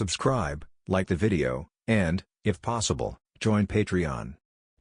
subscribe, like the video, and, if possible, join Patreon.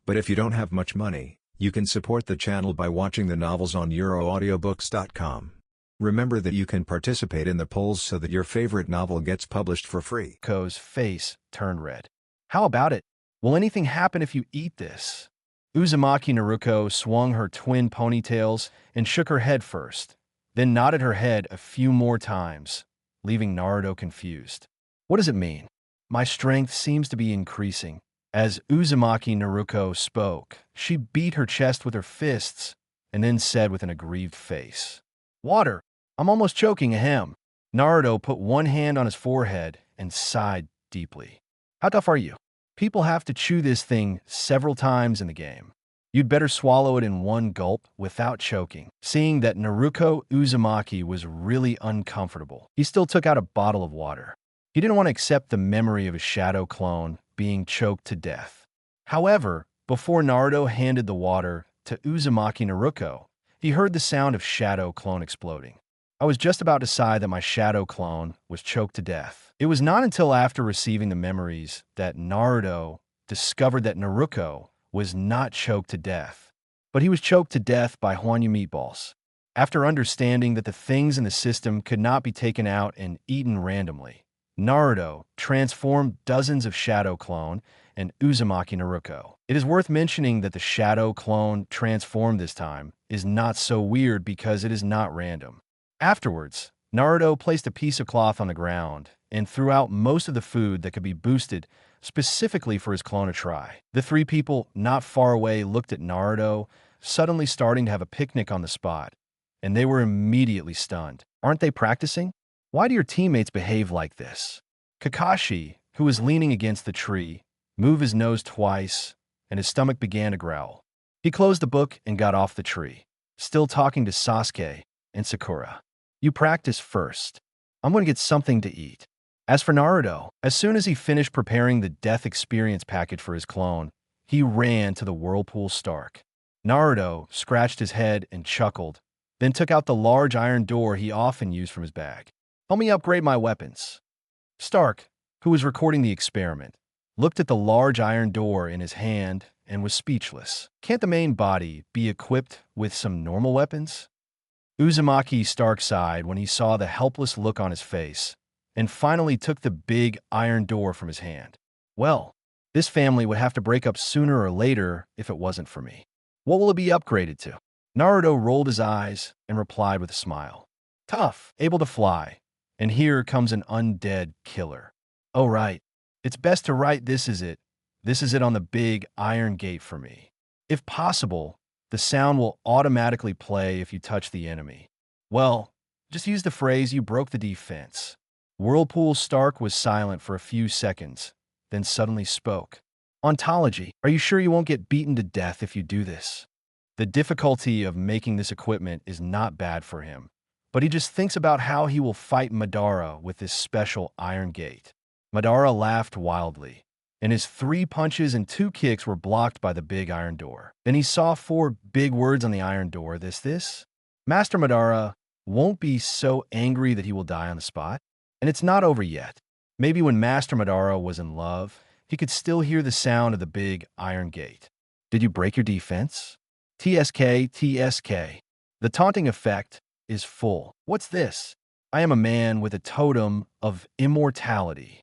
But if you don't have much money, you can support the channel by watching the novels on euroaudiobooks.com. Remember that you can participate in the polls so that your favorite novel gets published for free. Ko's face turned red. How about it? Will anything happen if you eat this? Uzumaki Naruto swung her twin ponytails and shook her head first, then nodded her head a few more times, leaving Naruto confused. What does it mean? My strength seems to be increasing. As Uzumaki Naruto spoke, she beat her chest with her fists and then said with an aggrieved face, "Water! I'm almost choking ahem." Naruto put one hand on his forehead and sighed deeply. How tough are you? People have to chew this thing several times in the game. You'd better swallow it in one gulp without choking. Seeing that Naruto Uzumaki was really uncomfortable, he still took out a bottle of water. He didn't want to accept the memory of his shadow clone being choked to death. However, before Naruto handed the water to Uzumaki Naruto, he heard the sound of shadow clone exploding. I was just about to sigh that my shadow clone was choked to death. It was not until after receiving the memories that Naruto discovered that Naruto was not choked to death, but he was choked to death by Huanyu meatballs. After understanding that the things in the system could not be taken out and eaten randomly, Naruto transformed dozens of shadow clone and Uzumaki Naruto. It is worth mentioning that the shadow clone transformed this time is not so weird because it is not random. Afterwards, Naruto placed a piece of cloth on the ground and threw out most of the food that could be boosted specifically for his clone to try. The three people not far away looked at Naruto, suddenly starting to have a picnic on the spot, and they were immediately stunned. Aren't they practicing? Why do your teammates behave like this? Kakashi, who was leaning against the tree, moved his nose twice, and his stomach began to growl. He closed the book and got off the tree, still talking to Sasuke and Sakura. You practice first. I'm going to get something to eat. As for Naruto, as soon as he finished preparing the death experience package for his clone, he ran to the Whirlpool Stark. Naruto scratched his head and chuckled, then took out the large iron door he often used from his bag. Help me upgrade my weapons. Stark, who was recording the experiment, looked at the large iron door in his hand and was speechless. Can't the main body be equipped with some normal weapons? Uzumaki Stark sighed when he saw the helpless look on his face, and finally took the big iron door from his hand. Well, this family would have to break up sooner or later if it wasn't for me. What will it be upgraded to? Naruto rolled his eyes and replied with a smile. Tough, able to fly, and here comes an undead killer. Oh right, it's best to write this is it. This is it on the big iron gate for me. If possible, the sound will automatically play if you touch the enemy. Well, just use the phrase you broke the defense. Whirlpool Stark was silent for a few seconds, then suddenly spoke. Ontology, are you sure you won't get beaten to death if you do this? The difficulty of making this equipment is not bad for him, but he just thinks about how he will fight Madara with this special iron gate. Madara laughed wildly, and his 3 punches and 2 kicks were blocked by the big iron door. Then he saw 4 big words on the iron door. This? Master Madara won't be so angry that he will die on the spot. And it's not over yet. Maybe when Master Madara was in love, he could still hear the sound of the big iron gate. Did you break your defense? TSK, TSK. The taunting effect is full. What's this? I am a man with a totem of immortality.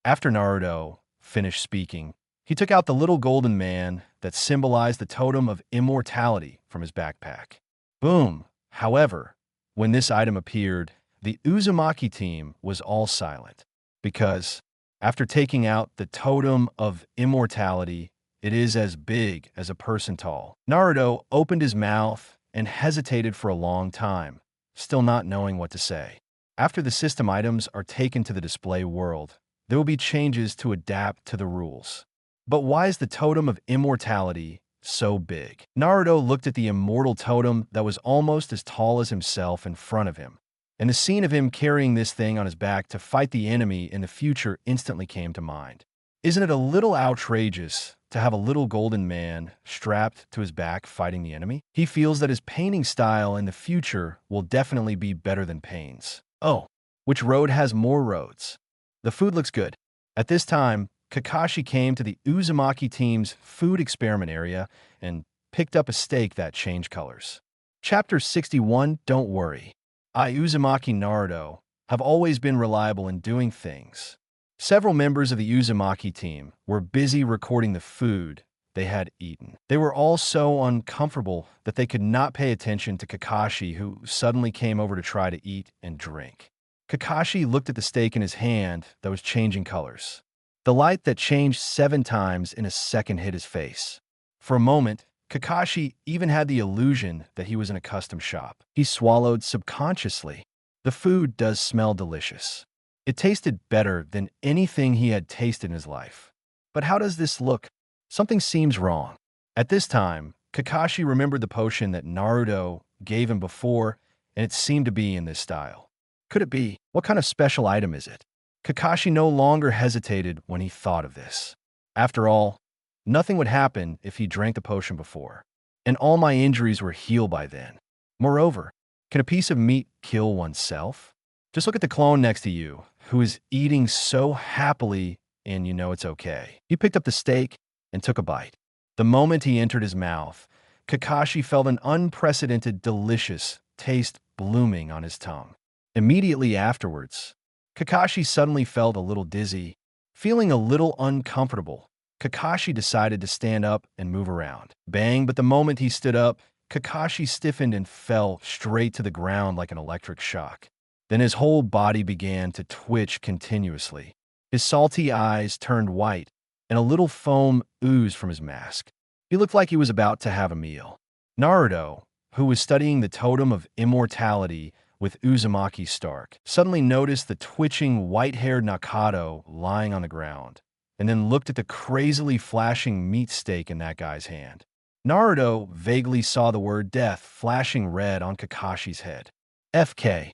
After Naruto finished speaking, he took out the little golden man that symbolized the totem of immortality from his backpack. Boom! However, when this item appeared, the Uzumaki team was all silent, because, after taking out the totem of immortality, it is as big as a person tall. Naruto opened his mouth and hesitated for a long time, still not knowing what to say. After the system items are taken to the display world, there will be changes to adapt to the rules. But why is the totem of immortality so big? Naruto looked at the immortal totem that was almost as tall as himself in front of him, and the scene of him carrying this thing on his back to fight the enemy in the future instantly came to mind. Isn't it a little outrageous to have a little golden man strapped to his back fighting the enemy? He feels that his painting style in the future will definitely be better than Pain's. Oh, which road has more roads? The food looks good. At this time, Kakashi came to the Uzumaki team's food experiment area and picked up a steak that changed colors. Chapter 61, Don't Worry. I, Uzumaki Naruto, have always been reliable in doing things. Several members of the Uzumaki team were busy recording the food they had eaten. They were all so uncomfortable that they could not pay attention to Kakashi, who suddenly came over to try to eat and drink. Kakashi looked at the steak in his hand that was changing colors. The light that changed 7 times in a second hit his face. For a moment, Kakashi even had the illusion that he was in a custom shop. He swallowed subconsciously. The food does smell delicious. It tasted better than anything he had tasted in his life. But how does this look? Something seems wrong. At this time, Kakashi remembered the potion that Naruto gave him before, and it seemed to be in this style. Could it be? What kind of special item is it? Kakashi no longer hesitated when he thought of this. After all, nothing would happen if he drank the potion before, and all my injuries were healed by then. Moreover, can a piece of meat kill oneself? Just look at the clone next to you, who is eating so happily, and you know it's okay. He picked up the steak and took a bite. The moment he entered his mouth, Kakashi felt an unprecedented, delicious taste blooming on his tongue. Immediately afterwards, Kakashi suddenly felt a little dizzy. Feeling a little uncomfortable, Kakashi decided to stand up and move around. Bang, but the moment he stood up, Kakashi stiffened and fell straight to the ground like an electric shock. Then his whole body began to twitch continuously. His salty eyes turned white, and a little foam oozed from his mask. He looked like he was about to have a meal. Naruto, who was studying the totem of immortality with Uzumaki Stark, suddenly noticed the twitching white-haired Nakato lying on the ground, and then looked at the crazily flashing meat steak in that guy's hand. Naruto vaguely saw the word death flashing red on Kakashi's head. FK,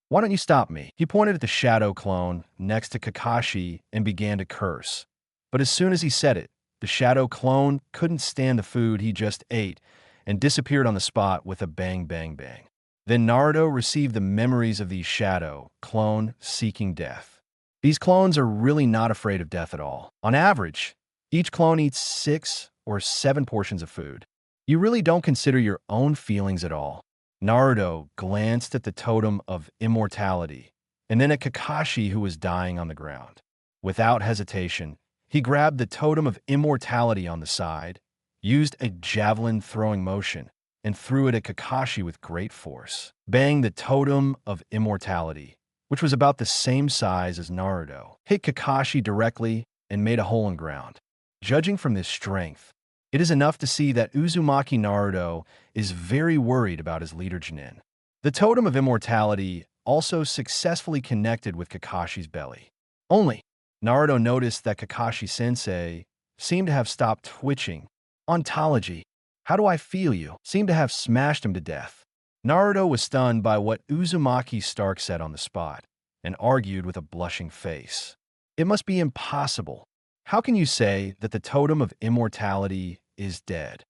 why don't you stop me? He pointed at the shadow clone next to Kakashi and began to curse. But as soon as he said it, the shadow clone couldn't stand the food he just ate and disappeared on the spot with a bang, bang, bang. Then Naruto received the memories of these shadow clone seeking death. These clones are really not afraid of death at all. On average, each clone eats 6 or 7 portions of food. You really don't consider your own feelings at all. Naruto glanced at the totem of immortality and then at Kakashi, who was dying on the ground. Without hesitation, he grabbed the totem of immortality on the side, used a javelin-throwing motion, and threw it at Kakashi with great force. Bang, the totem of immortality, which was about the same size as Naruto, hit Kakashi directly and made a hole in ground. Judging from this strength, it is enough to see that Uzumaki Naruto is very worried about his leader Chunin. The totem of immortality also successfully connected with Kakashi's belly. Only, Naruto noticed that Kakashi-sensei seemed to have stopped twitching. Ontology, how do I feel you? Seemed to have smashed him to death. Naruto was stunned by what Uzumaki Stark said on the spot, and argued with a blushing face. It must be impossible. How can you say that the totem of immortality is dead?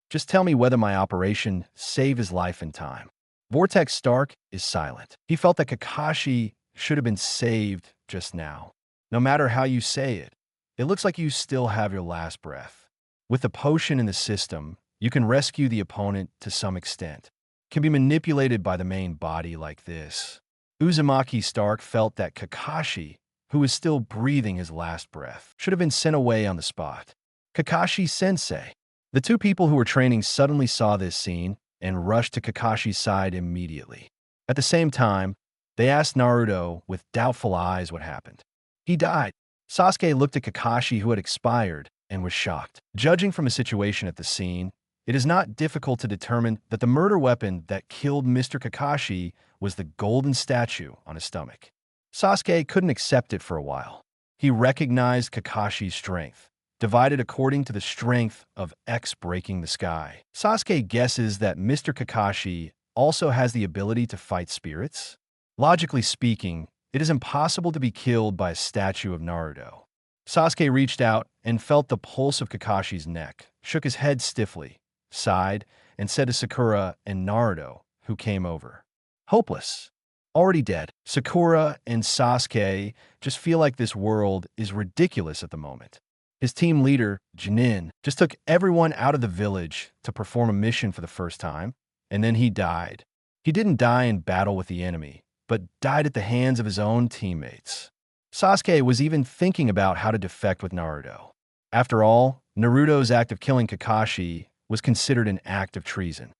Just tell me whether my operation saved his life in time. Vortex Stark is silent. He felt that Kakashi should have been saved just now. No matter how you say it, it looks like you still have your last breath. With the potion in the system, you can rescue the opponent to some extent. Can be manipulated by the main body like this. Uzumaki Stark felt that Kakashi, who was still breathing his last breath, should have been sent away on the spot. Kakashi-sensei. The 2 people who were training suddenly saw this scene and rushed to Kakashi's side immediately. At the same time, they asked Naruto with doubtful eyes what happened. He died. Sasuke looked at Kakashi, who had expired, and was shocked. Judging from the situation at the scene, it is not difficult to determine that the murder weapon that killed Mr. Kakashi was the golden statue on his stomach. Sasuke couldn't accept it for a while. He recognized Kakashi's strength, divided according to the strength of X breaking the sky. Sasuke guesses that Mr. Kakashi also has the ability to fight spirits. Logically speaking, it is impossible to be killed by a statue of Naruto. Sasuke reached out and felt the pulse of Kakashi's neck, shook his head stiffly, sighed, and said to Sakura and Naruto, who came over, "Hopeless. already dead. Sakura and Sasuke just feel like this world is ridiculous at the moment. His team leader, Jinin, just took everyone out of the village to perform a mission for the first time, and then he died. He didn't die in battle with the enemy, but died at the hands of his own teammates. Sasuke was even thinking about how to defect with Naruto. After all, Naruto's act of killing Kakashi was considered an act of treason.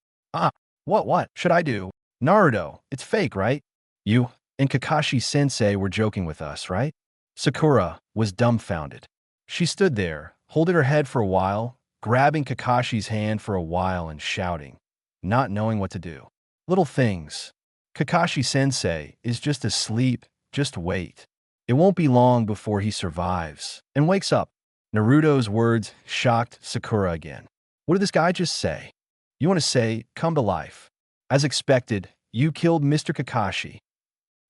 What should I do? Naruto, it's fake, right? You and Kakashi-sensei were joking with us, right? Sakura was dumbfounded. She stood there, holding her head for a while, grabbing Kakashi's hand for a while and shouting, not knowing what to do. Little things. Kakashi-sensei is just asleep, just wait. It won't be long before he survives and wakes up. Naruto's words shocked Sakura again. What did this guy just say? You want to say, come to life. As expected, you killed Mr. Kakashi.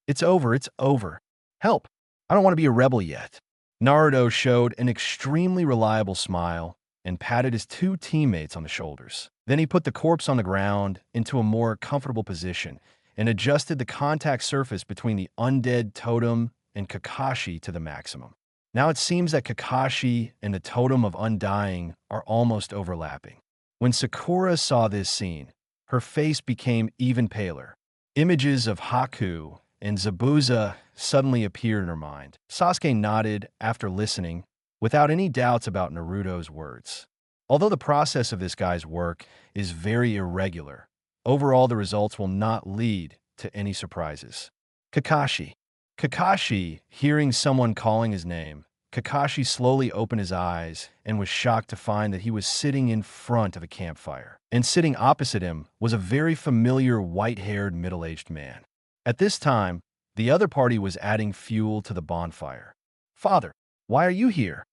It's over, it's over. Help! I don't want to be a rebel yet. Naruto showed an extremely reliable smile and patted his two teammates on the shoulders. Then he put the corpse on the ground into a more comfortable position and adjusted the contact surface between the undead totem and Kakashi to the maximum. Now it seems that Kakashi and the totem of undying are almost overlapping. When Sakura saw this scene, her face became even paler. Images of Haku and Zabuza suddenly appeared in her mind. Sasuke nodded after listening, without any doubts about Naruto's words. Although the process of this guy's work is very irregular, overall the results will not lead to any surprises. Kakashi. Kakashi, hearing someone calling his name, Kakashi slowly opened his eyes and was shocked to find that he was sitting in front of a campfire. And sitting opposite him was a very familiar white-haired middle-aged man. At this time, the other party was adding fuel to the bonfire. Father, why are you here?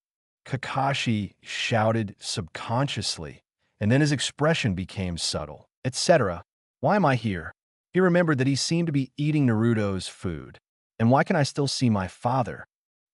Kakashi shouted subconsciously, and then his expression became subtle. Etc. Why am I here? He remembered that he seemed to be eating Naruto's food. And why can I still see my father?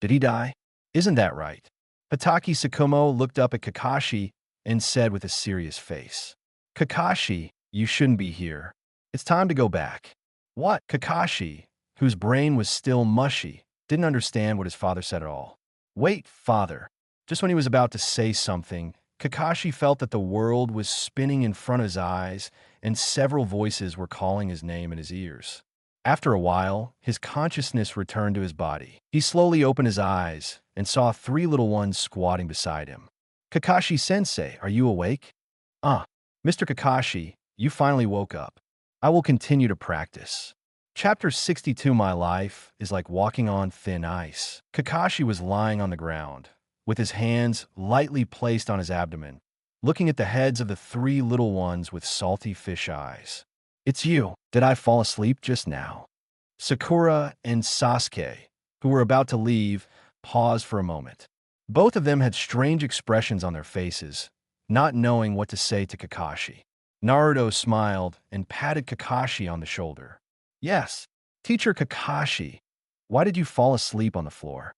Did he die? Isn't that right? Hatake Tsukumo looked up at Kakashi and said with a serious face, Kakashi, you shouldn't be here. It's time to go back. What? Kakashi, whose brain was still mushy, didn't understand what his father said at all. Wait, father. Just when he was about to say something, Kakashi felt that the world was spinning in front of his eyes and several voices were calling his name in his ears. After a while, his consciousness returned to his body. He slowly opened his eyes and saw three little ones squatting beside him. Kakashi-sensei, are you awake? Mr. Kakashi, you finally woke up. I will continue to practice. Chapter 62 My life is like walking on thin ice. Kakashi was lying on the ground, with his hands lightly placed on his abdomen, looking at the heads of the three little ones with salty fish eyes. It's you. Did I fall asleep just now? Sakura and Sasuke, who were about to leave, paused for a moment. Both of them had strange expressions on their faces, not knowing what to say to Kakashi. Naruto smiled and patted Kakashi on the shoulder. Yes, Teacher Kakashi, why did you fall asleep on the floor?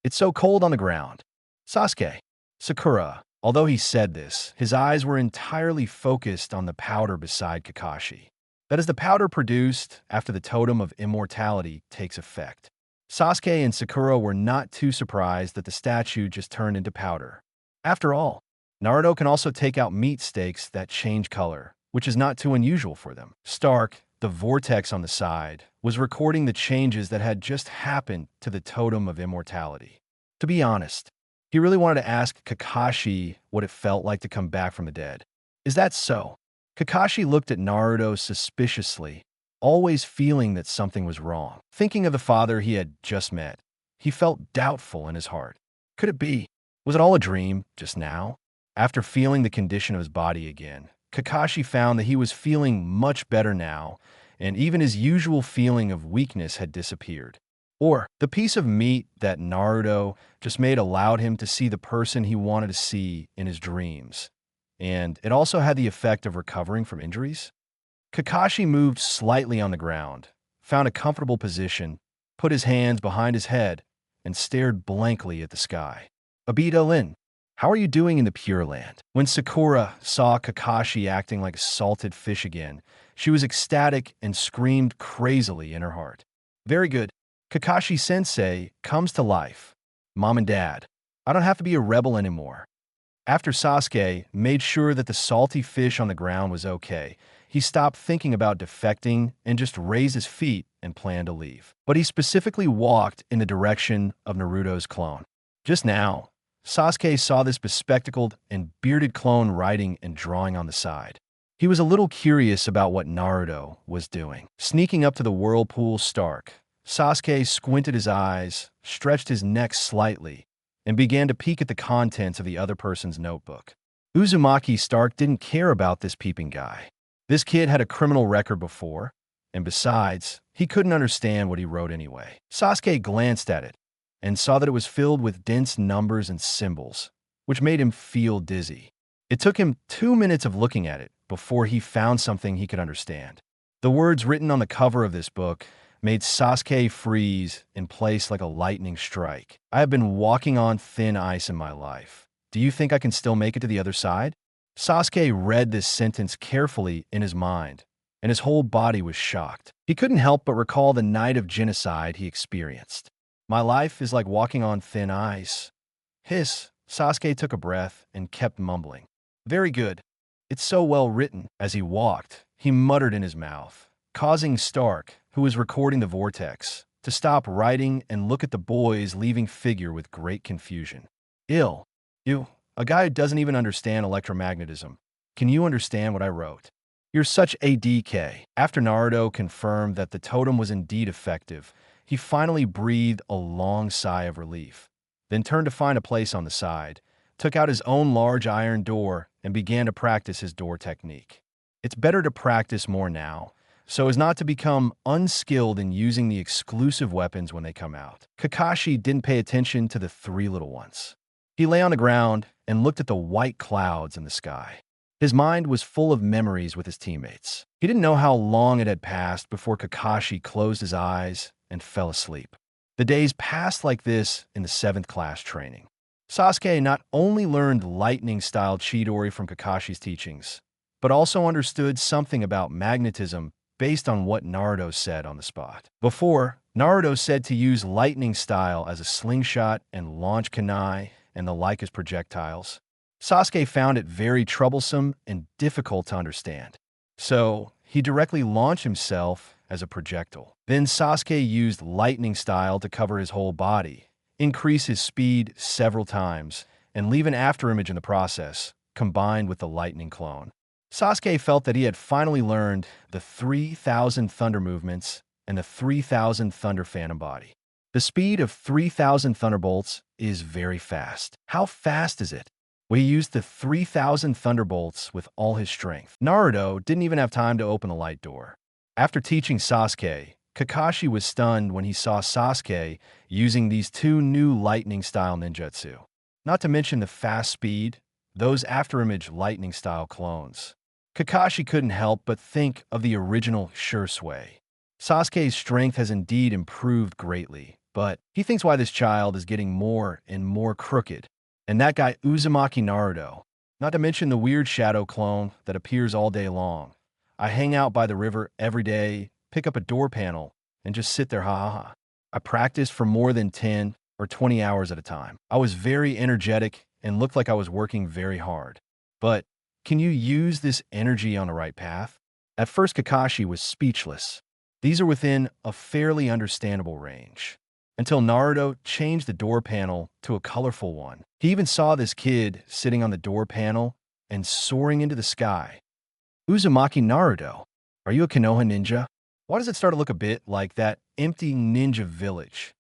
It's so cold on the ground. Sasuke. Sakura, although he said this, his eyes were entirely focused on the powder beside Kakashi. That is the powder produced after the totem of immortality takes effect. Sasuke and Sakura were not too surprised that the statue just turned into powder. After all, Naruto can also take out meat steaks that change color, which is not too unusual for them. Stark, the vortex on the side, was recording the changes that had just happened to the totem of immortality. To be honest, he really wanted to ask Kakashi what it felt like to come back from the dead. Is that so? Kakashi looked at Naruto suspiciously, always feeling that something was wrong. Thinking of the father he had just met, he felt doubtful in his heart. Could it be? Was it all a dream, just now? After feeling the condition of his body again, Kakashi found that he was feeling much better now, and even his usual feeling of weakness had disappeared. Or the piece of meat that Naruto just made allowed him to see the person he wanted to see in his dreams. And it also had the effect of recovering from injuries. Kakashi moved slightly on the ground, found a comfortable position, put his hands behind his head, and stared blankly at the sky. Abida-Lin, how are you doing in the Pure Land? When Sakura saw Kakashi acting like a salted fish again, she was ecstatic and screamed crazily in her heart. Very good. Kakashi-sensei comes to life. Mom and Dad, I don't have to be a rebel anymore. After Sasuke made sure that the salty fish on the ground was okay, he stopped thinking about defecting and just raised his feet and planned to leave. But he specifically walked in the direction of Naruto's clone. Just now, Sasuke saw this bespectacled and bearded clone writing and drawing on the side. He was a little curious about what Naruto was doing. Sneaking up to the whirlpool Stark, Sasuke squinted his eyes, stretched his neck slightly, and began to peek at the contents of the other person's notebook. Uzumaki Stark didn't care about this peeping guy. This kid had a criminal record before, and besides, he couldn't understand what he wrote anyway. Sasuke glanced at it and saw that it was filled with dense numbers and symbols, which made him feel dizzy. It took him 2 minutes of looking at it before he found something he could understand. The words written on the cover of this book made Sasuke freeze in place like a lightning strike. I have been walking on thin ice in my life. Do you think I can still make it to the other side? Sasuke read this sentence carefully in his mind, and his whole body was shocked. He couldn't help but recall the night of genocide he experienced. My life is like walking on thin ice. Hiss. Sasuke took a breath and kept mumbling. Very good. It's so well written. As he walked, he muttered in his mouth, causing Stark, who was recording the vortex, to stop writing and look at the boy's leaving figure with great confusion. You, a guy who doesn't even understand electromagnetism. Can you understand what I wrote? You're such a DK. After Naruto confirmed that the totem was indeed effective, he finally breathed a long sigh of relief, then turned to find a place on the side, took out his own large iron door, and began to practice his door technique. It's better to practice more now, so as not to become unskilled in using the exclusive weapons when they come out. Kakashi didn't pay attention to the three little ones. He lay on the ground and looked at the white clouds in the sky. His mind was full of memories with his teammates. He didn't know how long it had passed before Kakashi closed his eyes and fell asleep. The days passed like this in the 7th class training. Sasuke not only learned lightning-style Chidori from Kakashi's teachings, but also understood something about magnetism based on what Naruto said on the spot. Before, Naruto said to use lightning style as a slingshot and launch kunai and the like as projectiles. Sasuke found it very troublesome and difficult to understand. So, he directly launched himself as a projectile. Then Sasuke used lightning style to cover his whole body, increase his speed several times, and leave an afterimage in the process, combined with the lightning clone. Sasuke felt that he had finally learned the 3,000 thunder movements and the 3,000 thunder phantom body. The speed of 3,000 thunderbolts is very fast. How fast is it? Well, he used the 3,000 thunderbolts with all his strength. Naruto didn't even have time to open the light door. After teaching Sasuke, Kakashi was stunned when he saw Sasuke using these 2 new lightning-style ninjutsu. Not to mention the fast speed, those afterimage lightning-style clones. Kakashi couldn't help but think of the original Shursui. Sasuke's strength has indeed improved greatly, but he thinks why this child is getting more and more crooked. And that guy Uzumaki Naruto, not to mention the weird shadow clone that appears all day long. I hang out by the river every day, pick up a door panel, and just sit there, ha ha ha. I practiced for more than 10 or 20 hours at a time. I was very energetic and looked like I was working very hard. But can you use this energy on the right path? At first, Kakashi was speechless. These are within a fairly understandable range. Until Naruto changed the door panel to a colorful one. He even saw this kid sitting on the door panel and soaring into the sky. Uzumaki Naruto, are you a Konoha ninja? Why does it start to look a bit like that empty ninja village?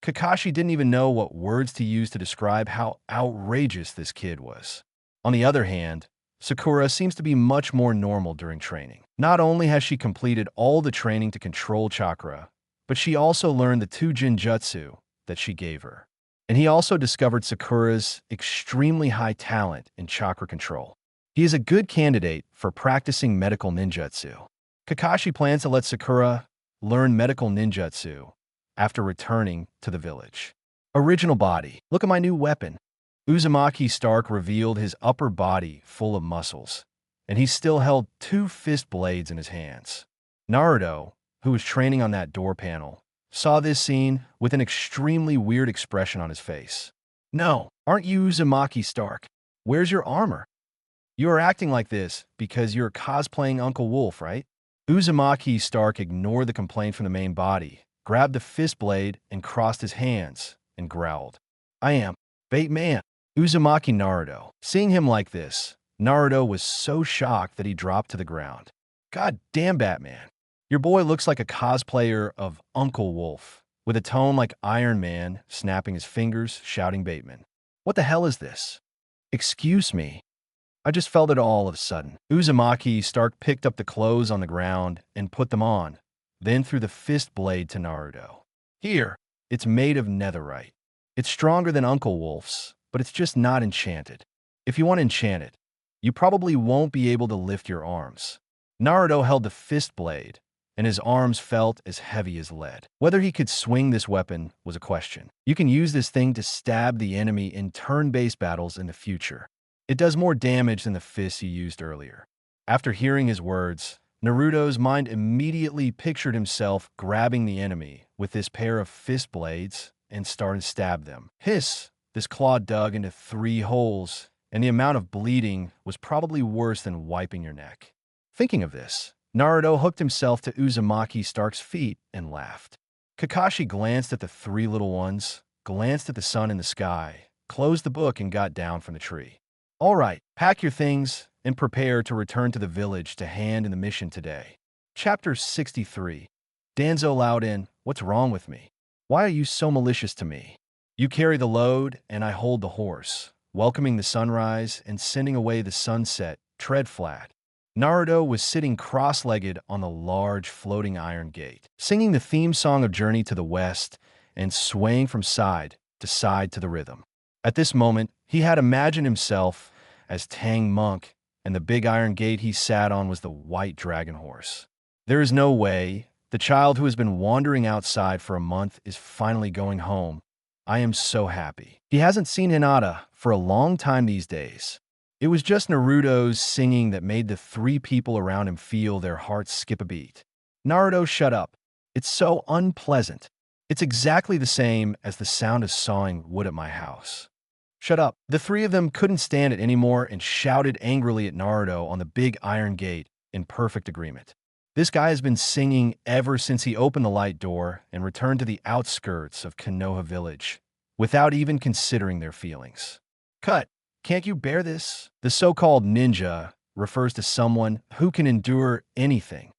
Kakashi didn't even know what words to use to describe how outrageous this kid was. On the other hand, Sakura seems to be much more normal during training. Not only has she completed all the training to control chakra, but she also learned the 2 genjutsu that she gave her. And he also discovered Sakura's extremely high talent in chakra control. He is a good candidate for practicing medical ninjutsu. Kakashi plans to let Sakura learn medical ninjutsu after returning to the village. Original body. Look at my new weapon. Uzumaki Stark revealed his upper body full of muscles, and he still held 2 fist blades in his hands. Naruto, who was training on that door panel, saw this scene with an extremely weird expression on his face. No, aren't you Uzumaki Stark? Where's your armor? You are acting like this because you're cosplaying Uncle Wolf, right? Uzumaki Stark ignored the complaint from the main body, grabbed the fist blade, and crossed his hands, and growled. I am Bait Man, Uzumaki Naruto. Seeing him like this, Naruto was so shocked that he dropped to the ground. God damn, Batman. Your boy looks like a cosplayer of Uncle Wolf, with a tone like Iron Man, snapping his fingers, shouting Bateman. What the hell is this? Excuse me. I just felt it all of a sudden. Uzumaki Stark picked up the clothes on the ground and put them on, then threw the fist blade to Naruto. Here, it's made of netherite. It's stronger than Uncle Wolf's, but it's just not enchanted. If you want to enchant it, you probably won't be able to lift your arms. Naruto held the fist blade, and his arms felt as heavy as lead. Whether he could swing this weapon was a question. You can use this thing to stab the enemy in turn-based battles in the future. It does more damage than the fists you used earlier. After hearing his words, Naruto's mind immediately pictured himself grabbing the enemy with this pair of fist blades and started to stab them. Hiss! This claw dug into 3 holes, and the amount of bleeding was probably worse than wiping your neck. Thinking of this, Naruto hooked himself to Uzumaki Stark's feet and laughed. Kakashi glanced at the 3 little ones, glanced at the sun in the sky, closed the book, and got down from the tree. All right, pack your things and prepare to return to the village to hand in the mission today. Chapter 63. Danzo Loudon, what's wrong with me? Why are you so malicious to me? You carry the load, and I hold the horse, welcoming the sunrise and sending away the sunset, tread flat. Naruto was sitting cross-legged on the large floating iron gate, singing the theme song of Journey to the West and swaying from side to the rhythm. At this moment, he had imagined himself as Tang Monk, and the big iron gate he sat on was the white dragon horse. There is no way. The child who has been wandering outside for a month is finally going home. I am so happy. He hasn't seen Hinata for a long time these days. It was just Naruto's singing that made the 3 people around him feel their hearts skip a beat. Naruto, shut up. It's so unpleasant. It's exactly the same as the sound of sawing wood at my house. Shut up. The 3 of them couldn't stand it anymore and shouted angrily at Naruto on the big iron gate in perfect agreement. This guy has been singing ever since he opened the light door and returned to the outskirts of Konoha village, without even considering their feelings. Cut. Can't you bear this? The so-called ninja refers to someone who can endure anything.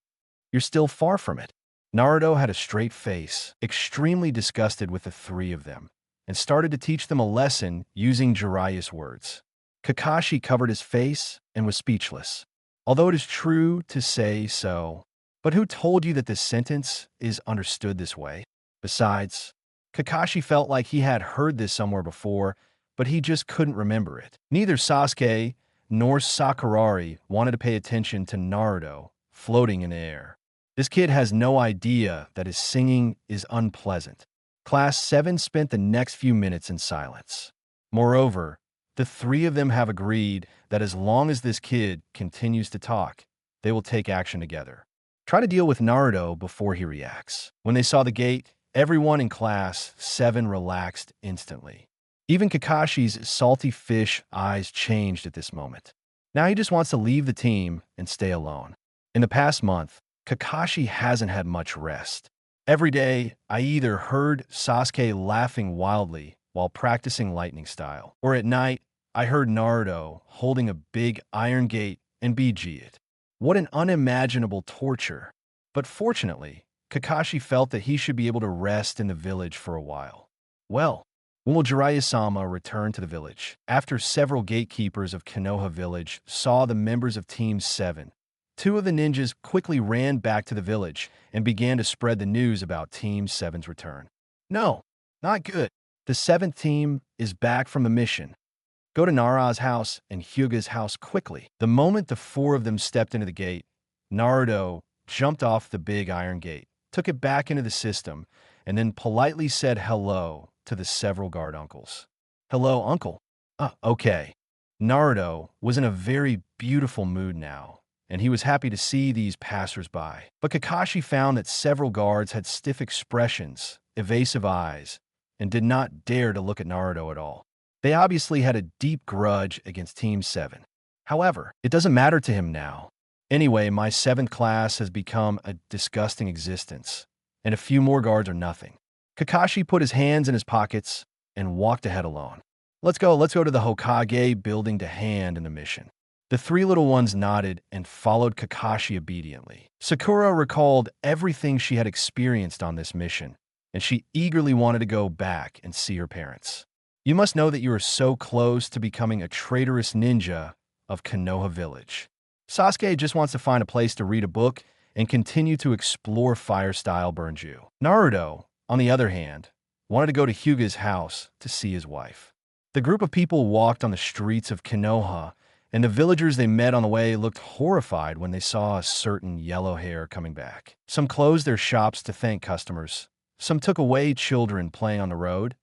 You're still far from it. Naruto had a straight face, extremely disgusted with the 3 of them, and started to teach them a lesson using Jiraiya's words. Kakashi covered his face and was speechless. Although it is true to say so, but who told you that this sentence is understood this way? Besides, Kakashi felt like he had heard this somewhere before, but he just couldn't remember it. Neither Sasuke nor Sakurari wanted to pay attention to Naruto floating in the air. This kid has no idea that his singing is unpleasant. Class 7 spent the next few minutes in silence. Moreover, the 3 of them have agreed that as long as this kid continues to talk, they will take action together. Try to deal with Naruto before he reacts. When they saw the gate, everyone in Class 7 relaxed instantly. Even Kakashi's salty fish eyes changed at this moment. Now he just wants to leave the team and stay alone. In the past month, Kakashi hasn't had much rest. Every day, I either heard Sasuke laughing wildly while practicing lightning style, or at night, I heard Naruto holding a big iron gate and BG it. What an unimaginable torture. But fortunately, Kakashi felt that he should be able to rest in the village for a while. Well, when will Jiraiya-sama return to the village? After several gatekeepers of Konoha village saw the members of Team 7, 2 of the ninjas quickly ran back to the village and began to spread the news about Team 7's return. No, not good. The 7th team is back from a mission. Go to Nara's house and Hyuga's house quickly. The moment the 4 of them stepped into the gate, Naruto jumped off the big iron gate, took it back into the system, and then politely said hello to the several guard uncles. Hello, uncle. Okay. Naruto was in a very beautiful mood now, and he was happy to see these passers-by. But Kakashi found that several guards had stiff expressions, evasive eyes, and did not dare to look at Naruto at all. They obviously had a deep grudge against Team 7. However, it doesn't matter to him now. Anyway, my 7th class has become a disgusting existence, and a few more guards are nothing. Kakashi put his hands in his pockets and walked ahead alone. Let's go to the Hokage building to hand in the mission. The three little ones nodded and followed Kakashi obediently. Sakura recalled everything she had experienced on this mission, and she eagerly wanted to go back and see her parents. You must know that you are so close to becoming a traitorous ninja of Konoha Village. Sasuke just wants to find a place to read a book and continue to explore fire-style Burnju. Naruto, on the other hand, wanted to go to Hyuga's house to see his wife. The group of people walked on the streets of Konoha, and the villagers they met on the way looked horrified when they saw a certain yellow hair coming back. Some closed their shops to thank customers, some took away children playing on the road,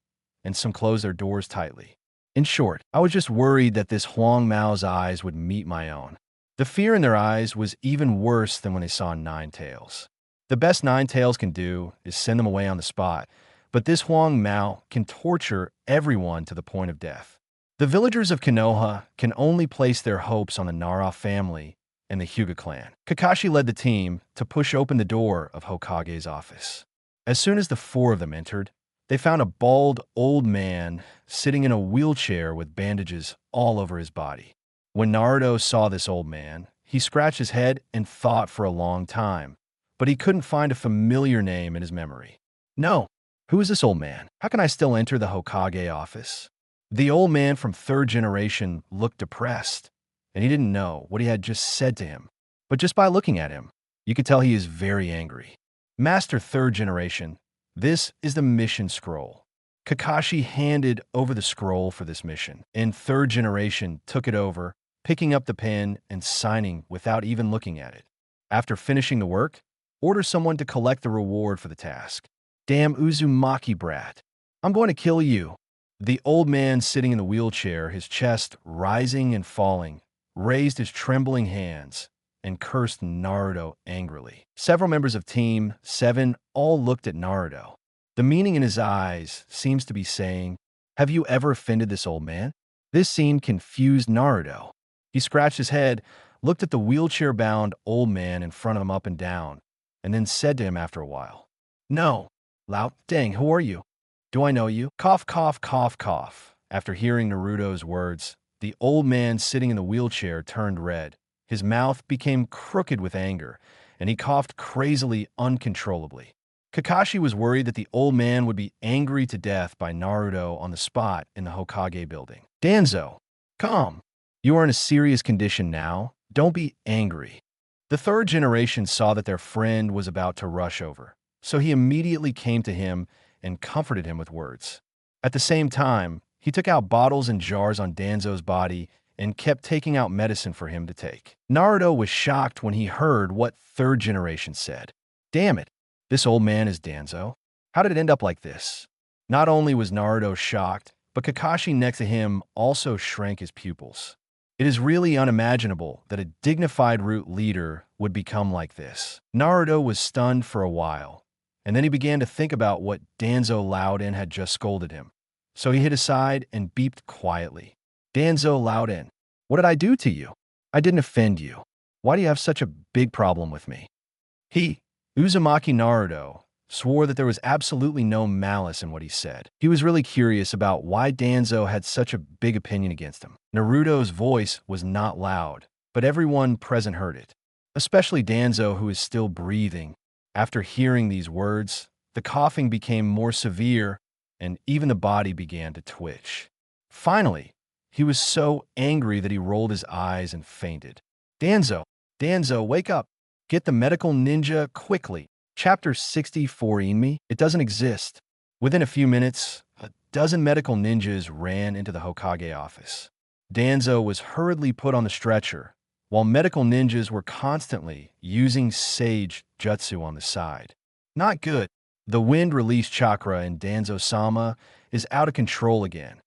and some closed their doors tightly. In short, I was just worried that this Huang Mao's eyes would meet my own. The fear in their eyes was even worse than when they saw Nine Tails. The best Nine Tails can do is send them away on the spot, but this Huang Mao can torture everyone to the point of death. The villagers of Konoha can only place their hopes on the Nara family and the Hyuga clan. Kakashi led the team to push open the door of Hokage's office. As soon as the four of them entered, they found a bald old man sitting in a wheelchair with bandages all over his body. When Naruto saw this old man, he scratched his head and thought for a long time, but he couldn't find a familiar name in his memory. No, who is this old man? How can I still enter the Hokage office? The old man from third generation looked depressed, and he didn't know what he had just said to him. But just by looking at him, you could tell he is very angry. Master third generation, this is the mission scroll. Kakashi handed over the scroll for this mission, and third generation took it over, picking up the pen and signing without even looking at it. After finishing the work, order someone to collect the reward for the task. Damn Uzumaki brat. I'm going to kill you. The old man sitting in the wheelchair, his chest rising and falling, raised his trembling hands and cursed Naruto angrily. Several members of Team 7 all looked at Naruto. The meaning in his eyes seems to be saying, "Have you ever offended this old man?" This scene confused Naruto. He scratched his head, looked at the wheelchair-bound old man in front of him up and down, and then said to him after a while, "No, Lao, dang, who are you? Do I know you?" Cough, cough, cough, cough. After hearing Naruto's words, the old man sitting in the wheelchair turned red. His mouth became crooked with anger, and he coughed crazily, uncontrollably. Kakashi was worried that the old man would be angry to death by Naruto on the spot in the Hokage building. Danzo, calm. You are in a serious condition now. Don't be angry. The third generation saw that their friend was about to rush over, so he immediately came to him and comforted him with words. At the same time, he took out bottles and jars on Danzo's body and kept taking out medicine for him to take. Naruto was shocked when he heard what third generation said. Damn it, this old man is Danzo. How did it end up like this? Not only was Naruto shocked, but Kakashi next to him also shrank his pupils. It is really unimaginable that a dignified root leader would become like this. Naruto was stunned for a while, and then he began to think about what Danzo Louden had just scolded him. So he hid aside and beeped quietly. Danzo Louden, what did I do to you? I didn't offend you. Why do you have such a big problem with me? Uzumaki Naruto, swore that there was absolutely no malice in what he said. He was really curious about why Danzo had such a big opinion against him. Naruto's voice was not loud, but everyone present heard it, especially Danzo, who is still breathing. After hearing these words, the coughing became more severe, and even the body began to twitch. Finally, he was so angry that he rolled his eyes and fainted. Danzo, wake up. Get the medical ninja quickly. Chapter 64 Inmi, it doesn't exist. Within a few minutes, a dozen medical ninjas ran into the Hokage office. Danzo was hurriedly put on the stretcher, while medical ninjas were constantly using sage jutsu on the side. Not good. The wind-released chakra in Danzo-sama is out of control again.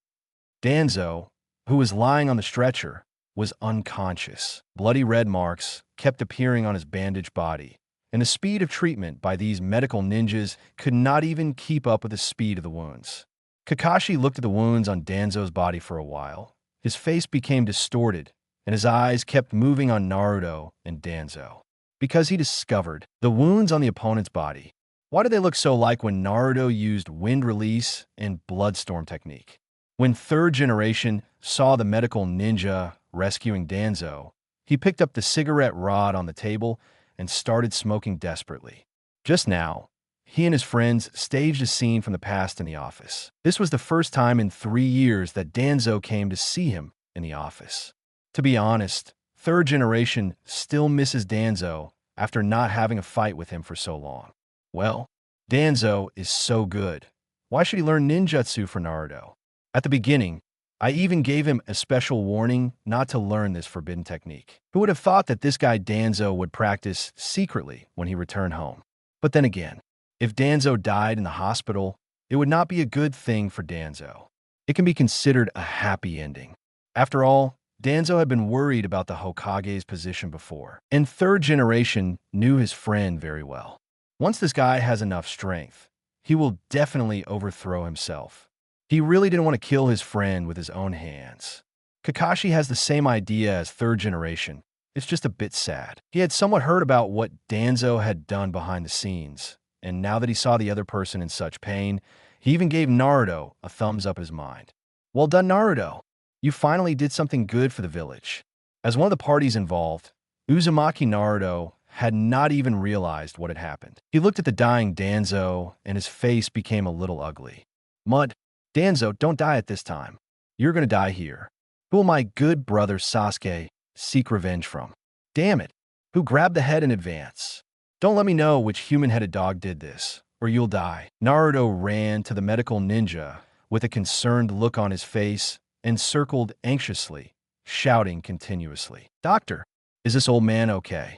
Danzo, who was lying on the stretcher, was unconscious. Bloody red marks kept appearing on his bandaged body, and the speed of treatment by these medical ninjas could not even keep up with the speed of the wounds. Kakashi looked at the wounds on Danzo's body for a while. His face became distorted, and his eyes kept moving on Naruto and Danzo. Because he discovered the wounds on the opponent's body. Why did they look so like when Naruto used wind release and bloodstorm technique? When third generation saw the medical ninja rescuing Danzo, he picked up the cigarette rod on the table and started smoking desperately. Just now, he and his friends staged a scene from the past in the office. This was the first time in 3 years that Danzo came to see him in the office. To be honest, third generation still misses Danzo after not having a fight with him for so long. Well, Danzo is so good. Why should he learn ninjutsu for Naruto? At the beginning, I even gave him a special warning not to learn this forbidden technique. Who would have thought that this guy Danzo would practice secretly when he returned home? But then again, if Danzo died in the hospital, it would not be a good thing for Danzo. It can be considered a happy ending. After all, Danzo had been worried about the Hokage's position before, and third generation knew his friend very well. Once this guy has enough strength, he will definitely overthrow himself. He really didn't want to kill his friend with his own hands. Kakashi has the same idea as third generation. It's just a bit sad. He had somewhat heard about what Danzo had done behind the scenes, and now that he saw the other person in such pain, he even gave Naruto a thumbs up his mind. Well done, Naruto. You finally did something good for the village. As one of the parties involved, Uzumaki Naruto had not even realized what had happened. He looked at the dying Danzo, and his face became a little ugly. Mud, Danzo, don't die at this time. You're gonna die here. Who will my good brother Sasuke seek revenge from? Damn it, who grabbed the head in advance? Don't let me know which human-headed dog did this, or you'll die. Naruto ran to the medical ninja with a concerned look on his face and circled anxiously, shouting continuously. Doctor, is this old man okay?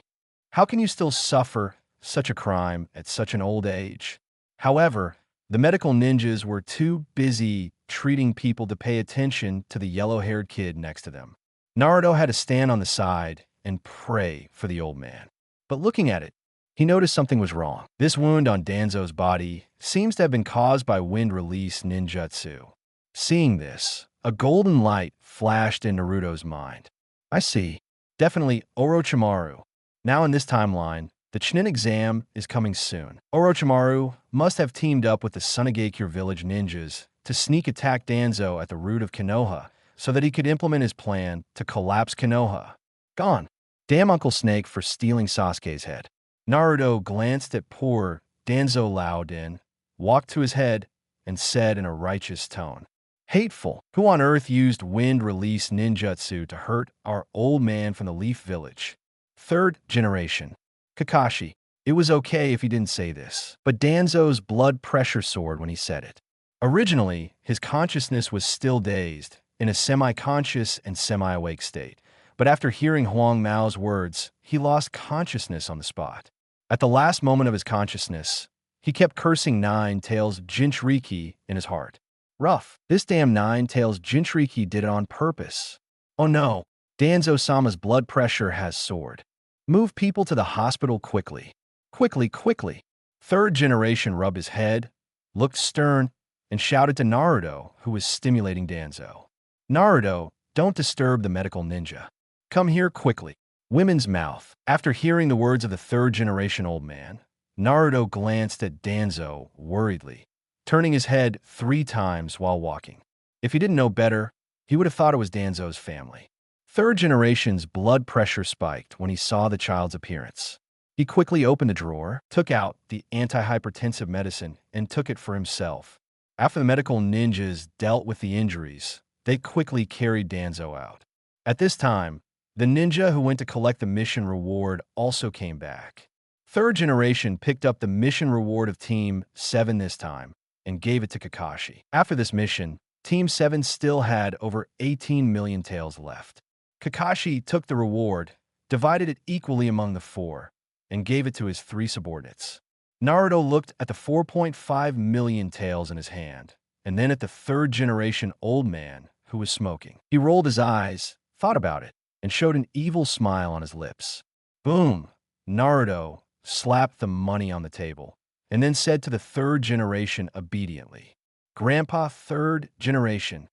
How can you still suffer such a crime at such an old age? However, the medical ninjas were too busy treating people to pay attention to the yellow-haired kid next to them. Naruto had to stand on the side and pray for the old man. But looking at it, he noticed something was wrong. This wound on Danzo's body seems to have been caused by wind release ninjutsu. Seeing this, a golden light flashed in Naruto's mind. I see. Definitely Orochimaru. Now in this timeline, the Chunin exam is coming soon. Orochimaru must have teamed up with the Sunagakure village ninjas to sneak attack Danzo at the root of Konoha so that he could implement his plan to collapse Konoha. Gone. Damn Uncle Snake for stealing Sasuke's head. Naruto glanced at poor Danzo Laoden, walked to his head, and said in a righteous tone, Hateful. Who on earth used wind release ninjutsu to hurt our old man from the Leaf Village? Third generation. Kakashi. It was okay if he didn't say this, but Danzo's blood pressure soared when he said it. Originally, his consciousness was still dazed, in a semi-conscious and semi-awake state, but after hearing Huang Mao's words, he lost consciousness on the spot. At the last moment of his consciousness, he kept cursing Nine Tails Jinchuriki in his heart. Rough. This damn Nine Tails Jinchuriki did it on purpose. Oh no, Danzo-sama's blood pressure has soared. Move people to the hospital quickly. Quickly, quickly. Third generation rubbed his head, looked stern, and shouted to Naruto, who was stimulating Danzo. Naruto, don't disturb the medical ninja. Come here quickly. Women's mouth. After hearing the words of the third generation old man, Naruto glanced at Danzo worriedly, turning his head 3 times while walking. If he didn't know better, he would have thought it was Danzo's family. Third generation's blood pressure spiked when he saw the child's appearance. He quickly opened the drawer, took out the antihypertensive medicine, and took it for himself. After the medical ninjas dealt with the injuries, they quickly carried Danzo out. At this time, the ninja who went to collect the mission reward also came back. Third generation picked up the mission reward of Team 7 this time and gave it to Kakashi. After this mission, Team 7 still had over 18 million taels left. Kakashi took the reward, divided it equally among the 4, and gave it to his 3 subordinates. Naruto looked at the 4.5 million taels in his hand, and then at the third generation old man who was smoking. He rolled his eyes, thought about it. and showed an evil smile on his lips. Boom! Naruto slapped the money on the table and then said to the third generation obediently, Grandpa, third generation,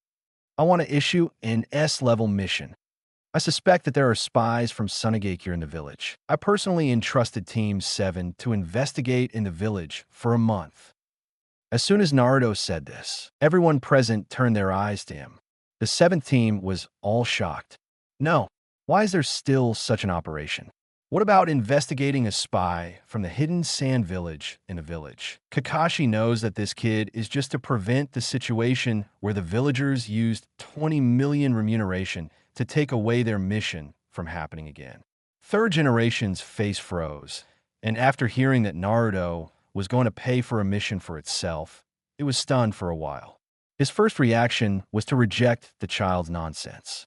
I want to issue an S-level mission. I suspect that there are spies from Sunagake here in the village. I personally entrusted Team 7 to investigate in the village for a month. As soon as Naruto said this, everyone present turned their eyes to him. The 7th team was all shocked. No, why is there still such an operation? What about investigating a spy from the hidden sand village in the village? Kakashi knows that this kid is just to prevent the situation where the villagers used 20 million remuneration to take away their mission from happening again. Third generation's face froze, and after hearing that Naruto was going to pay for a mission for itself, it was stunned for a while. His first reaction was to reject the child's nonsense.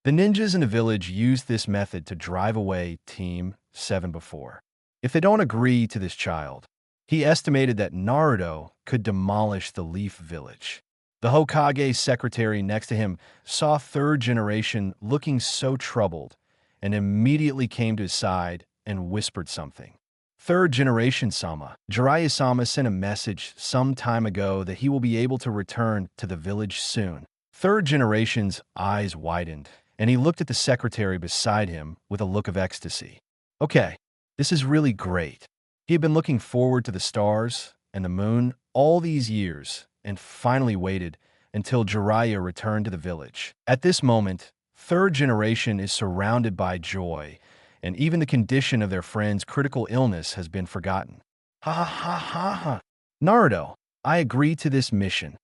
The ninjas in the village used this method to drive away Team 7 before. If they don't agree to this child, he estimated that Naruto could demolish the Leaf Village. The Hokage secretary next to him saw third generation looking so troubled and immediately came to his side and whispered something. Third generation Sama, Jiraiya-sama sent a message some time ago that he will be able to return to the village soon. Third generation's eyes widened, and he looked at the secretary beside him with a look of ecstasy. Okay, this is really great. He had been looking forward to the stars and the moon all these years and finally waited until Jiraiya returned to the village. At this moment, third generation is surrounded by joy, and even the condition of their friend's critical illness has been forgotten. Ha ha ha ha ha. Naruto, I agree to this mission.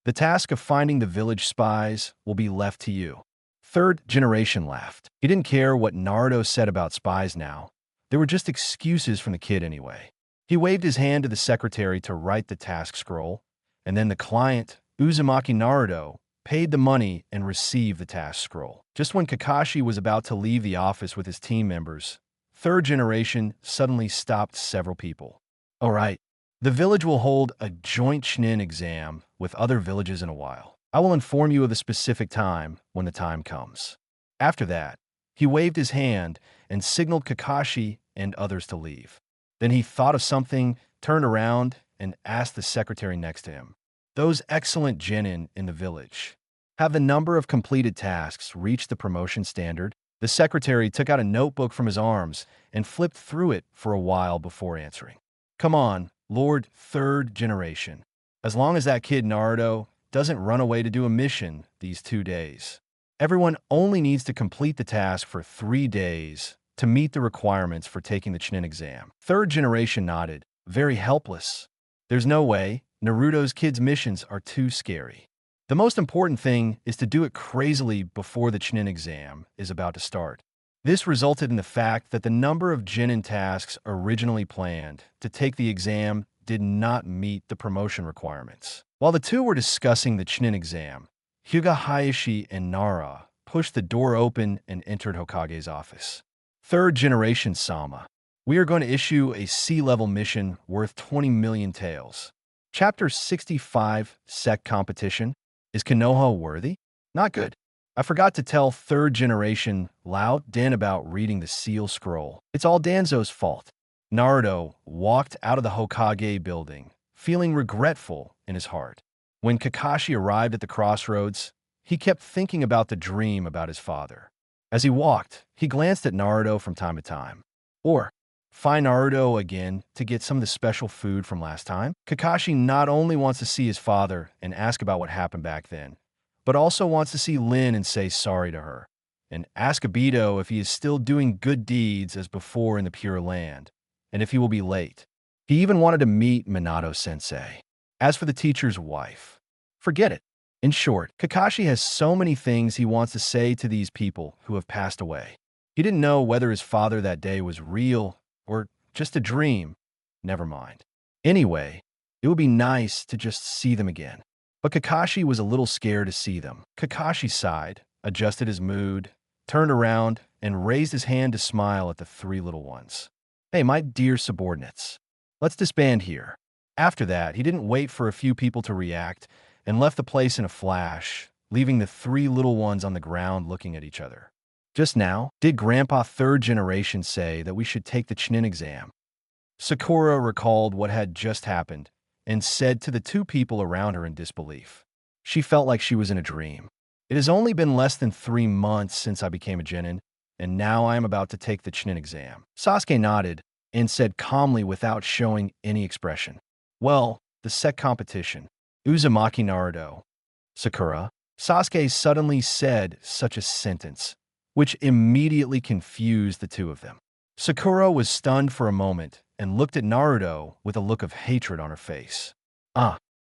The task of finding the village spies will be left to you. Third generation laughed. He didn't care what Naruto said about spies now. They were just excuses from the kid anyway. He waved his hand to the secretary to write the task scroll, and then the client, Uzumaki Naruto, paid the money and received the task scroll. Just when Kakashi was about to leave the office with his team members, third generation suddenly stopped several people. All right, the village will hold a joint Chunin exam with other villages in a while. I will inform you of the specific time when the time comes. After that, he waved his hand and signaled Kakashi and others to leave. Then he thought of something, turned around, and asked the secretary next to him, those excellent genin in the village, have the number of completed tasks reached the promotion standard? The secretary took out a notebook from his arms and flipped through it for a while before answering. Come on, Lord Third Generation. As long as that kid Naruto doesn't run away to do a mission these 2 days. Everyone only needs to complete the task for 3 days to meet the requirements for taking the Chunin exam. Third generation nodded, very helpless. There's no way. Naruto's kids' missions are too scary. The most important thing is to do it crazily before the Chunin exam is about to start. This resulted in the fact that the number of Genin tasks originally planned to take the exam did not meet the promotion requirements. While the two were discussing the Chunin exam, Hyuga Hayashi and Nara pushed the door open and entered Hokage's office. Third generation Sama, we are going to issue a C-level mission worth 20 million taels. Chapter 65, Sect Competition. Is Konoha worthy? Not good. I forgot to tell third generation Lao Dan about reading the seal scroll. It's all Danzo's fault. Naruto walked out of the Hokage building, feeling regretful in his heart. When Kakashi arrived at the crossroads, he kept thinking about the dream about his father. As he walked, he glanced at Naruto from time to time. Or, find Naruto again to get some of the special food from last time. Kakashi not only wants to see his father and ask about what happened back then, but also wants to see Lin and say sorry to her, and ask Obito if he is still doing good deeds as before in the Pure Land, and if he will be late. He even wanted to meet Minato-sensei. As for the teacher's wife, forget it. In short, Kakashi has so many things he wants to say to these people who have passed away. He didn't know whether his father that day was real or just a dream. Never mind. Anyway, it would be nice to just see them again. But Kakashi was a little scared to see them. Kakashi sighed, adjusted his mood, turned around, and raised his hand to smile at the three little ones. Hey, my dear subordinates, let's disband here. After that, he didn't wait for a few people to react and left the place in a flash, leaving the three little ones on the ground looking at each other. Just now, did Grandpa third generation say that we should take the Chunin exam? Sakura recalled what had just happened and said to the two people around her in disbelief. She felt like she was in a dream. It has only been less than 3 months since I became a genin, and now I am about to take the Chunin exam. Sasuke nodded and said calmly without showing any expression. Well, the set competition. Uzumaki Naruto. Sakura. Sasuke suddenly said such a sentence, which immediately confused the two of them. Sakura was stunned for a moment and looked at Naruto with a look of hatred on her face.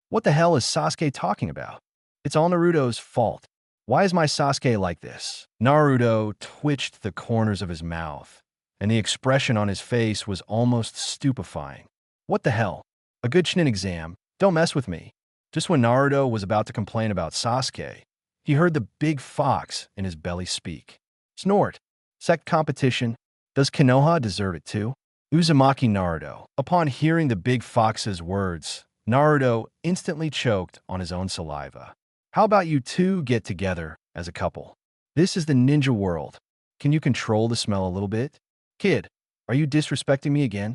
What the hell is Sasuke talking about? It's all Naruto's fault. Why is my Sasuke like this? Naruto twitched the corners of his mouth, and the expression on his face was almost stupefying. What the hell? A good Chunin exam? Don't mess with me. Just when Naruto was about to complain about Sasuke, he heard the big fox in his belly speak. Snort. Sect competition. Does Konoha deserve it too? Uzumaki Naruto. Upon hearing the big fox's words, Naruto instantly choked on his own saliva. How about you two get together as a couple? This is the ninja world. Can you control the smell a little bit? Kid, are you disrespecting me again?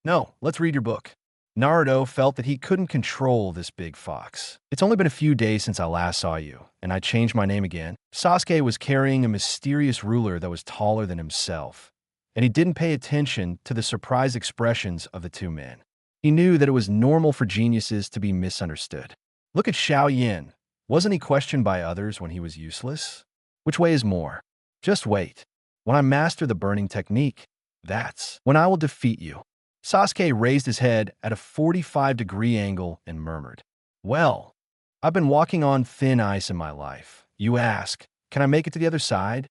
No, let's read your book. Naruto felt that he couldn't control this big fox. It's only been a few days since I last saw you, and I changed my name again. Sasuke was carrying a mysterious ruler that was taller than himself, and he didn't pay attention to the surprised expressions of the two men. He knew that it was normal for geniuses to be misunderstood. Look at Xiao Yin. Wasn't he questioned by others when he was useless? Which way is more? Just wait. When I master the burning technique, that's when I will defeat you. Sasuke raised his head at a 45-degree angle and murmured, Well, I've been walking on thin ice in my life. You ask, can I make it to the other side?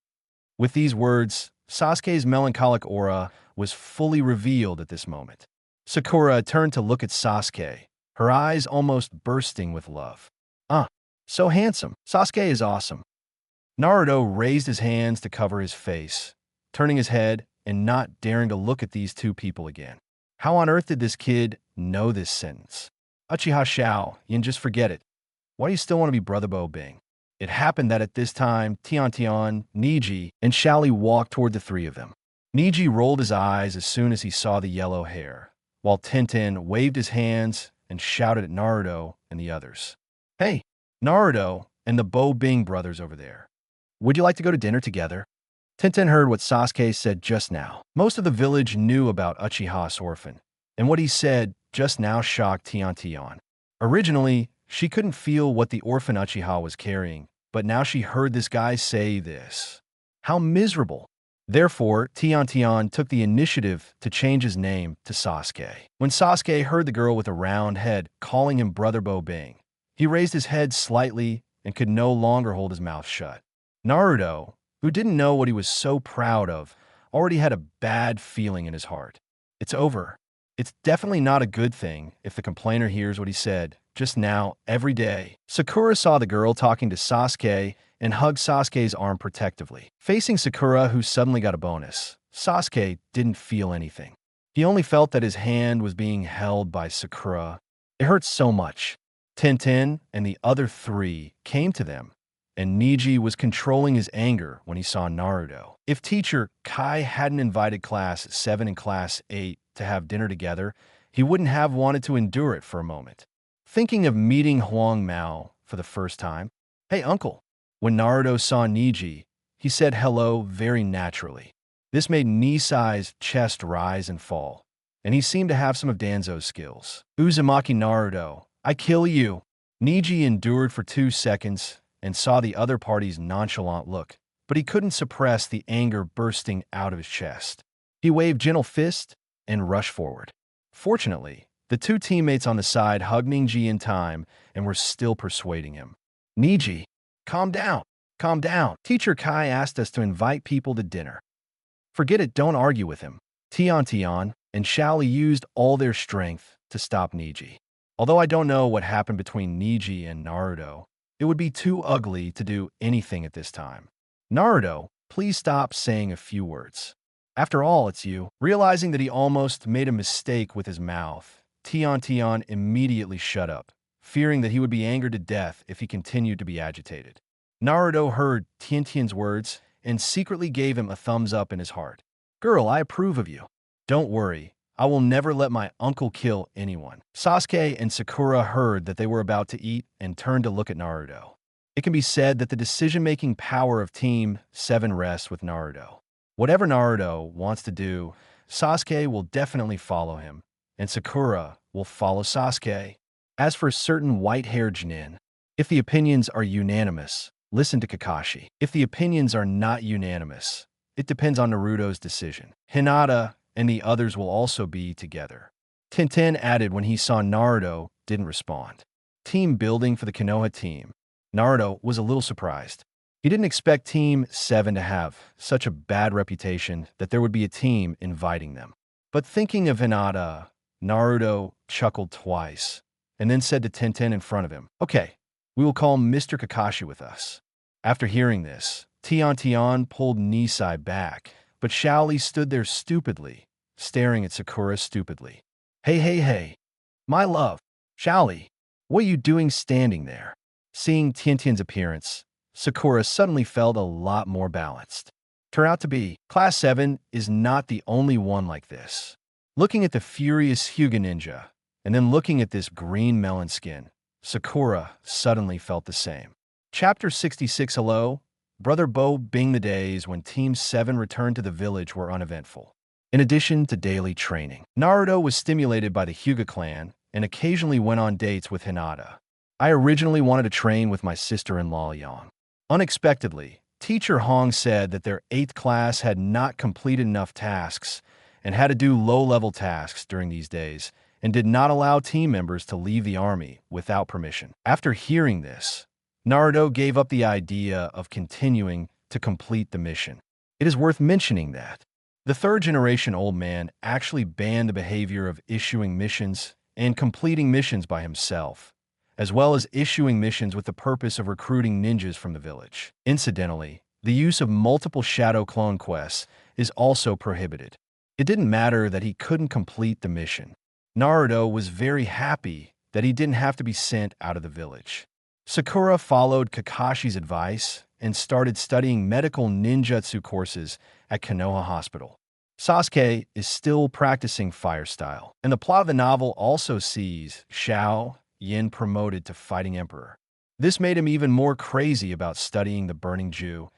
With these words, Sasuke's melancholic aura was fully revealed at this moment. Sakura turned to look at Sasuke, her eyes almost bursting with love. So handsome. Sasuke is awesome. Naruto raised his hands to cover his face, turning his head and not daring to look at these two people again. How on earth did this kid know this sentence? Uchiha Xiao, Yin, just forget it. Why do you still want to be Brother Bo Bing? It happened that at this time, Tian, Niji, and Xiaoli walked toward the three of them. Niji rolled his eyes as soon as he saw the yellow hair, while Tenten waved his hands and shouted at Naruto and the others. Hey, Naruto and the Bo Bing brothers over there. Would you like to go to dinner together? Tenten heard what Sasuke said just now. Most of the village knew about Uchiha's orphan, and what he said just now shocked Tian. Originally, she couldn't feel what the orphan Uchiha was carrying, but now she heard this guy say this. How miserable. Therefore, Tian took the initiative to change his name to Sasuke. When Sasuke heard the girl with a round head calling him Brother Bo Bing, he raised his head slightly and could no longer hold his mouth shut. Naruto, who didn't know what he was so proud of, already had a bad feeling in his heart. It's over. It's definitely not a good thing if the complainer hears what he said just now every day. Sakura saw the girl talking to Sasuke and hugged Sasuke's arm protectively. Facing Sakura, who suddenly got a bonus, Sasuke didn't feel anything. He only felt that his hand was being held by Sakura. It hurt so much. Tenten and the other three came to them, and Niji was controlling his anger when he saw Naruto. If teacher Kai hadn't invited class 7 and class 8 to have dinner together, he wouldn't have wanted to endure it for a moment. Thinking of meeting Huang Mao for the first time, Hey uncle. When Naruto saw Niji, he said hello very naturally. This made Nisai's chest rise and fall, and he seemed to have some of Danzo's skills. Uzumaki Naruto, I kill you. Niji endured for 2 seconds and saw the other party's nonchalant look, but he couldn't suppress the anger bursting out of his chest. He waved gentle fist and rushed forward. Fortunately, the two teammates on the side hugged Niji in time and were still persuading him. Niji, calm down. Calm down. Teacher Kai asked us to invite people to dinner. Forget it, don't argue with him. Tian and Xiaoli used all their strength to stop Niji. Although I don't know what happened between Niji and Naruto, it would be too ugly to do anything at this time. Naruto, please stop saying a few words. After all, it's you. Realizing that he almost made a mistake with his mouth, Tian immediately shut up, fearing that he would be angered to death if he continued to be agitated. Naruto heard Tian's words and secretly gave him a thumbs up in his heart. "Girl, I approve of you. Don't worry, I will never let my uncle kill anyone." Sasuke and Sakura heard that they were about to eat and turned to look at Naruto. It can be said that the decision-making power of Team 7 rests with Naruto. Whatever Naruto wants to do, Sasuke will definitely follow him, and Sakura will follow Sasuke. As for certain white-haired Jonin, if the opinions are unanimous, listen to Kakashi. If the opinions are not unanimous, it depends on Naruto's decision. Hinata and the others will also be together. Tenten added when he saw Naruto didn't respond. Team building for the Konoha team. Naruto was a little surprised. He didn't expect Team 7 to have such a bad reputation that there would be a team inviting them. But thinking of Hinata, Naruto chuckled twice and then said to Tenten in front of him, "Okay, we will call Mr. Kakashi with us." After hearing this, Tian pulled Nisai back, but Shaoli stood there stupidly, staring at Sakura stupidly. Hey, my love, Shaoli, what are you doing standing there?" Seeing Tian's appearance, Sakura suddenly felt a lot more balanced. Turned out to be, Class 7 is not the only one like this. Looking at the furious Hyuga ninja, and then looking at this green melon skin, Sakura suddenly felt the same. Chapter 66. Hello, Brother Bo Bing. The days when Team 7 returned to the village were uneventful. In addition to daily training, Naruto was stimulated by the Hyuga clan and occasionally went on dates with Hinata. "I originally wanted to train with my sister-in-law Yang." Unexpectedly, Teacher Hong said that their 8th class had not completed enough tasks and had to do low-level tasks during these days and did not allow team members to leave the army without permission. After hearing this, Naruto gave up the idea of continuing to complete the mission. It is worth mentioning that the third-generation old man actually banned the behavior of issuing missions and completing missions by himself, as well as issuing missions with the purpose of recruiting ninjas from the village. Incidentally, the use of multiple shadow clone quests is also prohibited. It didn't matter that he couldn't complete the mission. Naruto was very happy that he didn't have to be sent out of the village. Sakura followed Kakashi's advice and started studying medical ninjutsu courses at Konoha Hospital. Sasuke is still practicing fire style, and the plot of the novel also sees Shao Yin promoted to fighting emperor. This made him even more crazy about studying the burning Jew,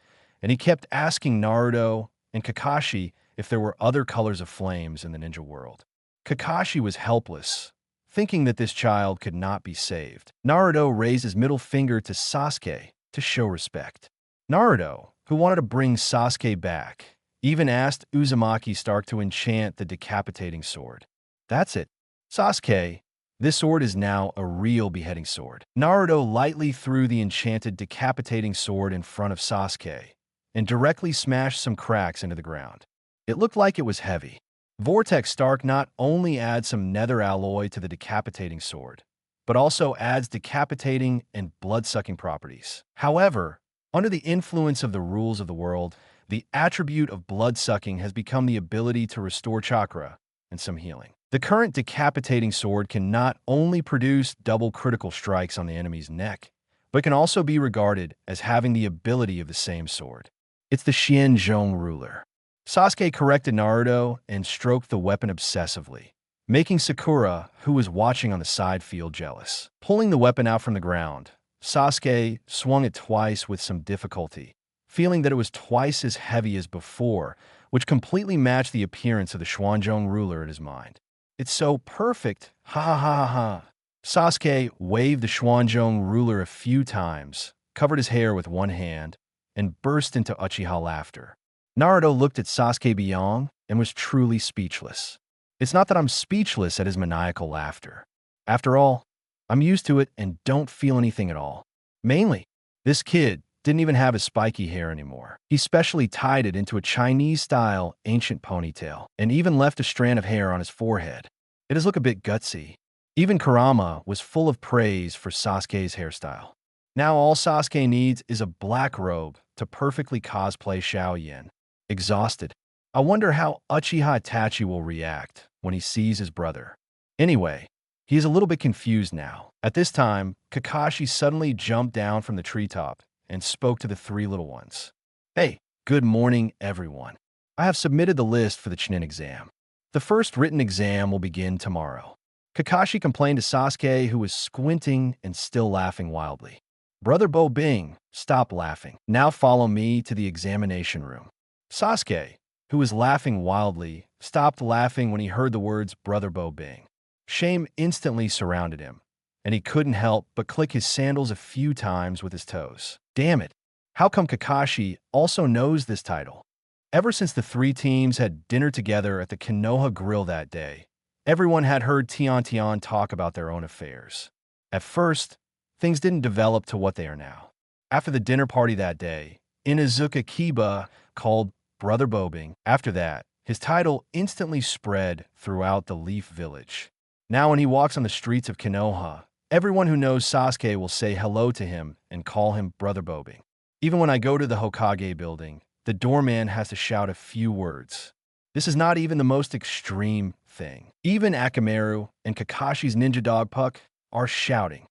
and he kept asking Naruto and Kakashi if there were other colors of flames in the ninja world. Kakashi was helpless, thinking that this child could not be saved. Naruto raised his middle finger to Sasuke to show respect. Naruto, who wanted to bring Sasuke back, even asked Uzumaki Stark to enchant the decapitating sword. That's it. "Sasuke, this sword is now a real beheading sword." Naruto lightly threw the enchanted decapitating sword in front of Sasuke and directly smashed some cracks into the ground. It looked like it was heavy. Vortex Stark not only adds some nether alloy to the decapitating sword, but also adds decapitating and blood-sucking properties. However, under the influence of the rules of the world, the attribute of blood-sucking has become the ability to restore chakra and some healing. The current decapitating sword can not only produce double critical strikes on the enemy's neck, but can also be regarded as having the ability of the same sword. It's the Xianzhong ruler. Sasuke corrected Naruto and stroked the weapon obsessively, making Sakura, who was watching on the side, feel jealous. Pulling the weapon out from the ground, Sasuke swung it twice with some difficulty, feeling that it was twice as heavy as before, which completely matched the appearance of the Xianzhong ruler in his mind. "It's so perfect, ha ha ha ha." Sasuke waved the Xianzhong ruler a few times, covered his hair with one hand, and burst into Uchiha laughter. Naruto looked at Sasuke beyond and was truly speechless. It's not that I'm speechless at his maniacal laughter. After all, I'm used to it and don't feel anything at all. Mainly, this kid didn't even have his spiky hair anymore. He specially tied it into a Chinese-style ancient ponytail and even left a strand of hair on his forehead. It does look a bit gutsy. Even Kurama was full of praise for Sasuke's hairstyle. Now all Sasuke needs is a black robe to perfectly cosplay Shaoyin. Exhausted. I wonder how Uchiha Itachi will react when he sees his brother. Anyway, he is a little bit confused now. At this time, Kakashi suddenly jumped down from the treetop and spoke to the three little ones. "Hey, Good morning, everyone. I have submitted the list for the Chunin exam. The first written exam will begin tomorrow. Kakashi complained to Sasuke, who was squinting and still laughing wildly. Brother Bo Bing, stop laughing. Now follow me to the examination room. Sasuke, who was laughing wildly, stopped laughing when he heard the words Brother Bo Bing. Shame instantly surrounded him, and he couldn't help but click his sandals a few times with his toes. Damn it. How come Kakashi also knows this title? Ever since the three teams had dinner together at the Konoha Grill that day, everyone had heard Tian talk about their own affairs. At first, things didn't develop to what they are now. After the dinner party that day, Inazuka Kiba called Brother Bobing. After that, his title instantly spread throughout the Leaf Village. Now when he walks on the streets of Konoha, everyone who knows Sasuke will say hello to him and call him Brother Bobing. Even when I go to the Hokage building, the doorman has to shout a few words. This is not even the most extreme thing. Even Akamaru and Kakashi's ninja dog Puck are shouting.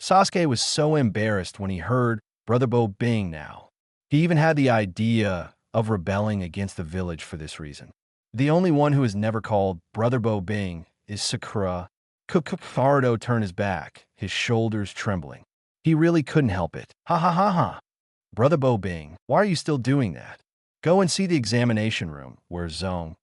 Sasuke was so embarrassed when he heard Brother Bo Bing now. He even had the idea of rebelling against the village for this reason. The only one who is never called Brother Bo Bing is Sakura. Naruto turned his back, his shoulders trembling. He really couldn't help it. Ha ha ha ha. Brother Bo Bing, why are you still doing that? Go and see the examination room, where Zhou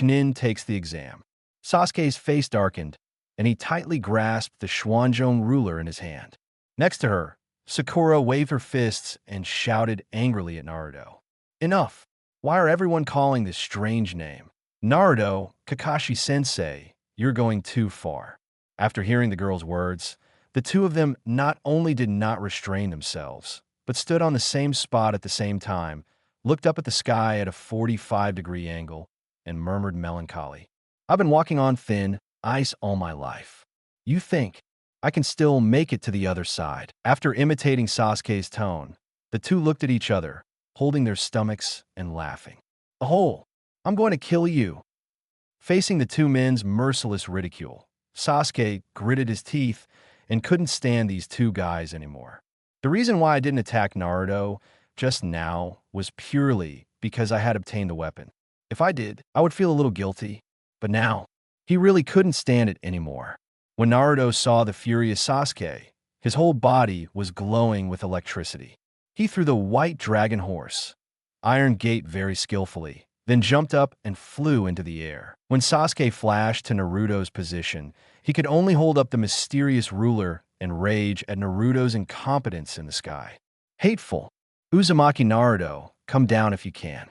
Ming takes the exam. Sasuke's face darkened, and he tightly grasped the Xuanzhong ruler in his hand. Next to her, Sakura waved her fists and shouted angrily at Naruto. Enough! Why are everyone calling this strange name? Naruto, Kakashi-sensei, you're going too far. After hearing the girl's words, the two of them not only did not restrain themselves, but stood on the same spot at the same time, looked up at the sky at a 45-degree angle, and murmured melancholy. I've been walking on thin ice all my life. You think I can still make it to the other side? After imitating Sasuke's tone, the two looked at each other, holding their stomachs and laughing. Oh, I'm going to kill you. Facing the two men's merciless ridicule, Sasuke gritted his teeth and couldn't stand these two guys anymore. The reason why I didn't attack Naruto just now was purely because I had obtained the weapon. If I did, I would feel a little guilty. But now, he really couldn't stand it anymore. When Naruto saw the furious Sasuke, his whole body was glowing with electricity. He threw the white dragon horse, Iron Gate very skillfully, then jumped up and flew into the air. When Sasuke flashed to Naruto's position, he could only hold up the mysterious ruler and rage at Naruto's incompetence in the sky. Hateful. Uzumaki Naruto, come down if you can.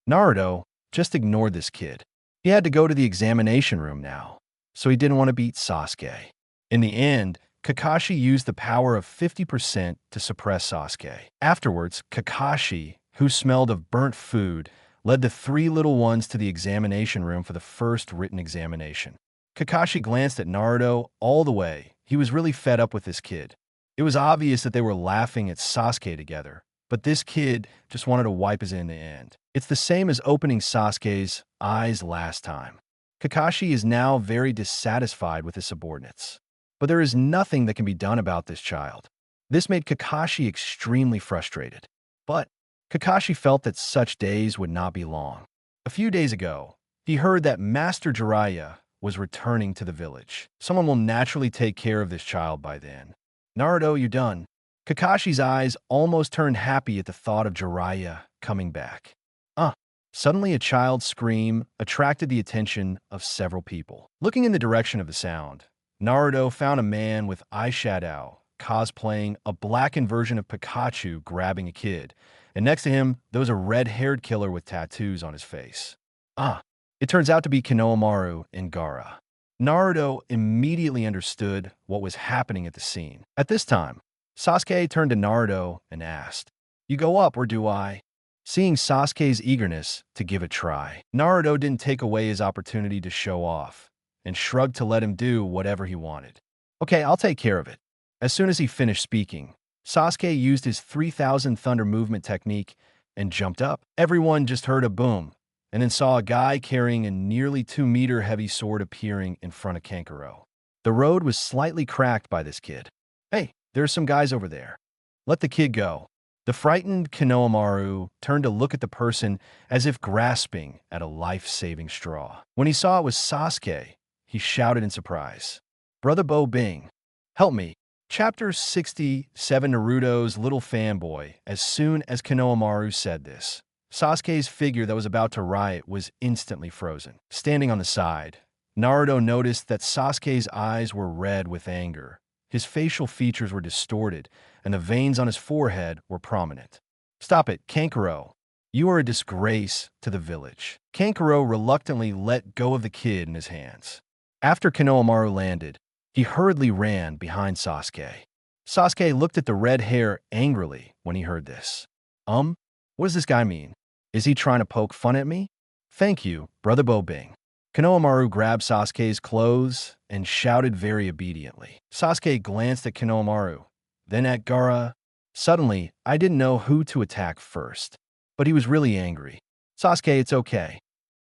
Naruto just ignored this kid. He had to go to the examination room now, so he didn't want to beat Sasuke. In the end, Kakashi used the power of 50% to suppress Sasuke. Afterwards, Kakashi, who smelled of burnt food, led the three little ones to the examination room for the first written examination. Kakashi glanced at Naruto all the way. He was really fed up with this kid. It was obvious that they were laughing at Sasuke together, but this kid just wanted to wipe his in the end. It's the same as opening Sasuke's eyes last time. Kakashi is now very dissatisfied with his subordinates. But there is nothing that can be done about this child. This made Kakashi extremely frustrated. But Kakashi felt that such days would not be long. A few days ago, he heard that Master Jiraiya was returning to the village. Someone will naturally take care of this child by then. Naruto, you're done. Kakashi's eyes almost turned happy at the thought of Jiraiya coming back. Suddenly a child's scream attracted the attention of several people. Looking in the direction of the sound, Naruto found a man with eyeshadow cosplaying a blackened version of Pikachu grabbing a kid, and next to him, there was a red-haired killer with tattoos on his face. It turns out to be Konohamaru and Gaara. Naruto immediately understood what was happening at the scene. At this time, Sasuke turned to Naruto and asked, "You go up or do I?" Seeing Sasuke's eagerness to give a try, Naruto didn't take away his opportunity to show off and shrugged to let him do whatever he wanted. Okay, I'll take care of it. As soon as he finished speaking, Sasuke used his 3000 Thunder movement technique and jumped up. Everyone just heard a boom and then saw a guy carrying a nearly 2-meter heavy sword appearing in front of Kankuro. The road was slightly cracked by this kid. Hey, there's some guys over there. Let the kid go. The frightened Konohamaru turned to look at the person as if grasping at a life-saving straw. When he saw it was Sasuke, he shouted in surprise, "Brother Bo Bing, help me." Chapter 67 Naruto's little fanboy. As soon as Konohamaru said this, Sasuke's figure that was about to riot was instantly frozen. Standing on the side, Naruto noticed that Sasuke's eyes were red with anger. His facial features were distorted, and the veins on his forehead were prominent. "Stop it, Kankuro. You are a disgrace to the village." Kankuro reluctantly let go of the kid in his hands. After Konohamaru landed, he hurriedly ran behind Sasuke. Sasuke looked at the red hair angrily when he heard this. What does this guy mean? Is he trying to poke fun at me? Thank you, Brother Bo Bing." Konohamaru grabbed Sasuke's clothes and shouted very obediently. Sasuke glanced at Konohamaru, then at Gaara. Suddenly, I didn't know who to attack first, but he was really angry. "Sasuke, it's okay."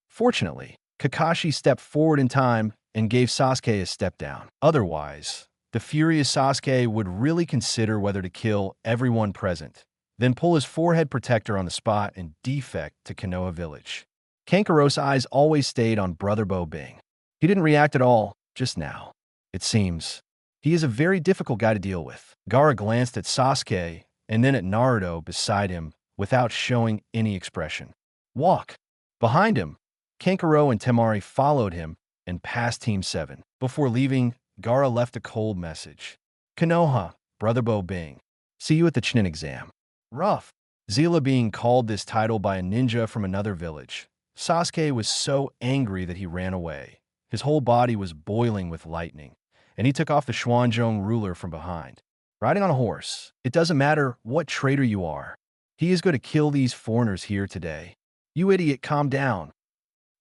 Fortunately, Kakashi stepped forward in time and gave Sasuke a step down. Otherwise, the furious Sasuke would really consider whether to kill everyone present, then pull his forehead protector on the spot and defect to Konoha village. Kankuro's eyes always stayed on Brother Bo Bing. He didn't react at all just now. It seems he is a very difficult guy to deal with. Gaara glanced at Sasuke and then at Naruto beside him without showing any expression. "Walk." Behind him, Kankuro and Temari followed him and passed Team 7. Before leaving, Gaara left a cold message. "Konoha, Brother Bo Bing. See you at the Chunin exam." Rough. Zila being called this title by a ninja from another village. Sasuke was so angry that he ran away. His whole body was boiling with lightning, and he took off the Xuanzhong ruler from behind. Riding on a horse, it doesn't matter what traitor you are. He is going to kill these foreigners here today. "You idiot, calm down."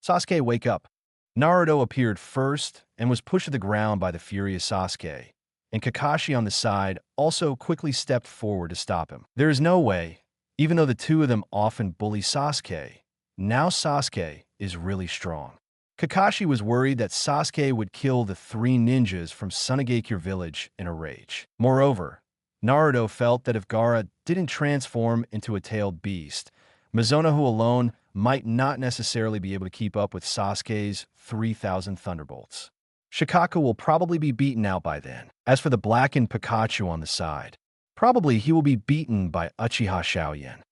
"Sasuke, wake up." Naruto appeared first and was pushed to the ground by the furious Sasuke, and Kakashi on the side also quickly stepped forward to stop him. There is no way, even though the two of them often bully Sasuke, now Sasuke is really strong. Kakashi was worried that Sasuke would kill the three ninjas from Sunagakure village in a rage. Moreover, Naruto felt that if Gaara didn't transform into a tailed beast, Mizunohu alone might not necessarily be able to keep up with Sasuke's 3,000 thunderbolts. Shikaku will probably be beaten out by then. As for the blackened Pikachu on the side, probably he will be beaten by Uchiha Shaoyan.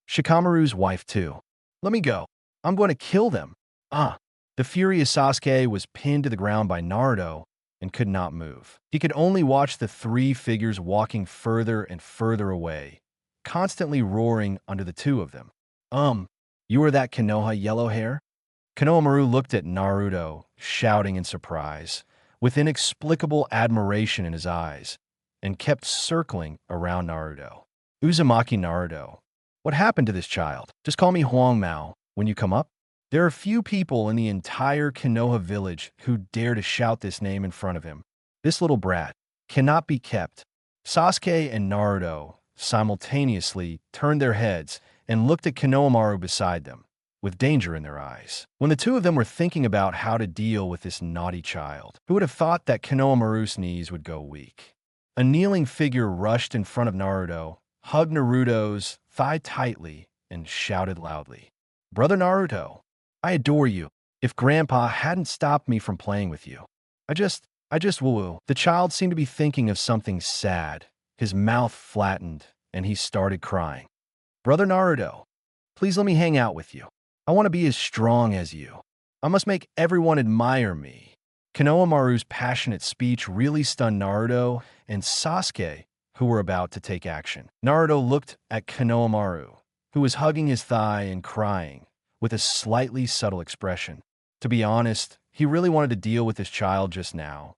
Shikamaru's wife too. "Let me go. I'm going to kill them." The furious Sasuke was pinned to the ground by Naruto and could not move. He could only watch the three figures walking further and further away, constantly roaring under the two of them. You are that Konoha yellow hair?" Konohamaru looked at Naruto, shouting in surprise, with inexplicable admiration in his eyes, and kept circling around Naruto. "Uzumaki Naruto. What happened to this child? Just call me Huang Mao when you come up." There are few people in the entire Konoha village who dare to shout this name in front of him. This little brat cannot be kept. Sasuke and Naruto simultaneously turned their heads and looked at Konohamaru beside them, with danger in their eyes. When the two of them were thinking about how to deal with this naughty child, who would have thought that Konohamaru's knees would go weak? A kneeling figure rushed in front of Naruto, hugged Naruto's thigh tightly, and shouted loudly, "Brother Naruto, I adore you. If Grandpa hadn't stopped me from playing with you, I just woo-woo." The child seemed to be thinking of something sad. His mouth flattened, and he started crying. "Brother Naruto, please let me hang out with you. I want to be as strong as you. I must make everyone admire me." Konohamaru's passionate speech really stunned Naruto and Sasuke, who were about to take action. Naruto looked at Konohamaru, who was hugging his thigh and crying, with a slightly subtle expression. To be honest, he really wanted to deal with this child just now,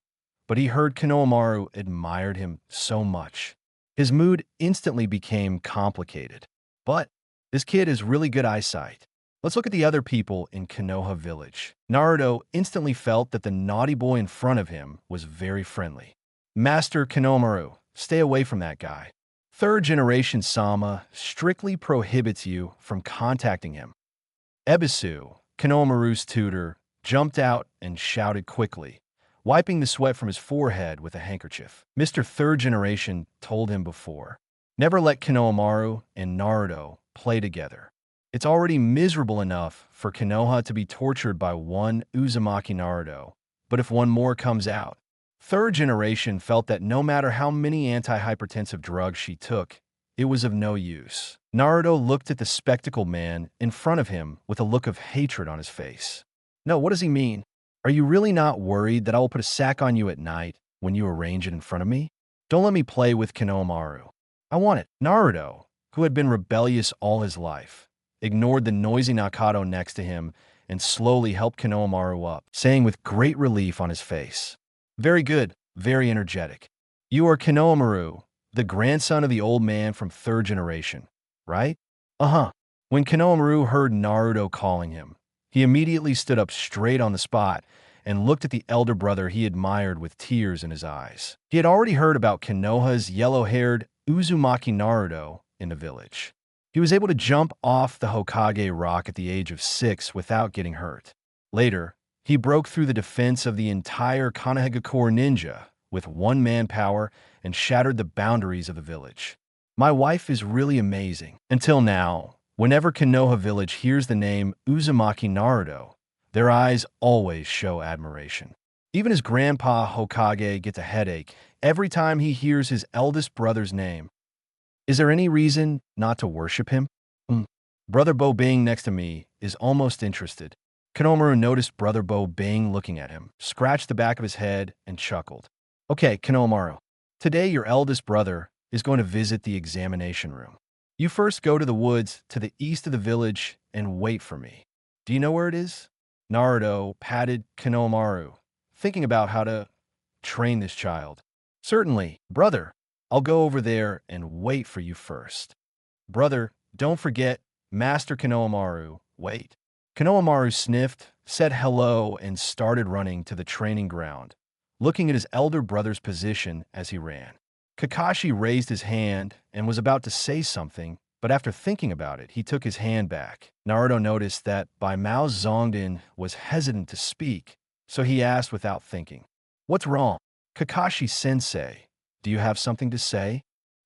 but he heard Konohamaru admired him so much. His mood instantly became complicated. But this kid has really good eyesight. Let's look at the other people in Konoha village. Naruto instantly felt that the naughty boy in front of him was very friendly. "Master Konohamaru, stay away from that guy. Third generation Sama strictly prohibits you from contacting him." Ebisu, Konohamaru's tutor, jumped out and shouted quickly, wiping the sweat from his forehead with a handkerchief. Mr. Third Generation told him before. Never let Konohamaru and Naruto play together. It's already miserable enough for Konoha to be tortured by one Uzumaki Naruto, but if one more comes out. Third generation felt that no matter how many antihypertensive drugs she took, it was of no use. Naruto looked at the spectacled man in front of him with a look of hatred on his face. No, what does he mean? Are you really not worried that I will put a sack on you at night when you arrange it in front of me? Don't let me play with Konohamaru. I want it. Naruto, who had been rebellious all his life, ignored the noisy Nakato next to him and slowly helped Konohamaru up, saying with great relief on his face, "Very good, very energetic. You are Konohamaru, the grandson of the old man from third generation, right?" Uh-huh. When Konohamaru heard Naruto calling him, he immediately stood up straight on the spot and looked at the elder brother he admired with tears in his eyes. He had already heard about Konoha's yellow-haired Uzumaki Naruto in the village. He was able to jump off the Hokage rock at the age of 6 without getting hurt. Later, he broke through the defense of the entire Konohagakure ninja with one-man power and shattered the boundaries of the village. My wife is really amazing. Until now, whenever Konoha village hears the name Uzumaki Naruto, their eyes always show admiration. Even his grandpa Hokage gets a headache every time he hears his eldest brother's name. Is there any reason not to worship him? Brother Bo Bing next to me is almost interested. Konohamaru noticed Brother Bo Bing looking at him, scratched the back of his head, and chuckled. Okay, Konohamaru, today your eldest brother is going to visit the examination room. You first go to the woods to the east of the village and wait for me. Do you know where it is? Naruto patted Konohamaru, thinking about how to train this child. Certainly, brother. I'll go over there and wait for you first. Brother, don't forget, Master Konohamaru, wait. Konohamaru sniffed, said hello, and started running to the training ground, looking at his elder brother's position as he ran. Kakashi raised his hand and was about to say something, but after thinking about it, he took his hand back. Naruto noticed that Bai Mao Zongdan was hesitant to speak, so he asked without thinking, "What's wrong?" "Kakashi-sensei, do you have something to say?"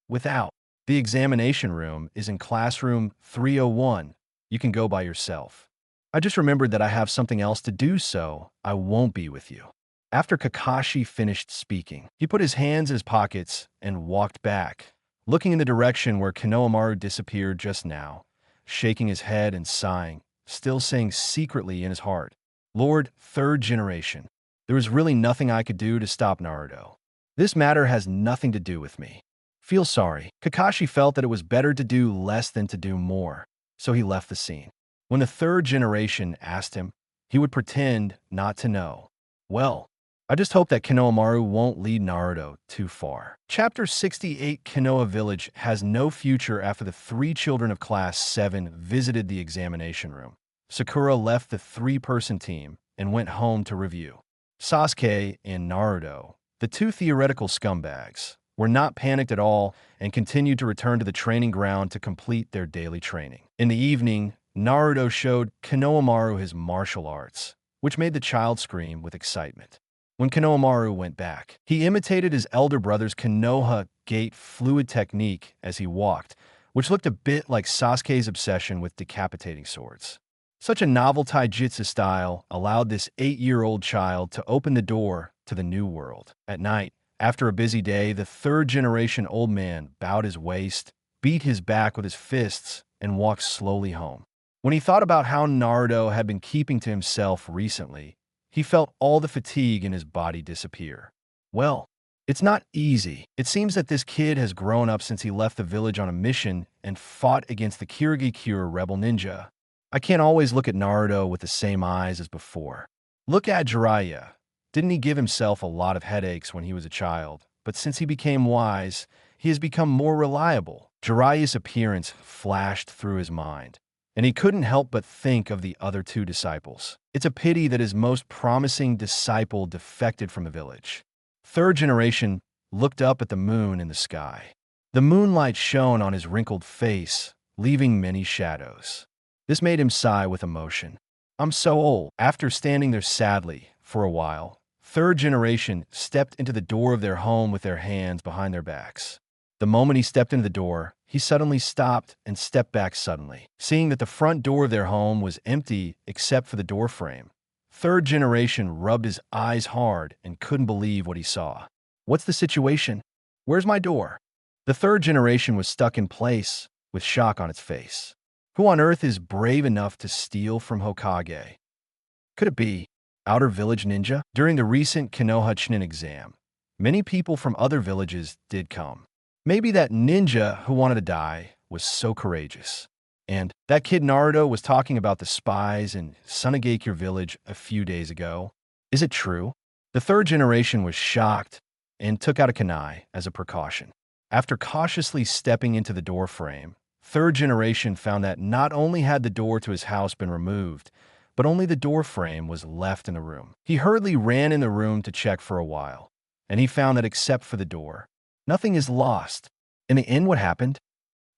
"Without. The examination room is in classroom 301. You can go by yourself. I just remembered that I have something else to do, so I won't be with you." After Kakashi finished speaking, he put his hands in his pockets and walked back, looking in the direction where Konohamaru disappeared just now, shaking his head and sighing, still saying secretly in his heart, "Lord, third generation, there was really nothing I could do to stop Naruto. This matter has nothing to do with me. Feel sorry." Kakashi felt that it was better to do less than to do more, so he left the scene. When the third generation asked him, he would pretend not to know. Well, I just hope that Konohamaru won't lead Naruto too far. Chapter 68 Konoha Village has no future after the 3 children of Class 7 visited the examination room. Sakura left the 3-person team and went home to review. Sasuke and Naruto, the 2 theoretical scumbags, were not panicked at all and continued to return to the training ground to complete their daily training. In the evening, Naruto showed Konohamaru his martial arts, which made the child scream with excitement. When Konohamaru went back, he imitated his elder brother's Konoha gate fluid technique as he walked, which looked a bit like Sasuke's obsession with decapitating swords. Such a novel taijutsu style allowed this 8-year-old child to open the door to the new world. At night, after a busy day, the third-generation old man bowed his waist, beat his back with his fists, and walked slowly home. When he thought about how Naruto had been keeping to himself recently, he felt all the fatigue in his body disappear. Well, it's not easy. It seems that this kid has grown up since he left the village on a mission and fought against the Kirigikure rebel ninja. I can't always look at Naruto with the same eyes as before. Look at Jiraiya. Didn't he give himself a lot of headaches when he was a child? But since he became wise, he has become more reliable. Jiraiya's appearance flashed through his mind, and he couldn't help but think of the other 2 disciples. It's a pity that his most promising disciple defected from the village. Third generation looked up at the moon in the sky. The moonlight shone on his wrinkled face, leaving many shadows. This made him sigh with emotion. "I'm so old." After standing there sadly for a while, third generation stepped into the door of their home with their hands behind their backs. The moment he stepped into the door, he suddenly stopped and stepped back suddenly, seeing that the front door of their home was empty except for the door frame. Third generation rubbed his eyes hard and couldn't believe what he saw. What's the situation? Where's my door? The third generation was stuck in place with shock on its face. Who on earth is brave enough to steal from Hokage? Could it be Outer Village Ninja? During the recent Konoha Chunin exam, many people from other villages did come. Maybe that ninja who wanted to die was so courageous. And that kid Naruto was talking about the spies in Sunagakure village a few days ago. Is it true? The third generation was shocked and took out a kunai as a precaution. After cautiously stepping into the door frame, third generation found that not only had the door to his house been removed, but only the door frame was left in the room. He hurriedly ran in the room to check for a while, and he found that except for the door, nothing is lost. In the end, what happened?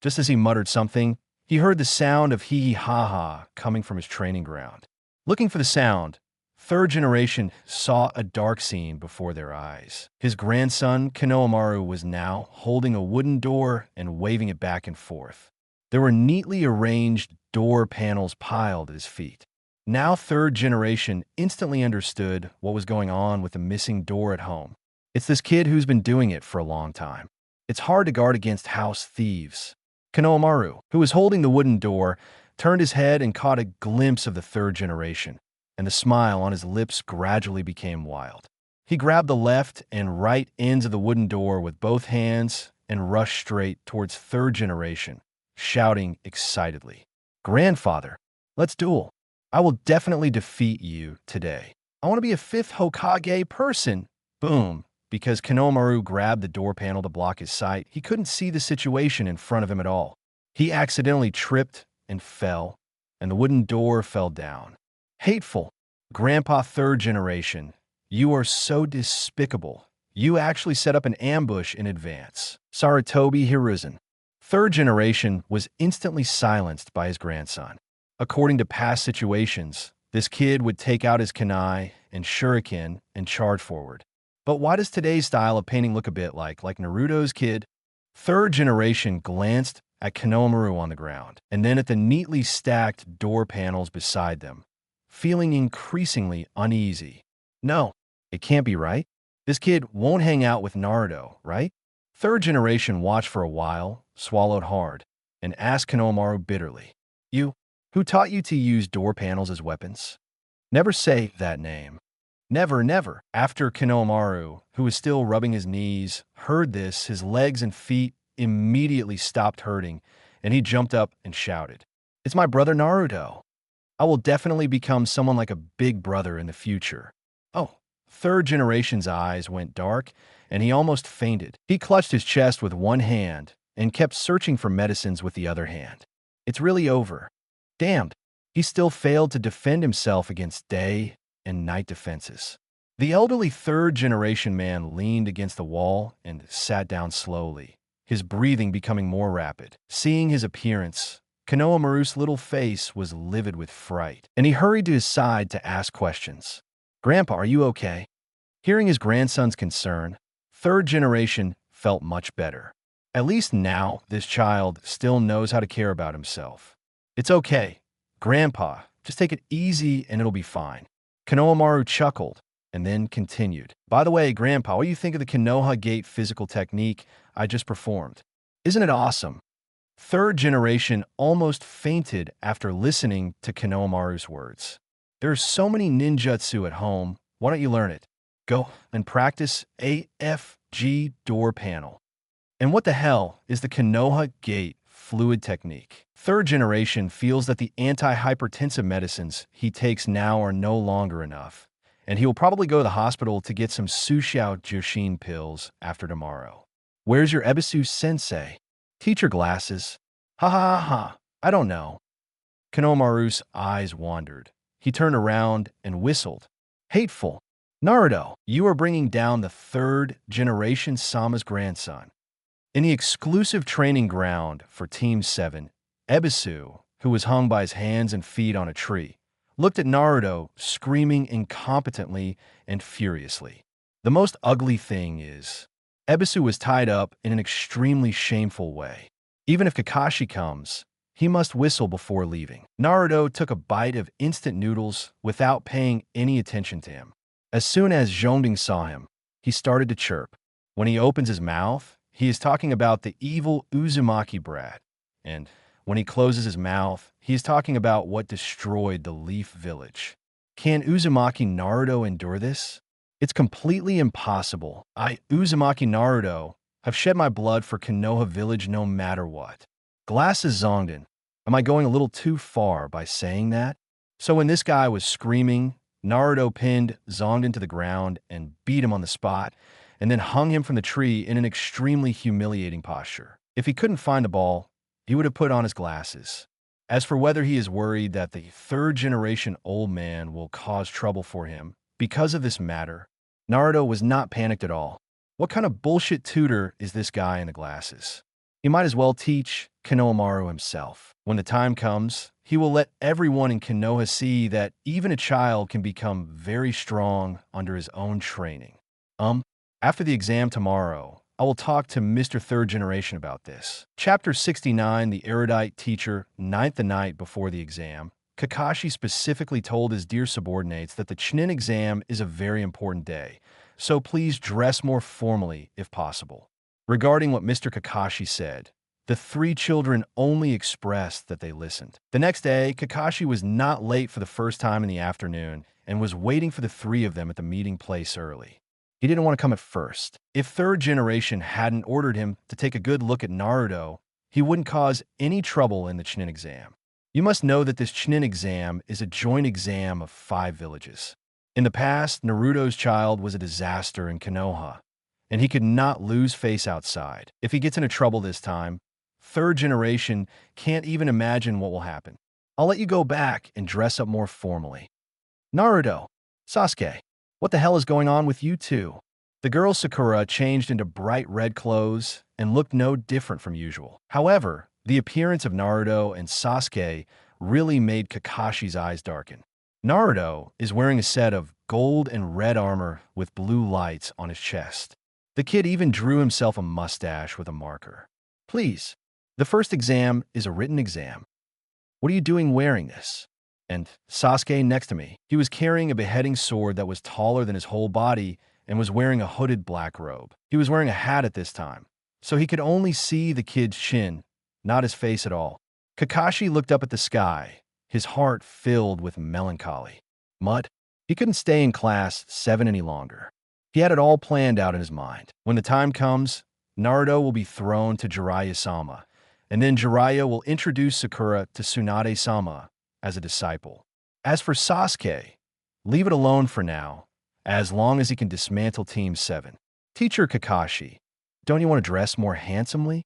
Just as he muttered something, he heard the sound of hee-hee-ha-ha coming from his training ground. Looking for the sound, third generation saw a dark scene before their eyes. His grandson, Konohamaru, was now holding a wooden door and waving it back and forth. There were neatly arranged door panels piled at his feet. Now third generation instantly understood what was going on with the missing door at home. It's this kid who's been doing it for a long time. It's hard to guard against house thieves. Konohamaru, who was holding the wooden door, turned his head and caught a glimpse of the third generation, and the smile on his lips gradually became wild. He grabbed the left and right ends of the wooden door with both hands and rushed straight towards third generation, shouting excitedly, "Grandfather, let's duel. I will definitely defeat you today. I want to be a fifth Hokage person." Boom. Because Konohamaru grabbed the door panel to block his sight, he couldn't see the situation in front of him at all. He accidentally tripped and fell, and the wooden door fell down. Hateful. Grandpa third generation, you are so despicable. You actually set up an ambush in advance. Sarutobi Hiruzen. Third generation was instantly silenced by his grandson. According to past situations, this kid would take out his kunai and shuriken and charge forward. But why does today's style of painting look a bit like Naruto's kid? Third generation glanced at Konohamaru on the ground, and then at the neatly stacked door panels beside them, feeling increasingly uneasy. No, it can't be right. This kid won't hang out with Naruto, right? Third generation watched for a while, swallowed hard, and asked Konohamaru bitterly, "You, who taught you to use door panels as weapons?" Never say that name. Never, never. After Konohamaru, who was still rubbing his knees, heard this, his legs and feet immediately stopped hurting, and he jumped up and shouted, "It's my brother Naruto. I will definitely become someone like a big brother in the future." Oh, third generation's eyes went dark, and he almost fainted. He clutched his chest with one hand and kept searching for medicines with the other hand. It's really over. Damned. He still failed to defend himself against day and night defenses. The elderly third-generation man leaned against the wall and sat down slowly, his breathing becoming more rapid. Seeing his appearance, Konohamaru's little face was livid with fright, and he hurried to his side to ask questions. "Grandpa, are you okay?" Hearing his grandson's concern, third generation felt much better. At least now, this child still knows how to care about himself. "It's okay, Grandpa. Just take it easy and it'll be fine." Konohamaru chuckled and then continued. "By the way, Grandpa, what do you think of the Konoha Gate physical technique I just performed? Isn't it awesome?" Third generation almost fainted after listening to Konohamaru's words. "There's so many ninjutsu at home. Why don't you learn it? Go and practice AFG door panel." And what the hell is the Konoha Gate fluid technique? Third generation feels that the anti-hypertensive medicines he takes now are no longer enough, and he will probably go to the hospital to get some Sushao Joshin pills after tomorrow. "Where's your Ebisu sensei?" "Teacher glasses." "Ha ha ha ha, I don't know." Konohamaru's eyes wandered. He turned around and whistled. "Hateful. Naruto, you are bringing down the third generation Sama's grandson." In the exclusive training ground for Team 7, Ebisu, who was hung by his hands and feet on a tree, looked at Naruto, screaming incompetently and furiously. "The most ugly thing is, Ebisu was tied up in an extremely shameful way. Even if Kakashi comes, he must whistle before leaving. Naruto took a bite of instant noodles without paying any attention to him. As soon as Zhou Ming saw him, he started to chirp. When he opens his mouth, he is talking about the evil Uzumaki brat. And when he closes his mouth, he is talking about what destroyed the Leaf Village. Can Uzumaki Naruto endure this? It's completely impossible. Uzumaki Naruto, have shed my blood for Konoha Village no matter what. Glasses Zongden. Am I going a little too far by saying that? So when this guy was screaming, Naruto pinned Zongden to the ground and beat him on the spot, and then hung him from the tree in an extremely humiliating posture. If he couldn't find the ball, he would have put on his glasses. As for whether he is worried that the third-generation old man will cause trouble for him because of this matter, Naruto was not panicked at all. What kind of bullshit tutor is this guy in the glasses? He might as well teach Konohamaru himself. When the time comes, he will let everyone in Konoha see that even a child can become very strong under his own training. After the exam tomorrow, I will talk to Mr. Third Generation about this. Chapter 69, The Erudite Teacher, the night before the exam. Kakashi specifically told his dear subordinates that the Chunin exam is a very important day, so please dress more formally if possible. Regarding what Mr. Kakashi said, the three children only expressed that they listened. The next day, Kakashi was not late for the first time in the afternoon and was waiting for the three of them at the meeting place early. He didn't want to come at first. If Third Generation hadn't ordered him to take a good look at Naruto, he wouldn't cause any trouble in the Chunin exam. You must know that this Chunin exam is a joint exam of 5 villages. In the past, Naruto's child was a disaster in Konoha, and he could not lose face outside. If he gets into trouble this time, Third Generation can't even imagine what will happen. I'll let you go back and dress up more formally. Naruto, Sasuke, what the hell is going on with you two? The girl Sakura changed into bright red clothes and looked no different from usual. However, the appearance of Naruto and Sasuke really made Kakashi's eyes darken. Naruto is wearing a set of gold and red armor with blue lights on his chest. The kid even drew himself a mustache with a marker. Please, the first exam is a written exam. What are you doing wearing this? And Sasuke next to me. He was carrying a beheading sword that was taller than his whole body and was wearing a hooded black robe. He was wearing a hat at this time, so he could only see the kid's chin, not his face at all. Kakashi looked up at the sky, his heart filled with melancholy. Mud? He couldn't stay in class 7 any longer. He had it all planned out in his mind. When the time comes, Naruto will be thrown to Jiraiya-sama, and then Jiraiya will introduce Sakura to Tsunade-sama as a disciple. As for Sasuke, leave it alone for now, as long as he can dismantle Team 7. Teacher Kakashi, don't you want to dress more handsomely?